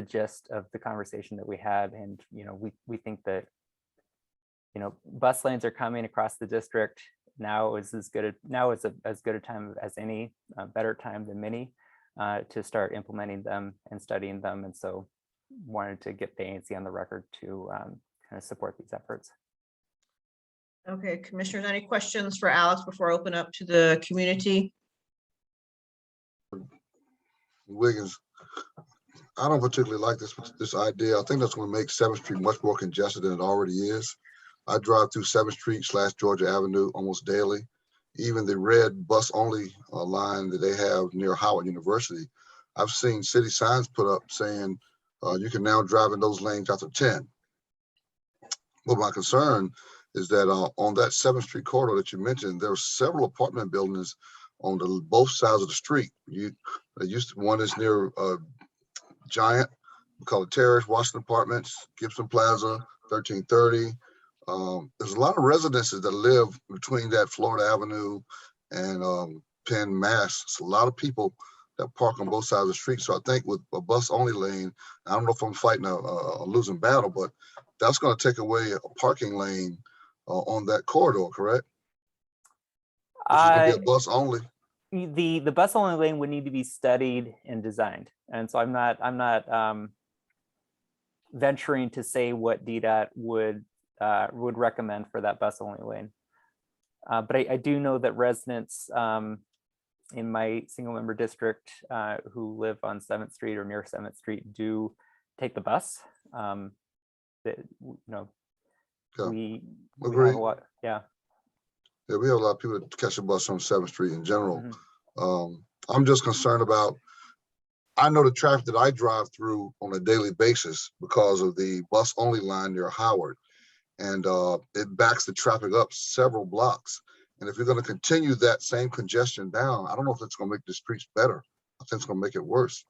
gist of the conversation that we had. And we think that bus lanes are coming across the district. Now is as good a time as any, better time than many, to start implementing them and studying them. And so wanted to get the ANC on the record to kind of support these efforts. Okay, commissioners, any questions for Alex before I open up to the community? Wiggins, I don't particularly like this idea. I think that's going to make 7th Street much more congested than it already is. I drive through 7th Street / Georgia Avenue almost daily. Even the red bus only line that they have near Howard University, I've seen city signs put up saying you can now drive in those lanes after 10. But my concern is that on that 7th Street corridor that you mentioned, there are several apartment buildings on both sides of the street. One is near Giant, we call it Terrace, Washington Apartments, Gibson Plaza, 1330. There's a lot of residences that live between that Florida Avenue and Penn, Mass. It's a lot of people that park on both sides of the street. So I think with a bus only lane, I don't know if I'm fighting a losing battle, but that's going to take away a parking lane on that corridor, correct? It's going to be a bus only. The bus only lane would need to be studied and designed, and so I'm not venturing to say what DDOT would recommend for that bus only lane. But I do know that residents in my single member district who live on 7th Street or near 7th Street do take the bus. We have a lot, yeah. Yeah, we have a lot of people that catch a bus on 7th Street in general. I'm just concerned about, I know the traffic that I drive through on a daily basis because of the bus only line near Howard. And it backs the traffic up several blocks. And if you're going to continue that same congestion down, I don't know if it's going to make the streets better. I think it's going to make it worse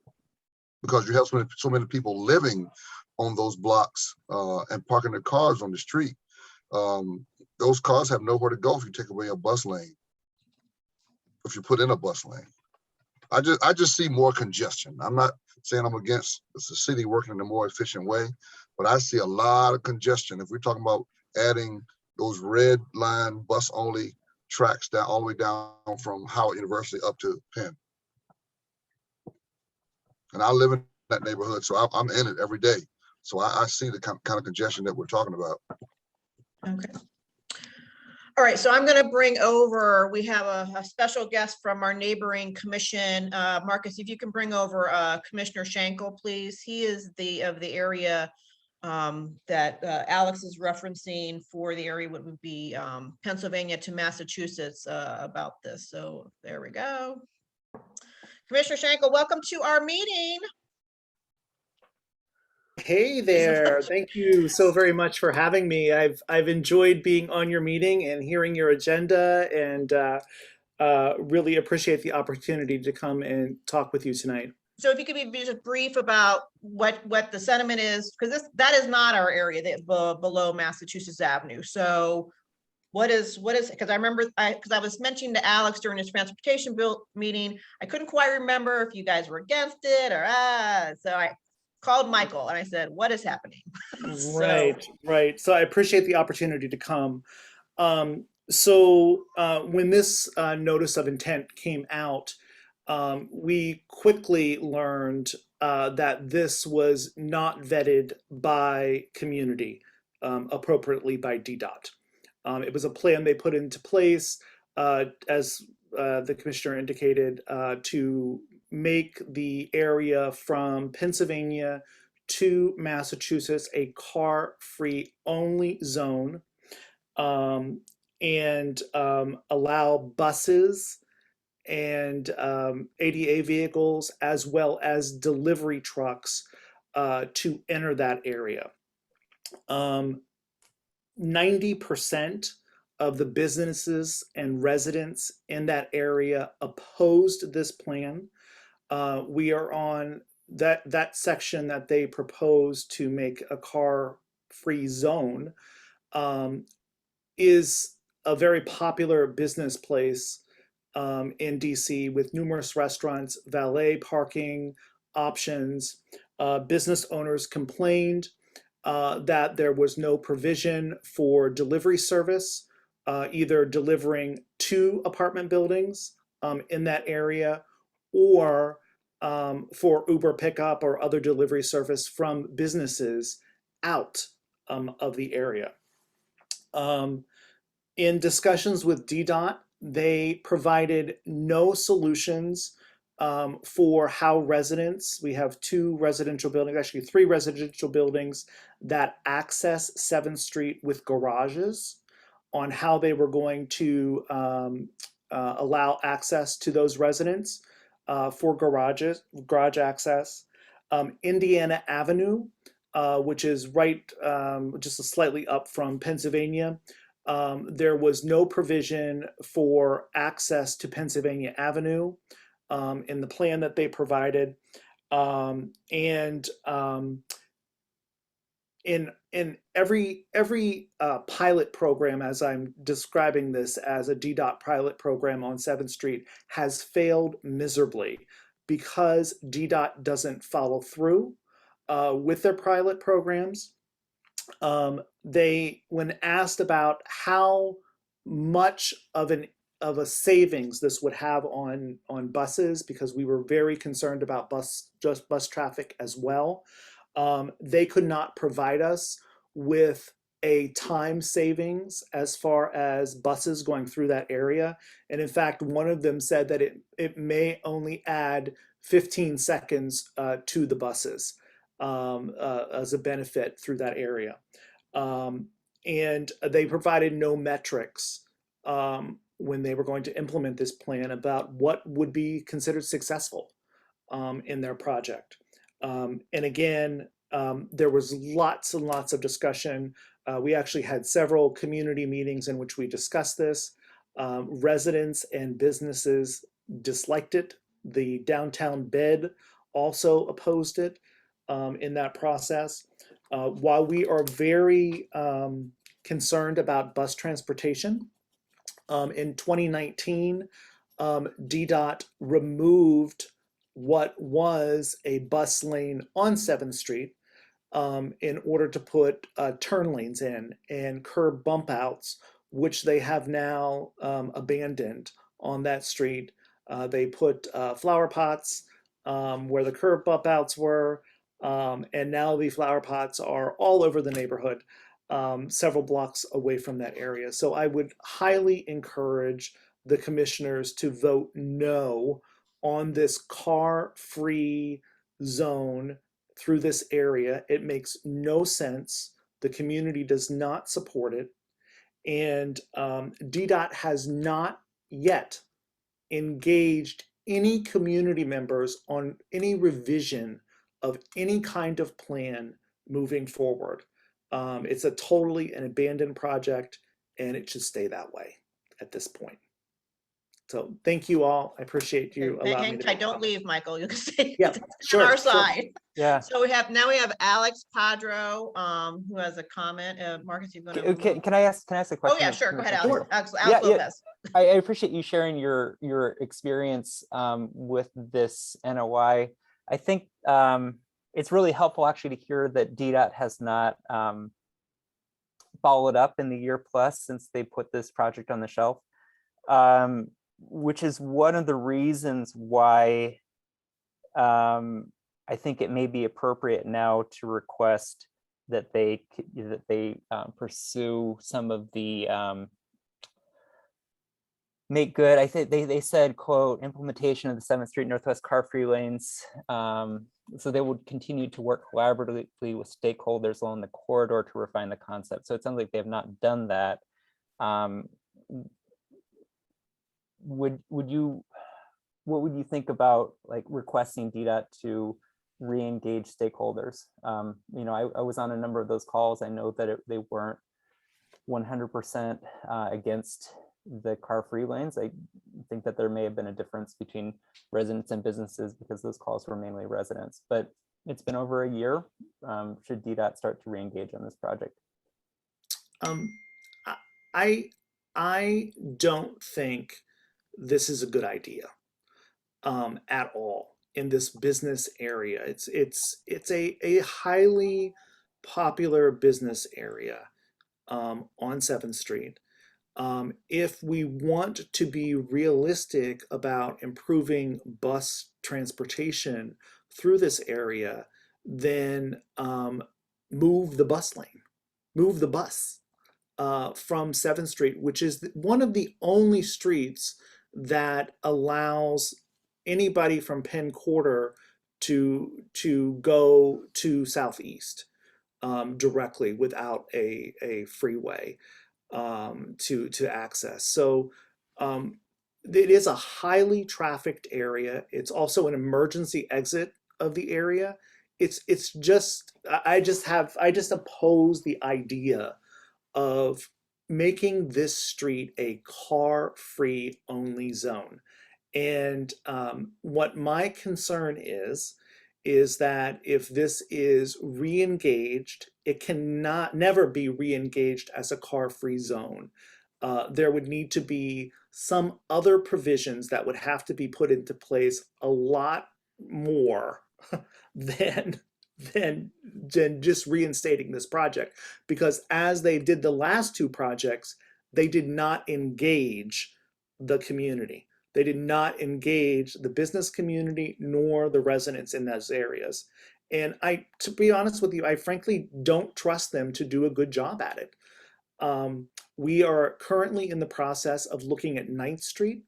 because you have so many people living on those blocks and parking their cars on the street. Those cars have nowhere to go if you take away a bus lane, if you put in a bus lane. I just see more congestion. I'm not saying I'm against the city working in a more efficient way, but I see a lot of congestion. If we're talking about adding those red line bus only tracks down all the way down from Howard University up to Penn. And I live in that neighborhood, so I'm in it every day. So I see the kind of congestion that we're talking about. Okay. All right, so I'm going to bring over, we have a special guest from our neighboring commission. Marcus, if you can bring over Commissioner Schenkel, please. He is of the area that Alex is referencing for the area would be Pennsylvania to Massachusetts about this. So there we go. Commissioner Schenkel, welcome to our meeting. Hey there. Thank you so very much for having me. I've enjoyed being on your meeting and hearing your agenda, and really appreciate the opportunity to come and talk with you tonight. So if you could be just brief about what the sentiment is, because that is not our area, below Massachusetts Avenue. So what is, because I remember, because I was mentioning to Alex during his transportation bill meeting, I couldn't quite remember if you guys were against it or so I called Michael and I said, what is happening? Right. So I appreciate the opportunity to come. When this notice of intent came out, we quickly learned that this was not vetted by community appropriately by DDOT. It was a plan they put into place, as the commissioner indicated, to make the area from Pennsylvania to Massachusetts a car-free only zone, and allow buses and ADA vehicles as well as delivery trucks to enter that area. 90% of the businesses and residents in that area opposed this plan. We are on that section that they proposed to make a car-free zone, is a very popular business place in DC with numerous restaurants, valet parking options. Business owners complained that there was no provision for delivery service, either delivering to apartment buildings in that area, or for Uber pickup or other delivery service from businesses out of the area. In discussions with DDOT, they provided no solutions for how residents, we have 2 residential buildings, actually 3 residential buildings that access 7th Street with garages, on how they were going to allow access to those residents for garage access. Indiana Avenue, which is right just slightly up from Pennsylvania, there was no provision for access to Pennsylvania Avenue in the plan that they provided. In every pilot program, as I'm describing this as a DDOT pilot program on 7th Street, has failed miserably because DDOT doesn't follow through with their pilot programs. They, when asked about how much of a savings this would have on buses, because we were very concerned about bus traffic as well, they could not provide us with a time savings as far as buses going through that area. And in fact, one of them said that it may only add 15 seconds to the buses as a benefit through that area. And they provided no metrics when they were going to implement this plan about what would be considered successful in their project. And again, there was lots and lots of discussion. We actually had several community meetings in which we discussed this. Residents and businesses disliked it. The downtown bed also opposed it in that process. While we are very concerned about bus transportation, in 2019, DDOT removed what was a bus lane on 7th Street in order to put turn lanes in and curb bump outs, which they have now abandoned on that street. They put flower pots where the curb bump outs were, and now the flower pots are all over the neighborhood, several blocks away from that area. So I would highly encourage the commissioners to vote no on this car-free zone through this area. It makes no sense. The community does not support it. And DDOT has not yet engaged any community members on any revision of any kind of plan moving forward. It's a totally an abandoned project, and it should stay that way at this point. So thank you all. I appreciate you allowing me Hang to tight, make don't comments. leave, Michael. You can stay Yeah, on sure, our sure. side. Yeah. So we have Alex Padro, who has a comment. Marcus, you're going to. Can I ask a question? Oh yeah, sure. Go ahead, Commissioner? Alex. Sure. Alex Lopez. I appreciate you sharing your experience with this NOI. I think it's really helpful actually to hear that DDOT has not followed up in the year plus since they put this project on the shelf, which is one of the reasons why I think it may be appropriate now to request that they pursue some of the make good. I think they said, quote, implementation of the 7th Street Northwest car-free lanes. So they would continue to work collaboratively with stakeholders along the corridor to refine the concept. So it sounds like they have not done that. What would you think about like requesting DDOT to re-engage stakeholders? I was on a number of those calls. I know that they weren't 100% against the car-free lanes. I think that there may have been a difference between residents and businesses because those calls were mainly residents, but it's been over a year. Should DDOT start to re-engage on this project? I don't think this is a good idea at all in this business area. It's a highly popular business area on 7th Street. If we want to be realistic about improving bus transportation through this area, then move the bus lane, move the bus from 7th Street, which is one of the only streets that allows anybody from Penn Quarter to go to Southeast directly without a freeway to access. So it is a highly trafficked area. It's also an emergency exit of the area. It's just I just oppose the idea of making this street a car-free only zone. And what my concern is that if this is re-engaged, it cannot never be re-engaged as a car-free zone. There would need to be some other provisions that would have to be put into place a lot more than just reinstating this project, because as they did the last two projects, they did not engage the community. They did not engage the business community nor the residents in those areas. And to be honest with you, I frankly don't trust them to do a good job at it. We are currently in the process of looking at 9th Street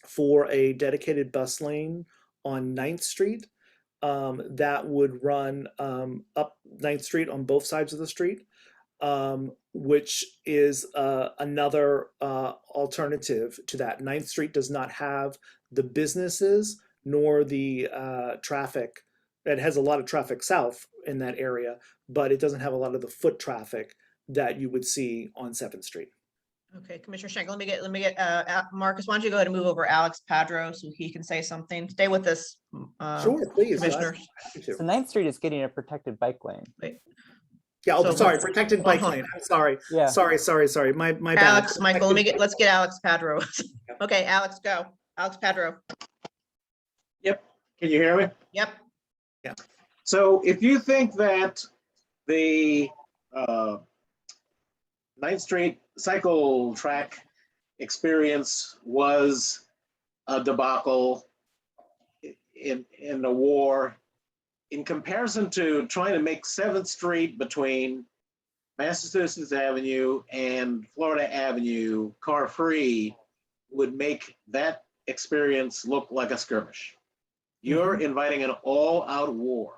for a dedicated bus lane on 9th Street that would run up 9th Street on both sides of the street, which is another alternative to that. 9th Street does not have the businesses nor the traffic. It has a lot of traffic south in that area, but it doesn't have a lot of the foot traffic that you would see on 7th Street. Okay, Commissioner Schenkel, let me get Marcus, why don't you go ahead and move over Alex Padro so he can say something. Stay with us. Sure, please. Commissioner. So 9th Street is getting a protected bike lane. Wait. Yeah, oh, So sorry, let's- protected bike lane. I'm sorry. Yeah. Sorry. My bad. Alex, Michael, let's get Alex Padro. Okay, Alex, go. Alex Padro. Yep. Can you hear me? Yep. Yeah. So if you think that the 9th Street cycle track experience was a debacle in the war, in comparison to trying to make 7th Street between Massachusetts Avenue and Florida Avenue car-free would make that experience look like a skirmish. You're inviting an all-out war.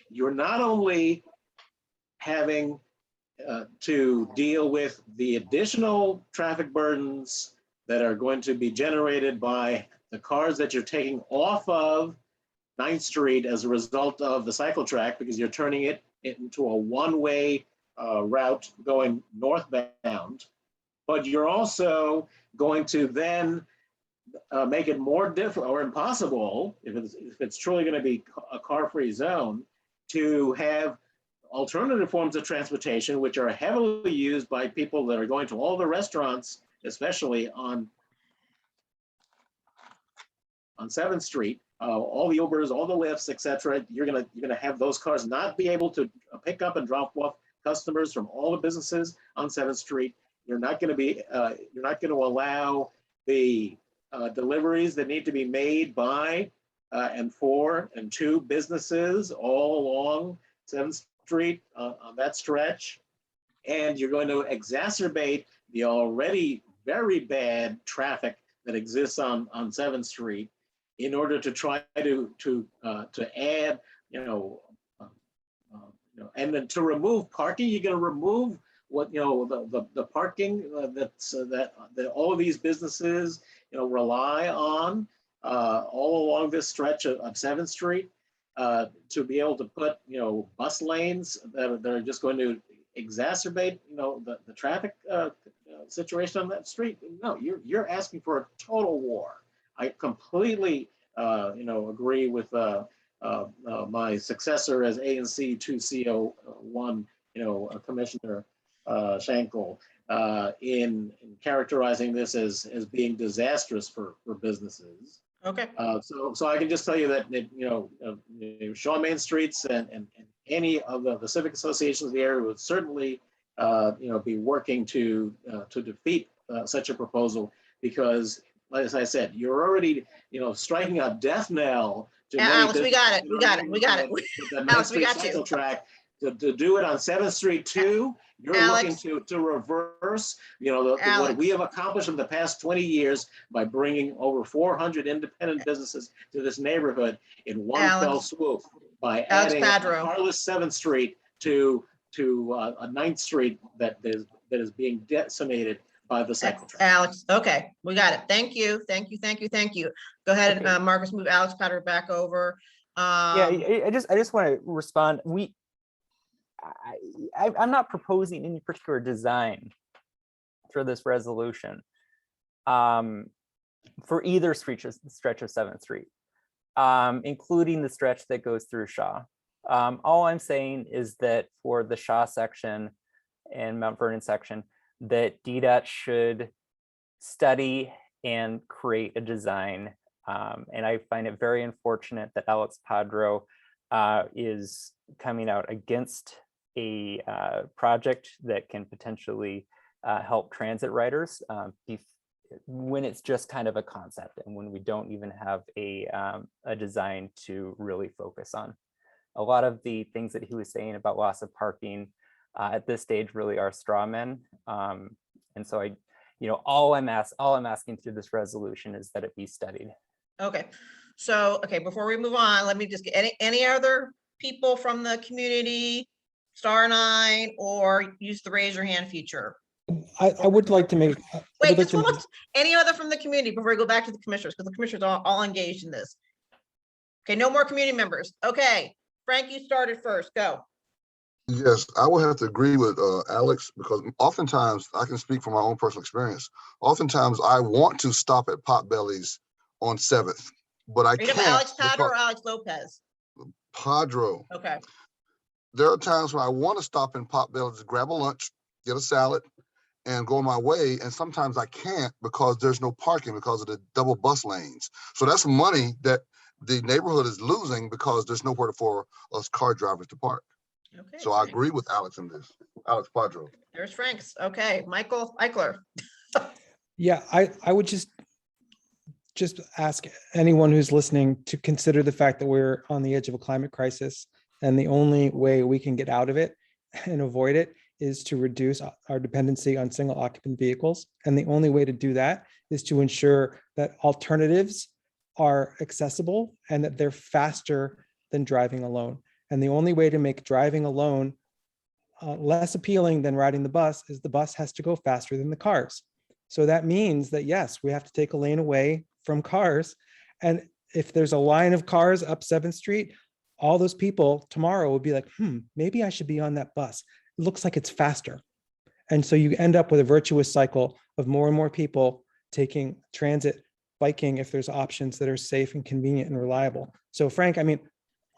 You're not only having to deal with the additional traffic burdens that are going to be generated by the cars that you're taking off of 9th Street as a result of the cycle track, because you're turning it into a one-way route going northbound, but you're also going to then make it more difficult or impossible, if it's truly going to be a car-free zone, to have alternative forms of transportation, which are heavily used by people that are going to all the restaurants, especially on 7th Street, all the Ubers, all the Lyfts, etc. You're gonna have those cars not be able to pick up and drop off customers from all the businesses on 7th Street. You're not going to allow the deliveries that need to be made by and for and to businesses all along 7th Street on that stretch. And you're going to exacerbate the already very bad traffic that exists on 7th Street in order to try to add, and then to remove parking. You're going to remove what the parking that all of these businesses rely on all along this stretch of 7th Street to be able to put bus lanes that are just going to exacerbate, the traffic situation on that street. No, you're asking for a total war. I completely, agree with my successor as ANC 2CO1, Commissioner Schenkel, in characterizing this as being disastrous for businesses. Okay. So I can just tell you that, Shaw Main Streets and any of the civic associations of the area would certainly, be working to defeat such a proposal, because, as I said, you're already, striking a death knell to many Alex, we got it. We got it. We got it. the Main Alex, we Street got cycle you. track to do it on 7th Street too. You're Alex. looking to reverse, what we have accomplished in the past 20 years by bringing over 400 independent businesses to this neighborhood in one fell swoop, by adding a carless 7th Street to a 9th Street that is being decimated by the cycle track. Alex, okay, we got it. Thank you. Thank you. Thank you. Thank you. Go ahead and Marcus, move Alex Patter back over. Yeah, I just want to respond. I'm not proposing any particular design for this resolution for either stretch of 7th Street, including the stretch that goes through Shaw. All I'm saying is that for the Shaw section and Mount Vernon section, that DDOT should study and create a design. And I find it very unfortunate that Alex Padro is coming out against a project that can potentially help transit riders when it's just kind of a concept, and when we don't even have a design to really focus on. A lot of the things that he was saying about loss of parking at this stage really are straw men. And so all I'm asking through this resolution is that it be studied. Okay. So, before we move on, let me just get any other people from the community, *9, or use the raise your hand feature. I would like to make. Wait, any other from the community before we go back to the commissioners, because the commissioners are all engaged in this. Okay, no more community members. Okay, Frank, you started first. Go. Yes, I would have to agree with Alex, because oftentimes, I can speak from my own personal experience. Oftentimes, I want to stop at Potbelly's on 7th, but I can't. Alex Padro or Alex Lopez? Padro. Okay. There are times when I want to stop in Potbelly's, grab a lunch, get a salad, and go my way. And sometimes I can't because there's no parking because of the double bus lanes. So that's money that the neighborhood is losing because there's nowhere for us car drivers to park. Okay. So I agree with Alex in this. Alex Padro. There's Frank's. Okay, Michael Eichler. Yeah, I would just ask anyone who's listening to consider the fact that we're on the edge of a climate crisis, and the only way we can get out of it and avoid it is to reduce our dependency on single occupant vehicles. And the only way to do that is to ensure that alternatives are accessible and that they're faster than driving alone. And the only way to make driving alone less appealing than riding the bus is the bus has to go faster than the cars. So that means that, yes, we have to take a lane away from cars. And if there's a line of cars up 7th Street, all those people tomorrow will be like, maybe I should be on that bus. It looks like it's faster. And so you end up with a virtuous cycle of more and more people taking transit, biking, if there's options that are safe and convenient and reliable. So Frank, I mean,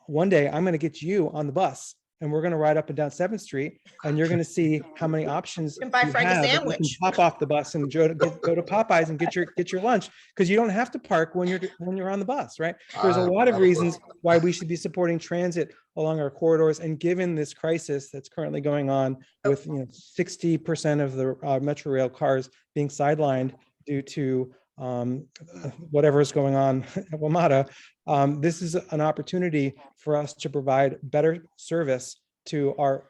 one day I'm going to get you on the bus and we're going to ride up and down 7th Street, and you're going to see how many options you can buy Frank a sandwich. You can pop off the bus and go to Popeyes and get your lunch, because you don't have to park when you're on the bus, right? There's a lot of reasons why we should be supporting transit along our corridors. And given this crisis that's currently going on with 60% of the Metro Rail cars being sidelined due to whatever is going on at WMATA, this is an opportunity for us to provide better service to our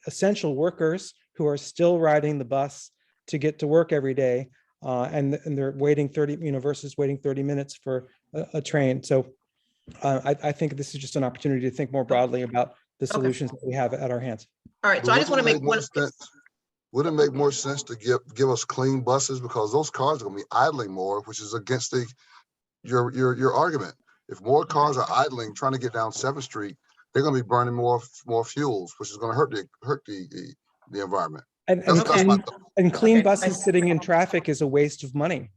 essential workers who are still riding the bus to get to work every day, and they're waiting 30, versus waiting 30 minutes for a train. So I think this is just an opportunity to think more broadly about the solutions that we have at our hands. All right, so I just want to make one. Would it make more sense to give us clean buses, because those cars are going to be idling more, which is against your argument. If more cars are idling, trying to get down 7th Street, they're going to be burning more fuels, which is going to hurt the environment. And, That's my and, thought. and clean Okay. buses sitting in traffic is a waste of money.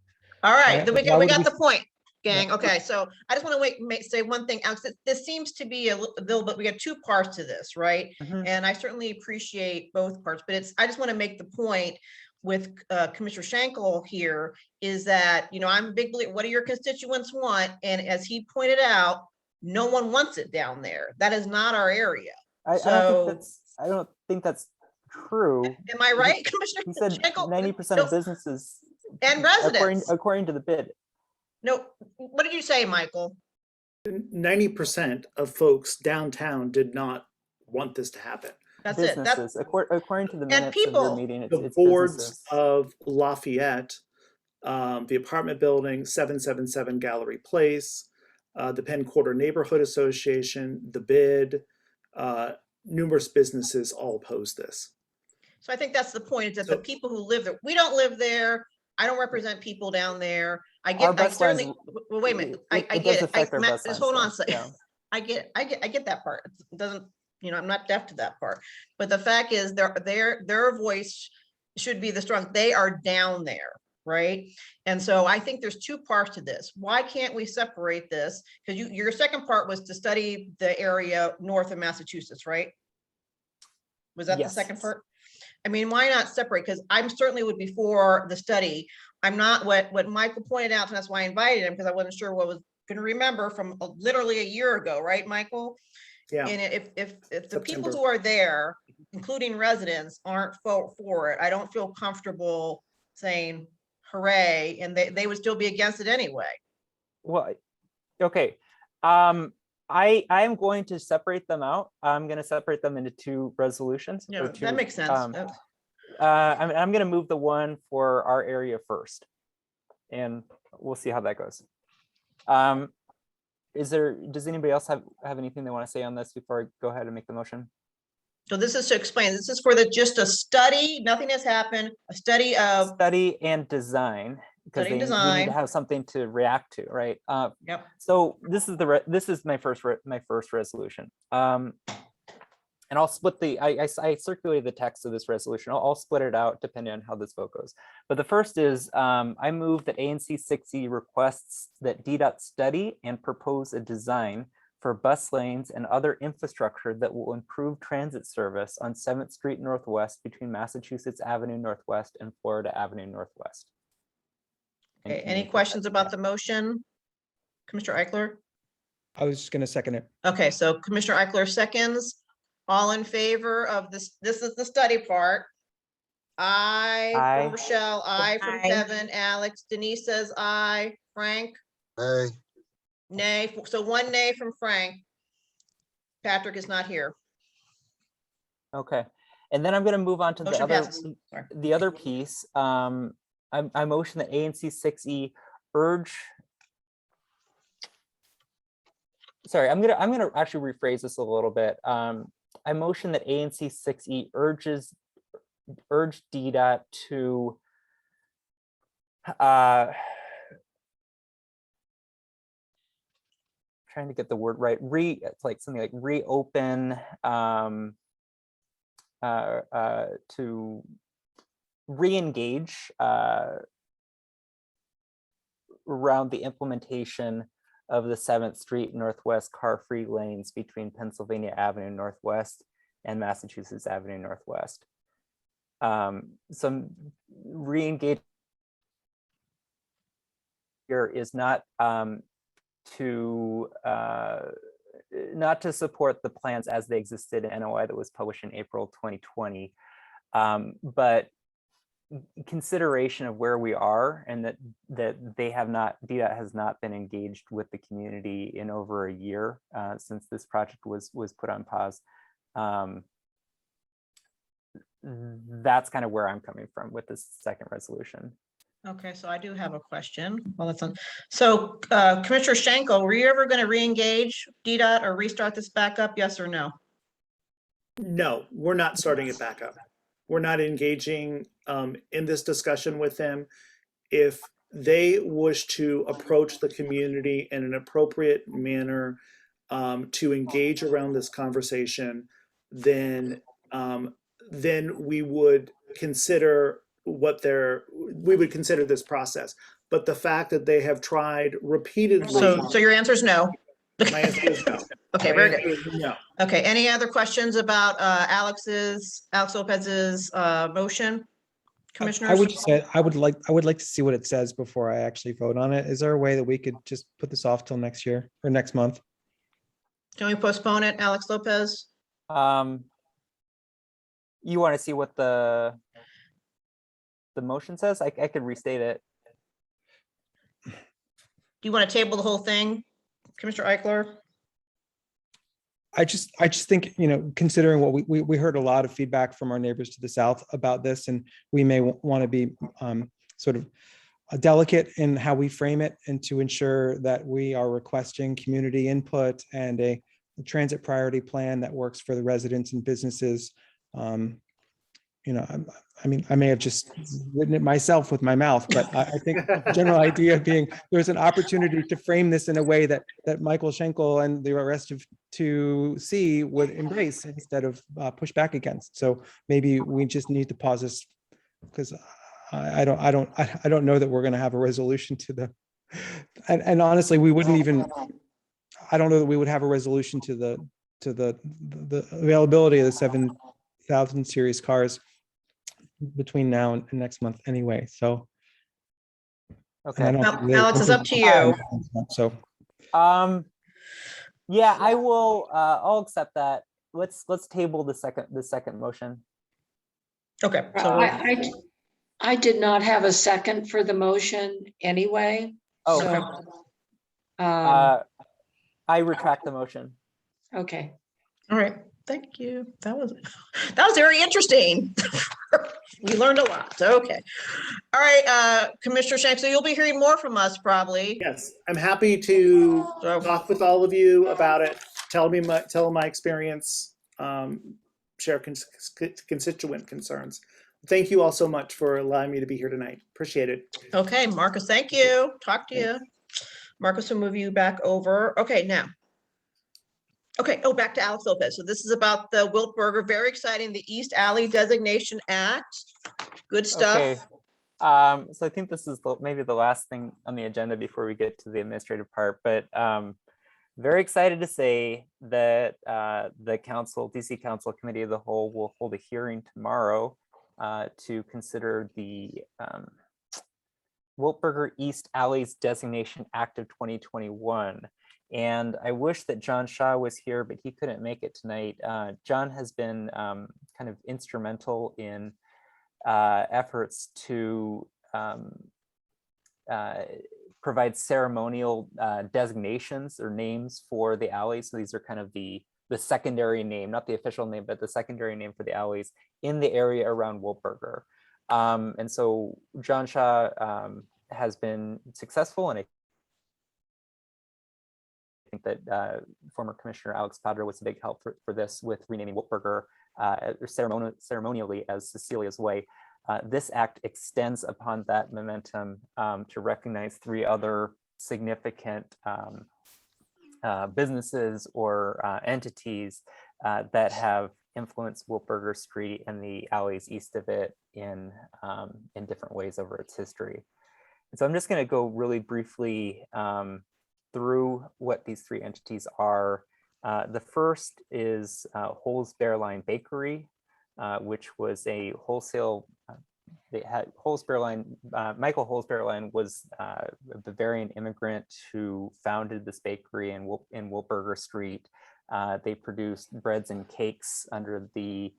All right, Right, then why we would got we- the point, gang. Okay, so I just want to say one thing, Alex. This seems to be a little bit, we have two parts to this, right? Mhm. And I certainly appreciate both parts, but I just want to make the point with Commissioner Schenkel here is that, I'm a big believer, what do your constituents want? And as he pointed out, no one wants it down there. That is not our area. I don't think that's true. Am I right, Commissioner He said Schenkel? 90% of businesses And residents. according to the bid. No, what did you say, Michael? 90% of folks downtown did not want this to happen. That's it. That's Businesses, according to the minutes of people. your meeting, The it's boards businesses. of Lafayette, the apartment building, 777 Gallery Place, the Penn Quarter Neighborhood Association, the bid, numerous businesses all oppose this. So I think that's the point, is that the people who live there, we don't live there. I don't represent people down there. I bus certainly, lines, well, wait a minute. I it get does it. affect our Matt, bus just lines, hold on a though, second. yeah. I get that part. It doesn't, I'm not deaf to that part. But the fact is their voice should be the strong, they are down there, right? And so I think there's two parts to this. Why can't we separate this? Because your second part was to study the area north of Massachusetts, right? Was that the Yes. second part? I mean, why not separate? Because I'm certainly would be for the study. I'm not what Michael pointed out, and that's why I invited him, because I wasn't sure what was going to remember from literally a year ago, right, Michael? Yeah. And if the people September. who are there, including residents, aren't for it, I don't feel comfortable saying hooray, and they would still be against it anyway. Well, okay. I am going to separate them out. I'm going to separate them into two resolutions. Yeah, or two, that makes sense. I'm going to move the one for our area first, and we'll see how that goes. Does anybody else have anything they want to say on this before I go ahead and make the motion? So this is to explain, this is for just a study, nothing has happened, a study of. Study and design, because we need to have something to react to, right? Yep. So this is my first resolution. And I'll split I circulated the text of this resolution. I'll split it out depending on how this vote goes. But the first is, I move that ANC 6E requests that DDOT study and propose a design for bus lanes and other infrastructure that will improve transit service on 7th Street Northwest between Massachusetts Avenue Northwest and Florida Avenue Northwest. Okay, any questions about the motion? Commissioner Eichler? I was just going to second it. Okay, so Commissioner Eichler seconds. All in favor of this? This is the study part. Aye from Rochelle, aye from Kevin, Alex, Denise says aye, Frank? Hey. Nay, so one nay from Frank. Patrick is not here. Okay, and then I'm going to move on to Motion passes. Sorry. the other piece. I motion that ANC 6E urge. Sorry, I'm gonna actually rephrase this a little bit. I motion that ANC 6E urge DDOT to trying to get the word right. It's like something like reopen to re-engage around the implementation of the 7th Street Northwest car-free lanes between Pennsylvania Avenue Northwest and Massachusetts Avenue Northwest. Some re-engage here is not to support the plans as they existed in NOI that was published in April 2020, but consideration of where we are and that DDOT has not been engaged with the community in over a year since this project was put on pause. That's kind of where I'm coming from with this second resolution. Okay, so I do have a question. Well, that's on. So Commissioner Schenkel, were you ever going to re-engage DDOT or restart this back up? Yes or no? No, we're not starting it back up. We're not engaging in this discussion with them. If they wish to approach the community in an appropriate manner to engage around this conversation, then then we would consider we would consider this process. But the fact that they have tried repeatedly. So your answer is no. My answer is no. Okay, My very answer good. is no. Okay, any other questions about Alex Lopez's motion? Commissioners? I would just say, I would like to see what it says before I actually vote on it. Is there a way that we could just put this off till next year or next month? Can we postpone it, Alex Lopez? You want to see what the motion says? I could restate it. Do you want to table the whole thing, Commissioner Eichler? I just think, considering what we heard a lot of feedback from our neighbors to the south about this, and we may want to be sort of delicate in how we frame it, and to ensure that we are requesting community input and a transit priority plan that works for the residents and businesses. I mean, I may have just written it myself with my mouth, but I think the general idea being there's an opportunity to frame this in a way that Michael Schenkel and the rest of 2C would embrace instead of push back against. So maybe we just need to pause this, because I don't know that we're going to have a resolution to the, and honestly, we wouldn't even, I don't know that we would have a resolution to the availability of the 7,000 series cars between now and next month anyway. So okay, Alex, it's up to you. So yeah, I will. I'll accept that. Let's table the second motion. Okay. So I did not have a second for the motion anyway. Oh, so, okay. I retract the motion. Okay. All right. Thank you. That was very interesting. We learned a lot. Okay. All right, Commissioner Shanks, so you'll be hearing more from us probably. Yes, I'm happy to talk with all of you about it. Tell my experience, share constituent concerns. Thank you all so much for allowing me to be here tonight. Appreciate it. Okay, Marcus, thank you. Talk to you. Marcus will move you back over. Okay, now. Okay, back to Alex Lopez. So this is about the Wiltberger, very exciting, the East Alley Designation Act. Good stuff. Okay. So I think this is maybe the last thing on the agenda before we get to the administrative part, but very excited to say that the DC Council Committee of the Whole will hold a hearing tomorrow to consider the Wiltberger East Alleys Designation Act of 2021. And I wish that John Shaw was here, but he couldn't make it tonight. John has been kind of instrumental in efforts to provide ceremonial designations or names for the alleys. So these are kind of the secondary name, not the official name, but the secondary name for the alleys in the area around Wiltberger. And so John Shaw has been successful, and I think that former Commissioner Alex Padra was a big help for this with renaming Wiltberger ceremonially as Cecilia's Way. This act extends upon that momentum to recognize 3 other significant businesses or entities that have influenced Wiltberger Street and the alleys east of it in different ways over its history. And so I'm just going to go really briefly through what these 3 entities are. The first is Holz Bearline Bakery, which was a wholesale. They had Michael Holz Bearline was a Bavarian immigrant who founded this bakery in Wiltberger Street. They produced breads and cakes under the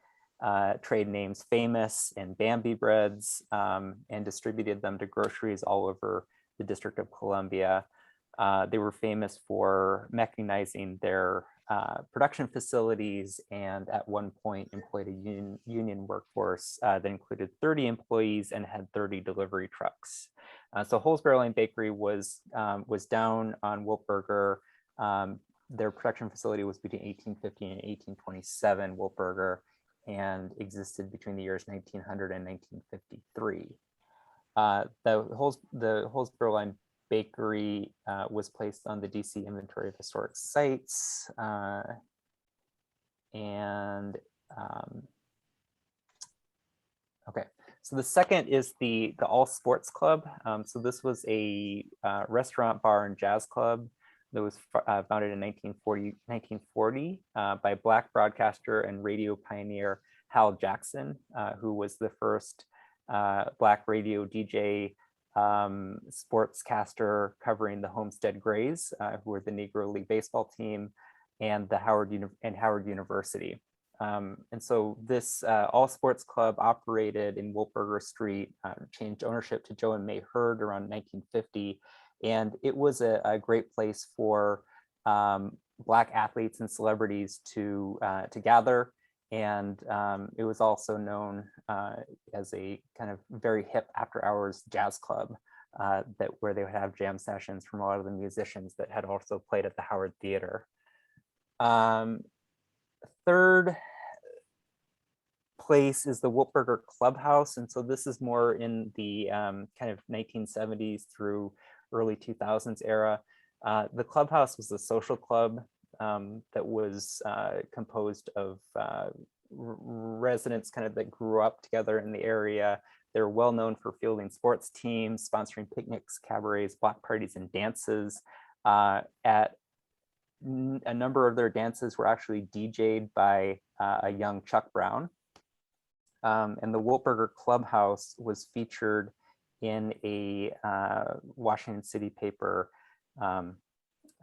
trade names Famous and Bambi Breads, and distributed them to groceries all over the District of Columbia. They were famous for mechanizing their production facilities, and at one point employed a union workforce that included 30 employees and had 30 delivery trucks. So Holz Bearline Bakery was down on Wiltberger. Their production facility was between 1850 and 1827, Wiltberger, and existed between the years 1900 and 1953. The Holz Bearline Bakery was placed on the DC Inventory of Historic Sites, and Okay, so the second is the All Sports Club. So this was a restaurant, bar, and jazz club that was founded in 1940 by Black broadcaster and radio pioneer Hal Jackson, who was the first Black radio DJ sportscaster covering the Homestead Grays, who were the Negro League baseball team, and the Howard University. And so this All Sports Club operated in Wiltberger Street, changed ownership to Joe and May Hurd around 1950. And it was a great place for Black athletes and celebrities to gather. And it was also known as a kind of very hip after hours jazz club where they would have jam sessions from a lot of the musicians that had also played at the Howard Theater. Third place is the Wiltberger Clubhouse. And so this is more in the kind of 1970s through early 2000s era. The Clubhouse was a social club that was composed of residents kind of that grew up together in the area. They're well known for fielding sports teams, sponsoring picnics, cabarets, block parties, and dances. At a number of their dances were actually DJ'd by a young Chuck Brown. And the Wiltberger Clubhouse was featured in a Washington City paper kind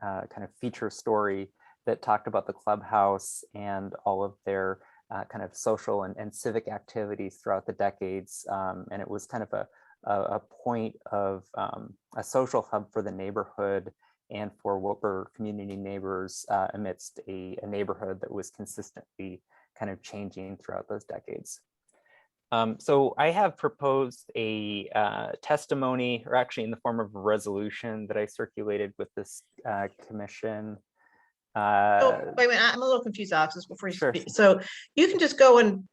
of feature story that talked about the clubhouse and all of their kind of social and civic activities throughout the decades. And it was kind of a point of a social hub for the neighborhood and for Wiltberger community neighbors amidst a neighborhood that was consistently kind of changing throughout those decades. So I have proposed a testimony, or actually in the form of a resolution that I circulated with this commission. So, wait a minute, I'm a little confused, Alex, just before you speak. So you can just go and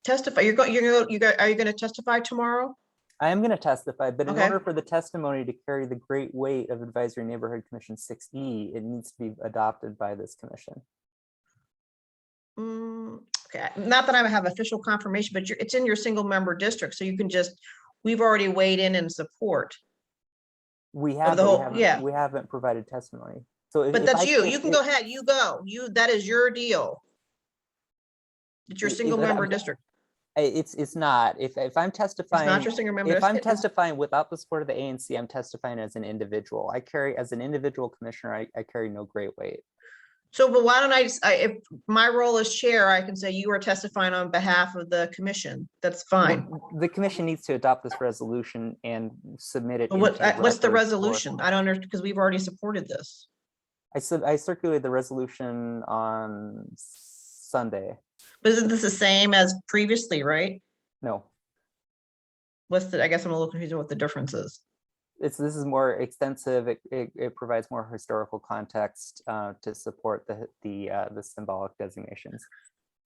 testify. Are you going to testify tomorrow? I am going to testify, but in Okay. order for the testimony to carry the great weight of Advisory Neighborhood Commission 6E, it needs to be adopted by this commission. Okay, not that I have official confirmation, but it's in your single member district, so you can just, we've already weighed in support. We have, we haven't provided testimony. So But that's you. You can go ahead. You go. That is your deal. It's your single member district. It's not. If I'm testifying, It's not your single member if I'm district. testifying without the support of the ANC, I'm testifying as an individual. As an individual commissioner, I carry no great weight. So, but why don't if my role as chair, I can say you are testifying on behalf of the commission. That's fine. Well, the commission needs to adopt this resolution and submit it. What's the resolution? I don't understand, because we've already supported this. I circulated the resolution on Sunday. But isn't this the same as previously, right? No. I guess I'm a little confused on what the difference is. This is more extensive. It provides more historical context to support the symbolic designations.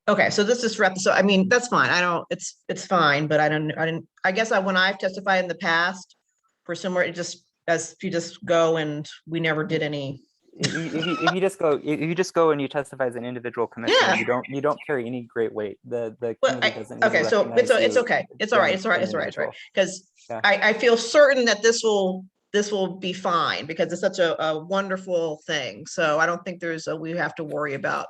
Okay, so this is so I mean, that's fine. It's fine, but I guess when I've testified in the past for somewhere, it just, as if you just go and we never did any. If you just go and you testify as an individual commissioner, you don't carry any great weight. The committee doesn't. Okay, so it's okay. It's all right. It's all right. It's all right. It's all right. Because I feel certain that this will be fine, because it's such a wonderful thing. So I don't think we have to worry about,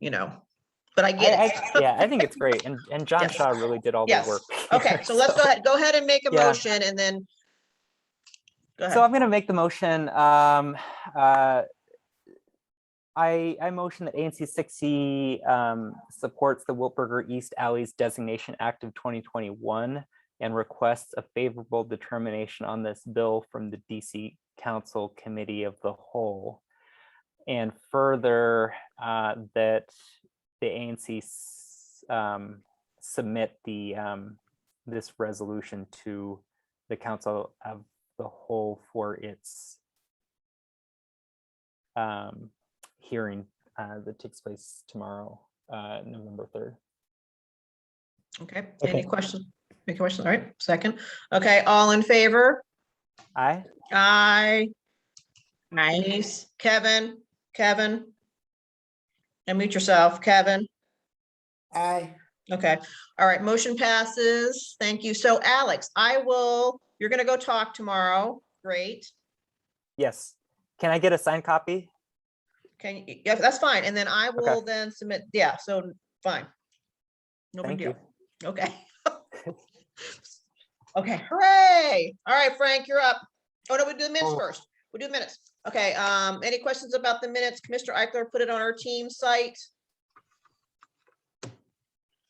but I get it. I think it's great. And John Shaw really did all the work. Okay, so let's go ahead and make a motion, and then go ahead. So I'm going to make the motion. I motion that ANC 6E supports the Wiltberger East Alleys Designation Act of 2021 and requests a favorable determination on this bill from the DC Council Committee of the Whole. And further, that the ANC submit this resolution to the Council of the Whole for its hearing that takes place tomorrow, November 3rd. Okay, any questions? Any questions? All right, second. Okay, all in favor? Aye. Aye. Denise, Kevin, unmute yourself, Kevin. Aye. Okay, all right, motion passes. Thank you. So Alex, you're gonna go talk tomorrow. Great. Yes. Can I get a signed copy? Yeah, that's fine. And then I will Okay. then submit, yeah, so fine. No big Thank deal. you. Okay. Okay, hooray. All right, Frank, you're up. Oh, no, we do the minutes first. We do the minutes. Okay, any questions about the minutes? Commissioner Eichler put it on our team site.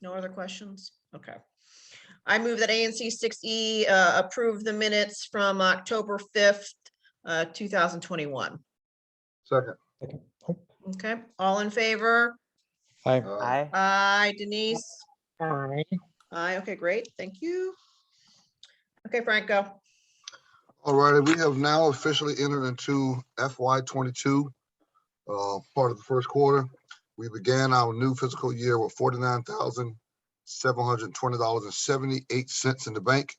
No other questions? Okay. I move that ANC 6E approve the minutes from October 5th, 2021. Second. Okay, all in favor? Aye. Aye. Aye, Denise? Aye. Aye, okay, great, thank you. Okay, Frank, go. All righty, we have now officially entered into FY22, part of the first quarter. We began our new fiscal year with $49,720.78 in the bank.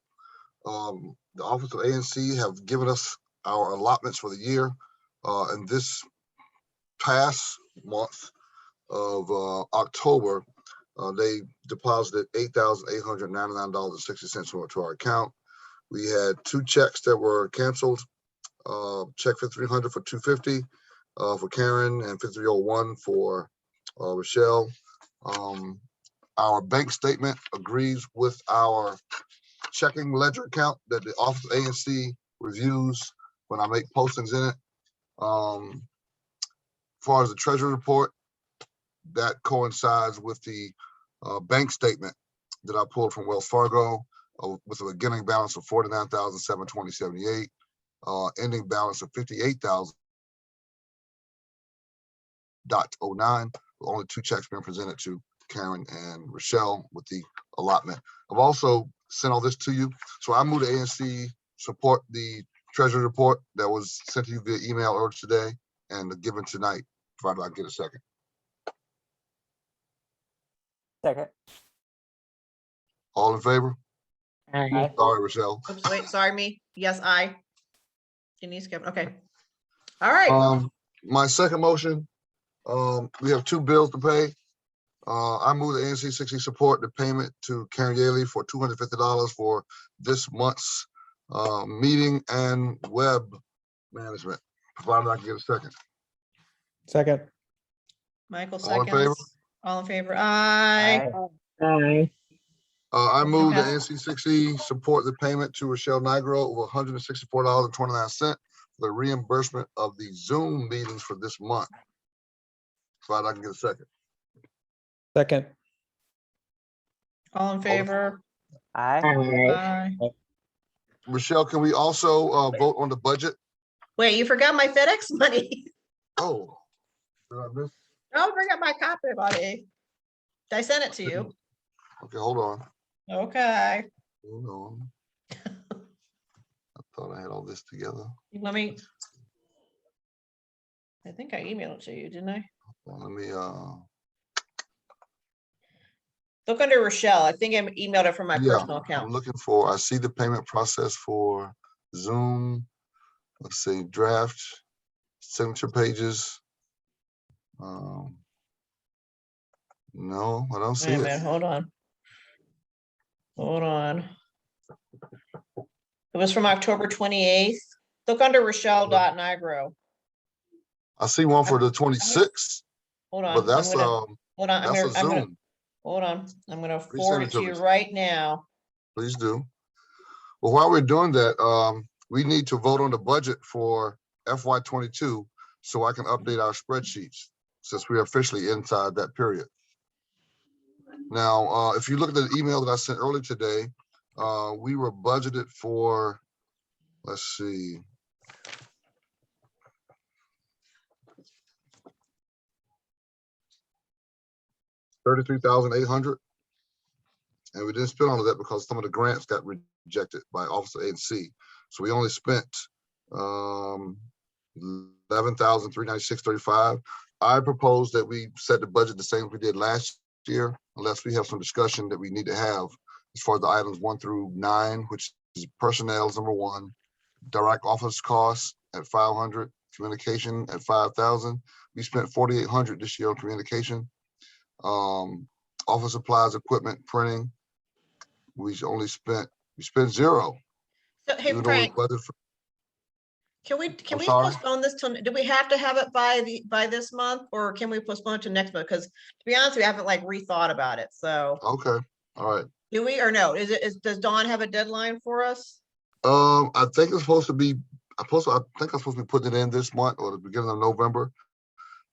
The Office of ANC have given us our allotments for the year. And this past month of October, they deposited $8,899.60 to our account. We had 2 checks that were canceled. Check for $300 for $250 for Karen and $5301 for Rochelle. Our bank statement agrees with our checking ledger account that the Office of ANC reviews when I make postings in it. As far as the treasury report, that coincides with the bank statement that I pulled from Wells Fargo with a beginning balance of $49,720.78, ending balance of $58,000.09, with only 2 checks being presented to Karen and Rochelle with the allotment. I've also sent all this to you. So I move the ANC support the treasury report that was sent to you via email earlier today and given tonight, provided I get a second. Second. All in favor? Aye. Sorry, Rochelle. Oops, wait, sorry, me. Yes, I. Denise, Kevin, okay. All right. My second motion, we have 2 bills to pay. I move the ANC 60 support the payment to Karen Yaley for $250 for this month's meeting and web management. Provided I can get a second. Second. Michael All in favor? seconds. All in favor? Aye. Aye. I move the Okay. ANC 60 support the payment to Rochelle Nigro of $164.29 for the reimbursement of the Zoom meetings for this month. Provided I can get a second. Second. All in favor? Aye. Aye. Rochelle, can we also vote on the budget? Wait, you forgot my FedEx money. Oh, did I miss? Don't forget my copy, buddy. I sent it to you. Okay, hold on. Okay. Hold on. I thought I had all this together. Let me. I think I emailed it to you, didn't I? Let me Look under Rochelle. I think I emailed it from my yeah, personal I'm account. looking for, I see the payment process for Zoom. Let's see, draft, signature pages. No, I don't see Wait a it. minute, hold on. Hold on. It was from October 28th. Look under Rochelle.nigro. I see one for the 26th, Hold on. but that's hold on. that's a I'm gonna Zoom. hold on. I'm gonna Please forward send it it to to you me. right now. Please do. Well, while we're doing that, we need to vote on the budget for FY22 so I can update our spreadsheets since we're officially inside that period. Now, if you look at the email that I sent earlier today, we were budgeted for, let's see. $33,800. And we didn't spend all of that because some of the grants got rejected by Office of ANC. So we only spent $11,396.35. I propose that we set the budget the same as we did last year, unless we have some discussion that we need to have as far as the items 1 through 9, which is personnel is number 1, direct office costs at $500, communication at $5,000. We spent $4,800 this year on communication. office supplies, equipment, printing. We spent zero. So, hey, even though we Frank, budgeted for- can I'm we sorry? postpone this till, do we have to have it by this month, or can we postpone it to next month? Because to be honest, we haven't like rethought about it, so. Okay, all right. Do we, or no, does Dawn have a deadline for us? I think it's supposed to be, I think I'm supposed to be putting it in this month or the beginning of November.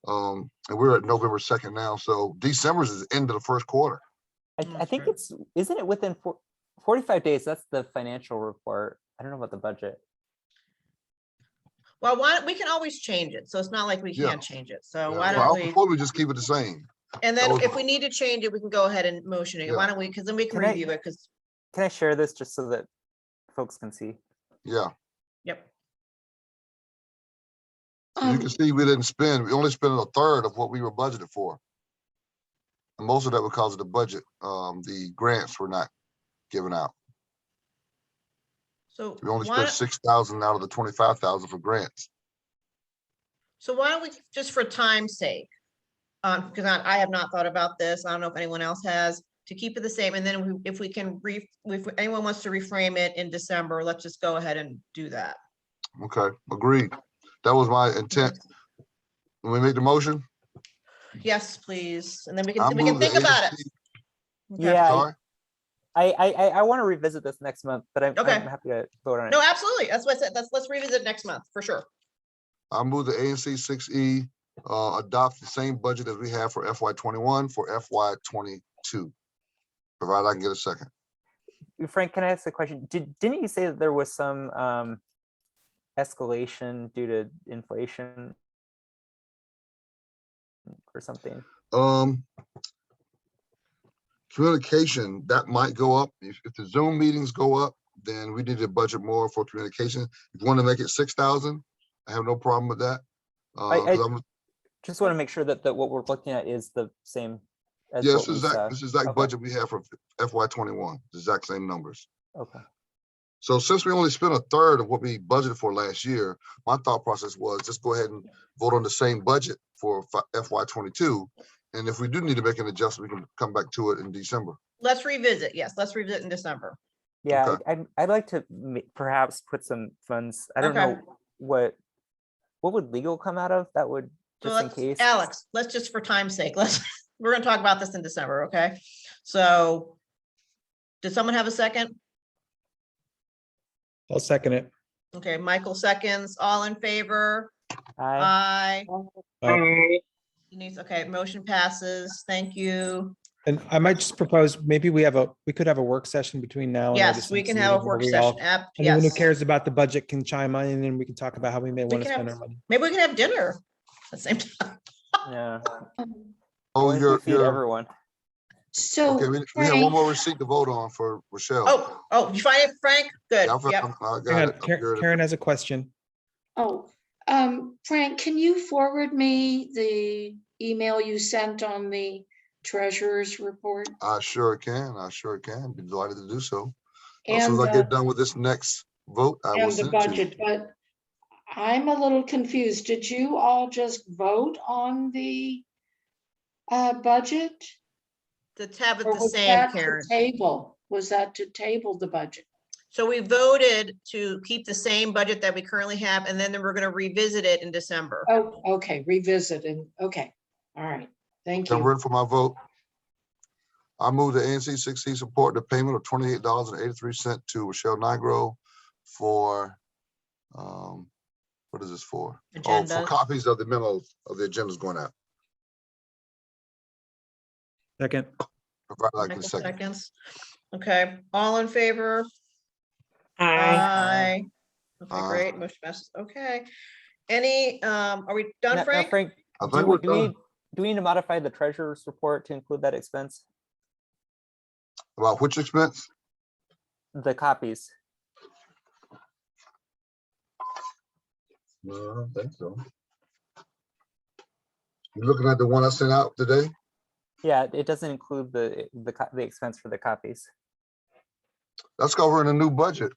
And we're at November 2nd now, so December's is the end of the first quarter. I think isn't it within 45 days? That's the financial report. I don't know about the budget. Well, we can always change it, so it's not like we Yeah. can't change it, so Yeah, why well, don't I we? propose we just keep it the same. And that then was if my- we need to change it, we can go ahead and motion it. Why Yeah. don't we, because then we can Can I- review it, because, Can I share this just so that folks can see? Yeah, yep. so you can see we only spent a third of what we were budgeted for. And most of that because of the budget, the grants were not given out. So We only why, spent 6,000 out of the 25,000 for grants. so why don't we, just for time's sake, because I have not thought about this, I don't know if anyone else has, to keep it the same, and then if we can, if anyone wants to reframe it in December, let's just go ahead and do that. Okay, agreed. That was my intent. When we make the motion, Yes, please, and then we I can move the think about it. ANC Okay. Yeah, Sorry? I want to revisit this next month, but I'm Okay. happy to vote on it. No, absolutely, that's what I said, let's revisit next month, for sure. I move the ANC 6E adopt the same budget as we have for FY21 for FY22. Provided I can get a second. Frank, can I ask a question? Didn't you say that there was some escalation due to inflation or something? Communication, that might go up. If the Zoom meetings go up, then we need to budget more for communication. If you want to make it 6,000, I have no problem with that. 'Cause I'm- Just want to make sure that what we're looking at is the same as Yeah, what we saw. this is exact Okay. budget we have for FY21, the exact same numbers. Okay. So since we only spent a third of what we budgeted for last year, my thought process was just go ahead and vote on the same budget for FY22. And if we do need to make an adjustment, we can come back to it in December. Let's revisit, yes, let's revisit in December. Yeah, Okay. I'd like to perhaps put some funds. I don't Okay. know what would legal come out of that would So just in let's, case. Alex, let's just for time's sake, we're gonna talk about this in December, okay? So, did someone have a second? I'll second it. Okay, Michael seconds, all in favor? Aye. Aye. Denise, okay, motion passes, thank you. And I might just propose, maybe we could have a work session between now and. our Yes, we December can have a meeting where work we all- session, app, Anyone who yes. cares about the budget can chime in, and then we can talk about how we may We want to can spend have- our money. Maybe we can have dinner at the same time. Yeah. Oh, Only if we feed everyone. So Okay, we have one more receipt to vote on for Rochelle. Oh, you find it, Frank? Good, Yeah, yep. I got Hang it on, up here. Karen has a question. Oh, Frank, can you forward me the email you sent on the treasurer's report? I sure can. Be delighted to do so. As soon And as I get done with this next vote, I will and the send it to you. budget, but I'm a little confused. Did you all just vote on the budget? To have it Or the was same, that to Karen. table? Was that to table the budget? So we voted to keep the same budget that we currently have, and then we're gonna revisit it in December. Oh, okay, revisit and, okay, all right, thank I'm you. ready for my vote. I move the ANC 6C support the payment of $28.83 to Rochelle Nigro for, what is this for? Oh, for Agendas. copies of the memos of the agendas going out. Second. Provided I can Michael second. seconds. Okay, all in favor? Aye. Okay, Aye. great, motion passes, okay. Any, are we done, Now, Frank? Frank, I do think we, we're do we done. do we need to modify the treasurer's report to include that expense? About which expense? The copies. No, I don't think so. You looking at the one I sent out today? Yeah, it doesn't include the expense for the copies. That's because we're in a new budget.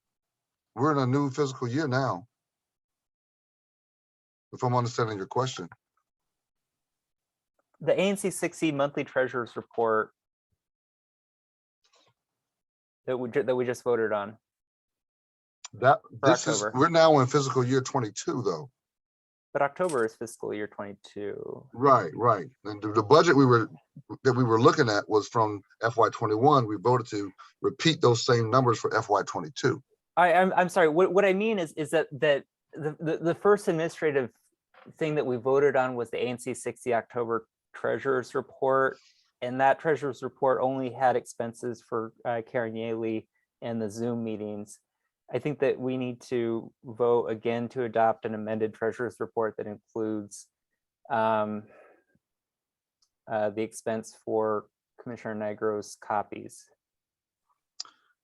We're in a new fiscal year now. If I'm understanding your question. The ANC 6E monthly treasurer's report that we just voted on? That, For this is, October. we're now in fiscal year 22 though. But October is fiscal year 22. Right, right. And the budget that we were looking at was from FY 21. We voted to repeat those same numbers for FY 22. I'm sorry. What I mean is that the first administrative thing that we voted on was the ANC 60 October Treasurer's Report, and that Treasurer's Report only had expenses for Karen Yaley and the Zoom meetings. I think that we need to vote again to adopt an amended Treasurer's Report that includes the expense for Commissioner Negro's copies.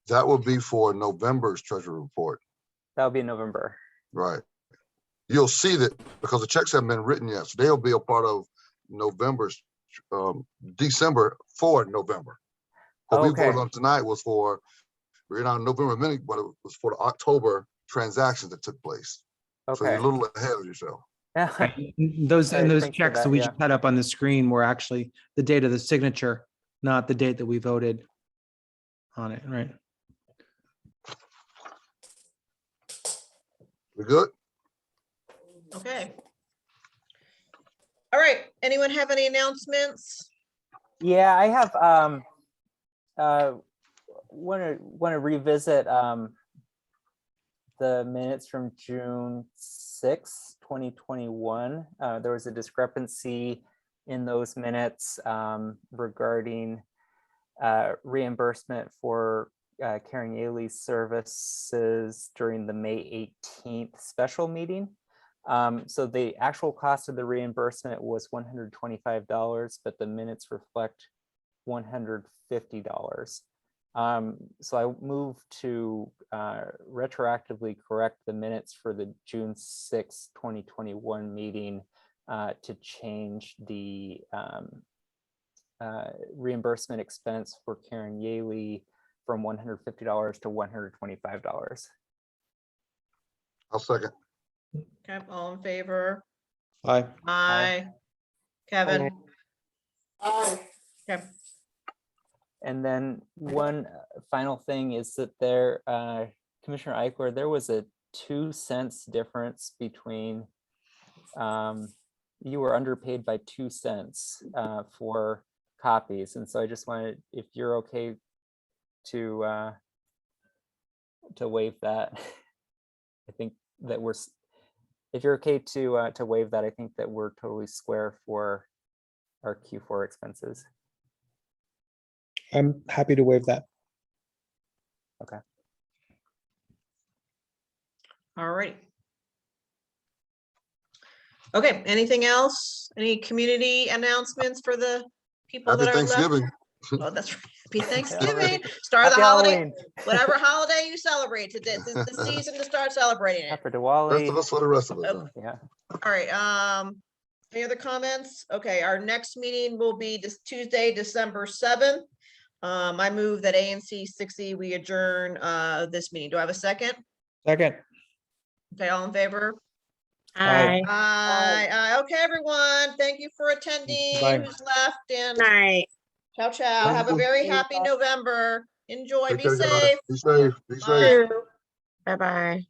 That will be for November's treasury report. That'll be in November. Right. You'll see that because the checks haven't been written yet. So they'll be a part of November's, December for November. What we voted on tonight was for, we're on November minute, but it was for the October transactions that took place. So you're a little ahead of yourself. Those Thanks for checks that, that we yeah. just had up on the screen were actually the date of the signature, not the date that we voted on it, right? We good? Okay. All right, anyone have any announcements? Yeah, I have want to revisit the minutes from June 6, 2021. There was a discrepancy in those minutes regarding reimbursement for Karen Yaley's services during the May 18th special meeting. So the actual cost of the reimbursement was $125, but the minutes reflect $150. So I moved to retroactively correct the minutes for the June 6, 2021 meeting to change the reimbursement expense for Karen Yaley from $150 to $125. I'll second. Okay, all in favor? Aye. Aye. Kevin? Aye. Okay. And then one final thing is that there, Commissioner Eichler, there was a 2 cents difference between, you were underpaid by 2 cents for copies. And so I just wanted, if you're okay to waive that, I think that we're, if you're okay to waive that, I think that we're totally square for our Q4 expenses. I'm happy to waive that. Okay. All right. Okay, anything else? Any community announcements for the people Happy that are left? Thanksgiving. Oh, that's right. Happy Thanksgiving. right. Start of the Happy holiday. Halloween. Whatever holiday you celebrate, this is the season to start celebrating it. Happy Rest of Diwali. us for the rest of us. Oh. Yeah. All right, any other comments? Okay, our next meeting will be this Tuesday, December 7th. I move that ANC 60, we adjourn this meeting. Do I have a second? Second. Okay, all in favor? Aye. Aye. Okay, everyone, thank you for attending. Bye. Who's left? And Night. ciao, ciao. Have a very happy November. Enjoy, Take be care, guys. safe. Be safe. Be safe. Bye. Bye-bye.